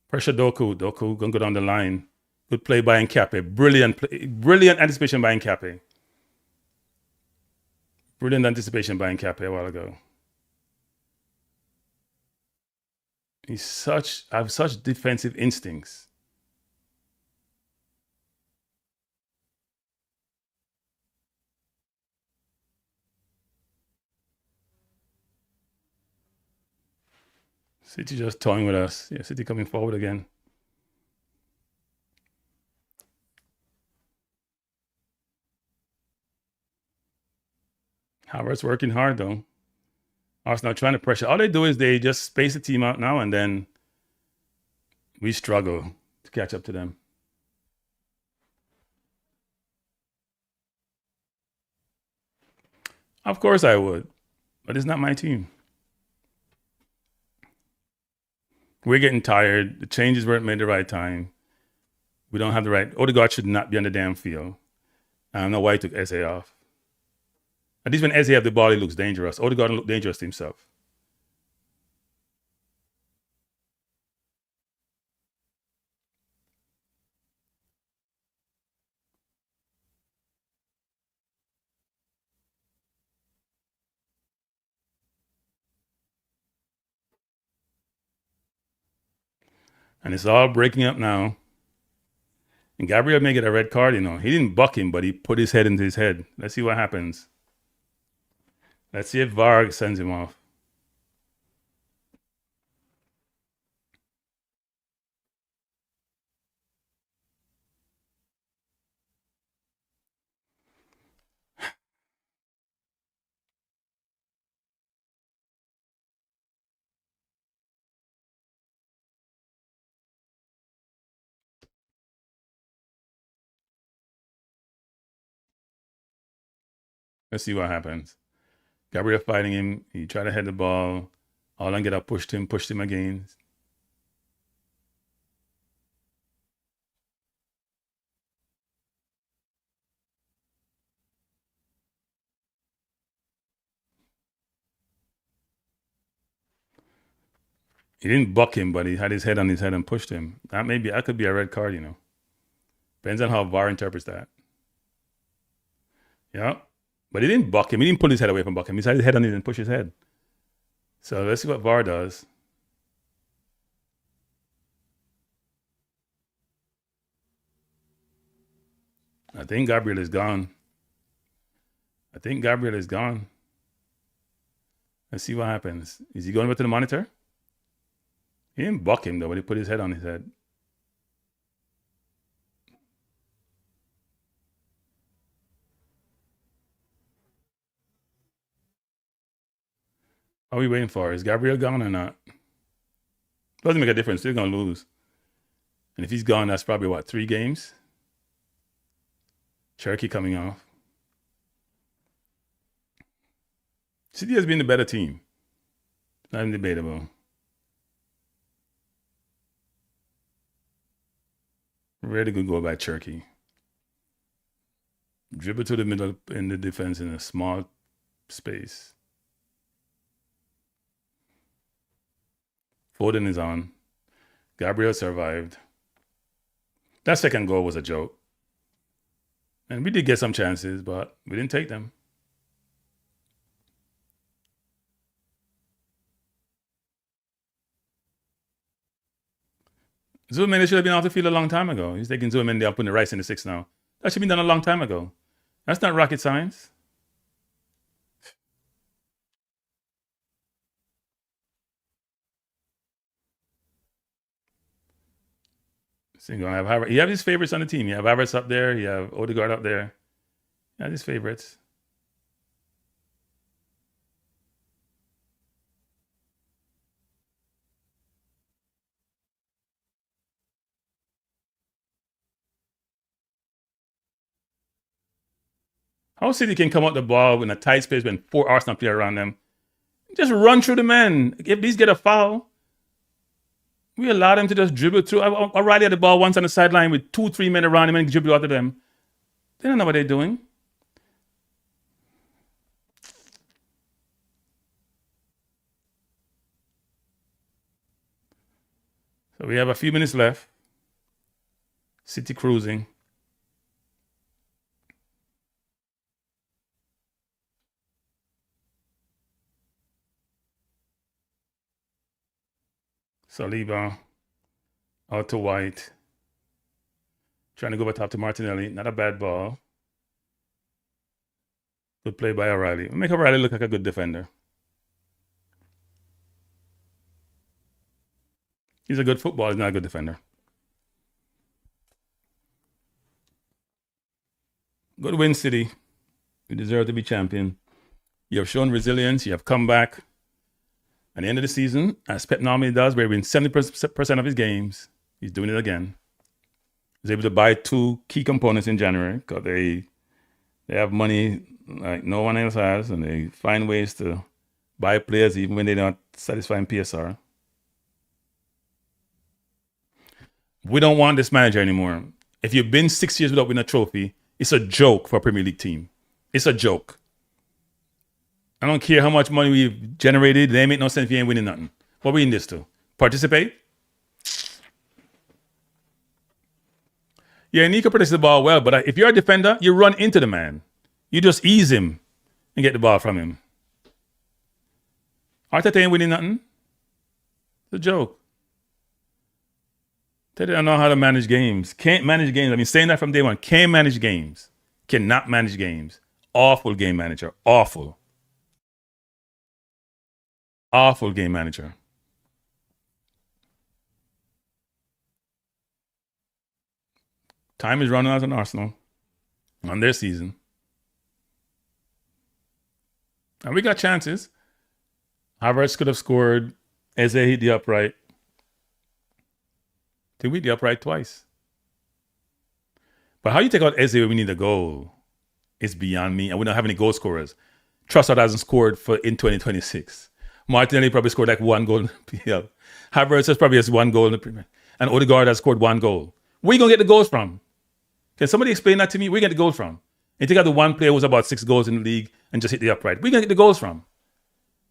Pressure Doku. Doku gonna go down the line. Good play by Nkape. Brilliant anticipation by Nkape. Brilliant anticipation by Nkape a while ago. I have such defensive instincts. City just toying with us. Yeah, City coming forward again. Havertz working hard though. Arsenal trying to pressure. All they do is they just space the team out now, and then we struggle to catch up to them. Of course I would, but it's not my team. We're getting tired. The changes weren't made at the right time. We don't have the right. Odegaard should not be on the damn field. I don't know why he took Eze off. At least when Eze have the ball, he looks dangerous. Odegaard look dangerous to himself. And it's all breaking up now. And Gabriel may get a red card, He didn't buck him, but he put his head into his head. Let's see what happens. Let's see if VAR sends him off. Let's see what happens. Gabriel fighting him. He tried to head the ball. Holland get up, pushed him again. He didn't buck him, but he had his head on his head and pushed him. That could be a red card, Depends on how VAR interprets that. Yeah. But he didn't buck him. He didn't pull his head away from buck him. He had his head on it and push his head. So let's see what VAR does. I think Gabriel is gone. Let's see what happens. Is he going back to the monitor? He didn't buck him though, but he put his head on his head. What are we waiting for? Is Gabriel gone or not? Doesn't make a difference. Still gonna lose. And if he's gone, that's probably what, 3 games? Cherokee coming off. City has been the better team. Not even debatable. Really good goal by Cherokee. Dribble to the middle in the defense in a small space. Foden is on. Gabriel survived. That second goal was a joke. And we did get some chances, but we didn't take them. Zuleman should have been off the field a long time ago. He's taking Zuleman there, putting the Rice in the 6 now. That should have been done a long time ago. That's not rocket science. So you have Havertz. You have his favorites on the team. You have Havertz up there. You have Odegaard up there. You have his favorites. How City can come out the ball in a tight space when 4 Arsenal players around them? Just run through the men. If these get a foul, we allow them to just dribble through. O'Reilly had the ball once on the sideline with 2-3 men around him and dribble out of them. They don't know what they're doing. So we have a few minutes left. City cruising. Saliba out to White. Trying to go back top to Martinelli. Not a bad ball. Good play by O'Reilly. Make O'Reilly look like a good defender. He's a good footballer. He's not a good defender. Good win, City. You deserve to be champion. You have shown resilience. You have come back. At the end of the season, as Pep normally does, where he wins 70% of his games, he's doing it again. He's able to buy 2 key components in January because they have money like no one else has, and they find ways to buy players even when they're not satisfying PSR. We don't want this manager anymore. If you've been 6 years without winning a trophy, it's a joke for a Premier League team. It's a joke. I don't care how much money we've generated. They make no sense if you ain't winning nothing. What we in this to? Participate? Yeah, Nico protects the ball well, but if you're a defender, you run into the man. You just ease him and get the ball from him. Arteta ain't winning nothing. It's a joke. They don't know how to manage games. Can't manage games. I've been saying that from day one. Can't manage games. Cannot manage games. Awful game manager. Awful. Awful game manager. Time is running out on Arsenal on their season. And we got chances. Havertz could have scored. Eze hit the upright. They hit the upright twice. But how you take out Eze when we need a goal? is beyond me. And we don't have any goal scorers. Trossard hasn't scored in 2026. Martinelli probably scored like one goal in the PL. Havertz has probably has one goal in the Premier. And Odegaard has scored one goal. Where are you going to get the goals from? Can somebody explain that to me? Where are you get the goals from? You take out the one player who's about 6 goals in the league and just hit the upright. Where are you going to get the goals from?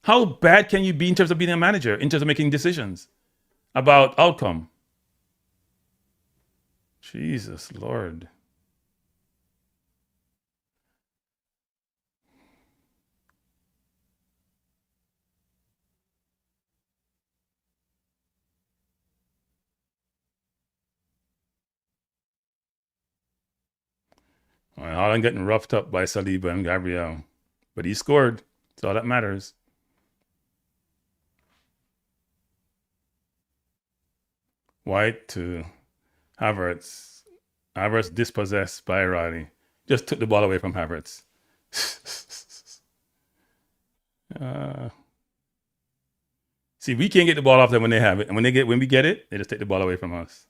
How bad can you be in terms of being a manager, in terms of making decisions about outcome? Jesus Lord. Haaland getting roughed up by Saliba and Gabriel. But he scored. That's all that matters. White to Havertz. Havertz dispossessed by Riley. Just took the ball away from Havertz. See, we can't get the ball off them when they have it. And when we get it, they just take the ball away from us.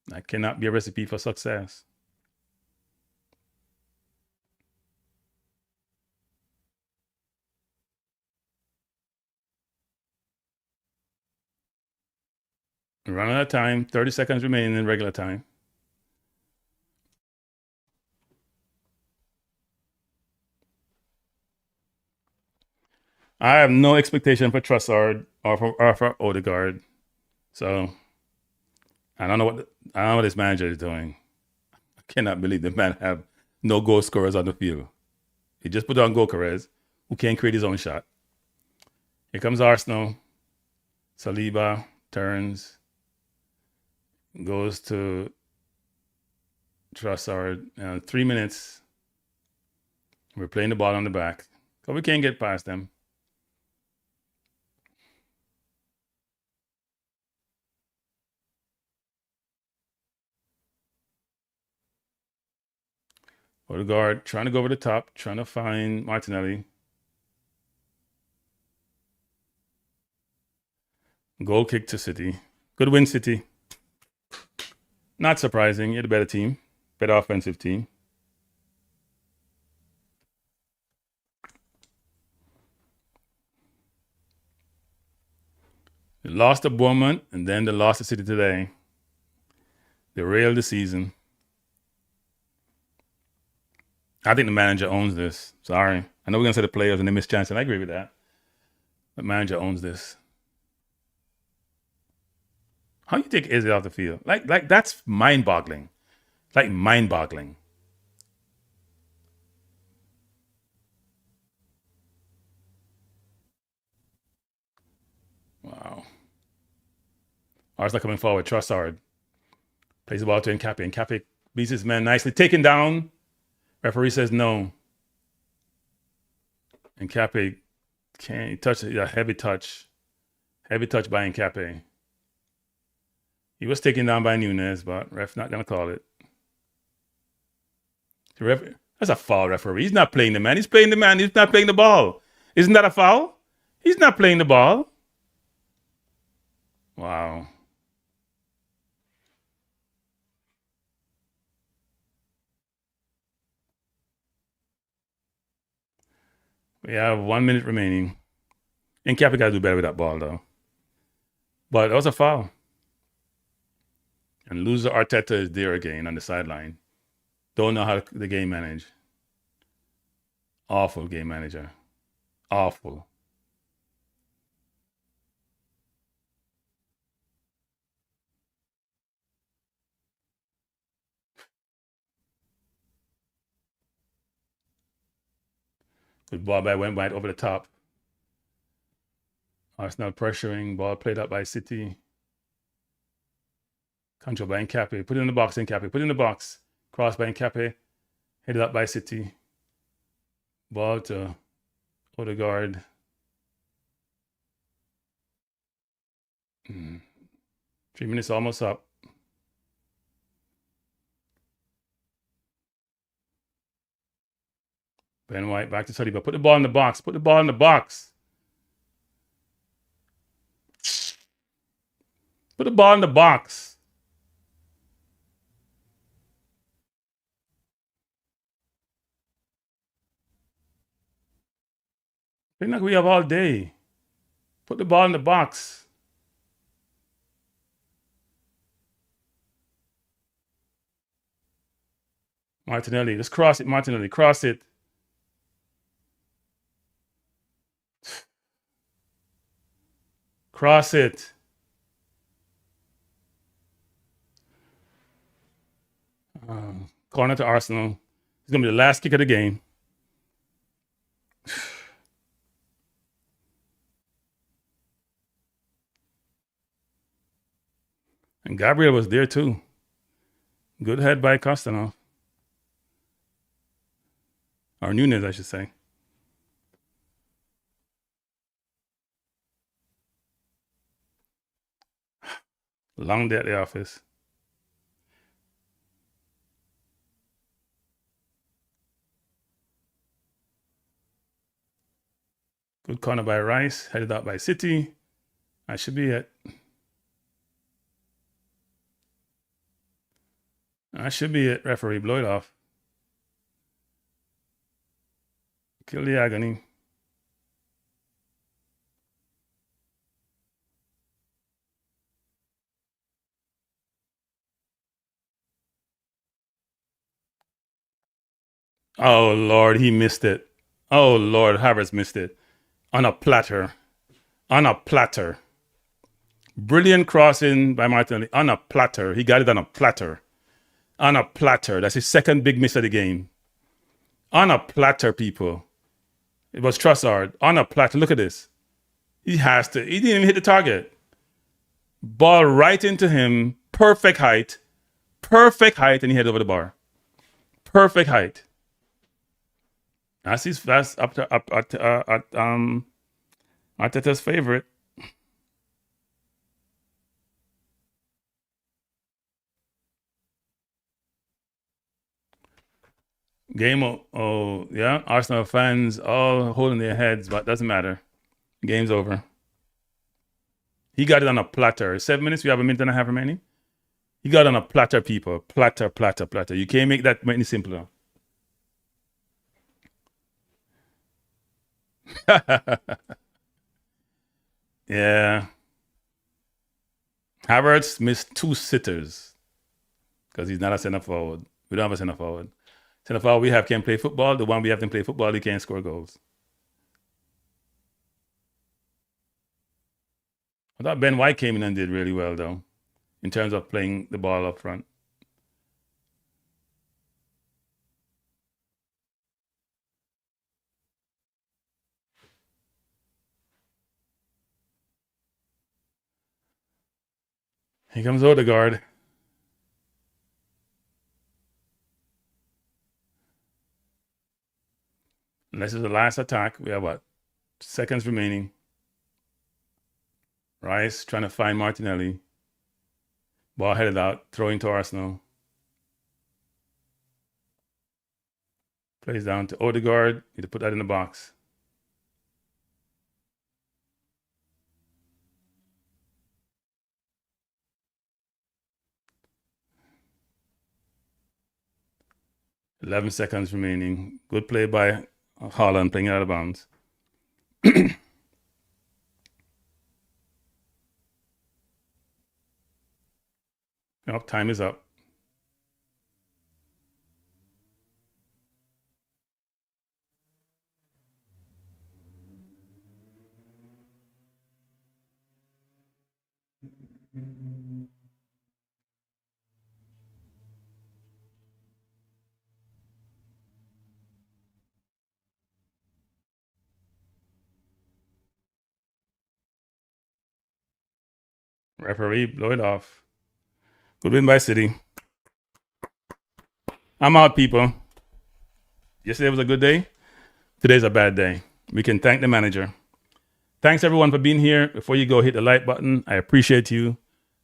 That cannot be a recipe for success. Run out of time. 30 seconds remaining in regular time. I have no expectation for Trossard or for Odegaard. So I don't know what this manager is doing. I cannot believe the man have no goal scorers on the field. He just put on Gokares, who can't create his own shot. Here comes Arsenal. Saliba turns. Goes to Trossard. 3 minutes. We're playing the ball on the back. So we can't get past them. Odegaard trying to go over the top, trying to find Martinelli. Goal kick to City. Good win, City. Not surprising. You're the better team. Better offensive team. They lost to Bournemouth, and then they lost to City today. They railed the season. I think the manager owns this. Sorry. I know we're going to say the players and they miss chances. I agree with that. The manager owns this. How do you take Izzy off the field? Like that's mind-boggling. Like mind-boggling. Wow. Arsenal coming forward. Trossard plays the ball to Nkapé. Nkapé beats his man nicely. Taken down. Referee says no. Nkapé can't touch it. A heavy touch. Heavy touch by Nkapé. He was taken down by Nunez, but ref not going to call it. That's a foul, referee. He's not playing the man. He's playing the man. He's not playing the ball. Isn't that a foul? He's not playing the ball. Wow. We have 1 minute remaining. Nkapé got to do better with that ball, though. But that was a foul. And loser Arteta is there again on the sideline. Don't know how the game manage. Awful game manager. Awful. Good ball by went right over the top. Arsenal pressuring. Ball played up by City. Control by Nkapé. Put it in the box, Nkapé. Put it in the box. Cross by Nkapé. Headed up by City. Ball to Odegaard. 3 minutes almost up. Ben White back to Saliba. Put the ball in the box. Put the ball in the box. Put the ball in the box. They're not we have all day. Put the ball in the box. Martinelli, just cross it, Martinelli, cross it. Cross it. Corner to Arsenal. It's going to be the last kick of the game. And Gabriel was there too. Good head by Costanov. Or Nunez, I should say. Long day at the office. Good corner by Rice, headed out by City. That should be it. That should be it. Referee, blow it off. Kill the agony. Oh, Lord, he missed it. Oh, Lord, Havertz missed it. On a platter. On a platter. Brilliant crossing by Martinelli. On a platter. He got it on a platter. On a platter. That's his second big miss of the game. On a platter, people. It was Trossard. On a platter. Look at this. He has to. He didn't even hit the target. Ball right into him. Perfect height. Perfect height. And he headed over the bar. Perfect height. That's his fast up to Arteta's favorite. Game, yeah. Arsenal fans all holding their heads, but doesn't matter. Game's over. He got it on a platter. 7 minutes, we have a minute and a half remaining. He got it on a platter, people. Platter, platter, platter. You can't make that any simpler. Yeah. Havertz missed 2 sitters because he's not a center forward. We don't have a center forward. Center forward we have can't play football. The one we have to play football, he can't score goals. I thought Ben White came in and did really well, though, in terms of playing the ball up front. Here comes Odegaard. And this is the last attack. We have what? Seconds remaining. Rice trying to find Martinelli. Ball headed out, throwing to Arsenal. Plays down to Odegaard. Need to put that in the box. $11 seconds remaining. Good play by Haaland playing out of bounds. Nope, time is up. Referee, blow it off. Good win by City. I'm out, people. Yesterday was a good day. Today's a bad day. We can thank the manager. Thanks, everyone, for being here. Before you go, hit the like button. I appreciate you.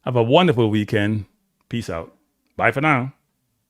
Have a wonderful weekend. Peace out. Bye for now.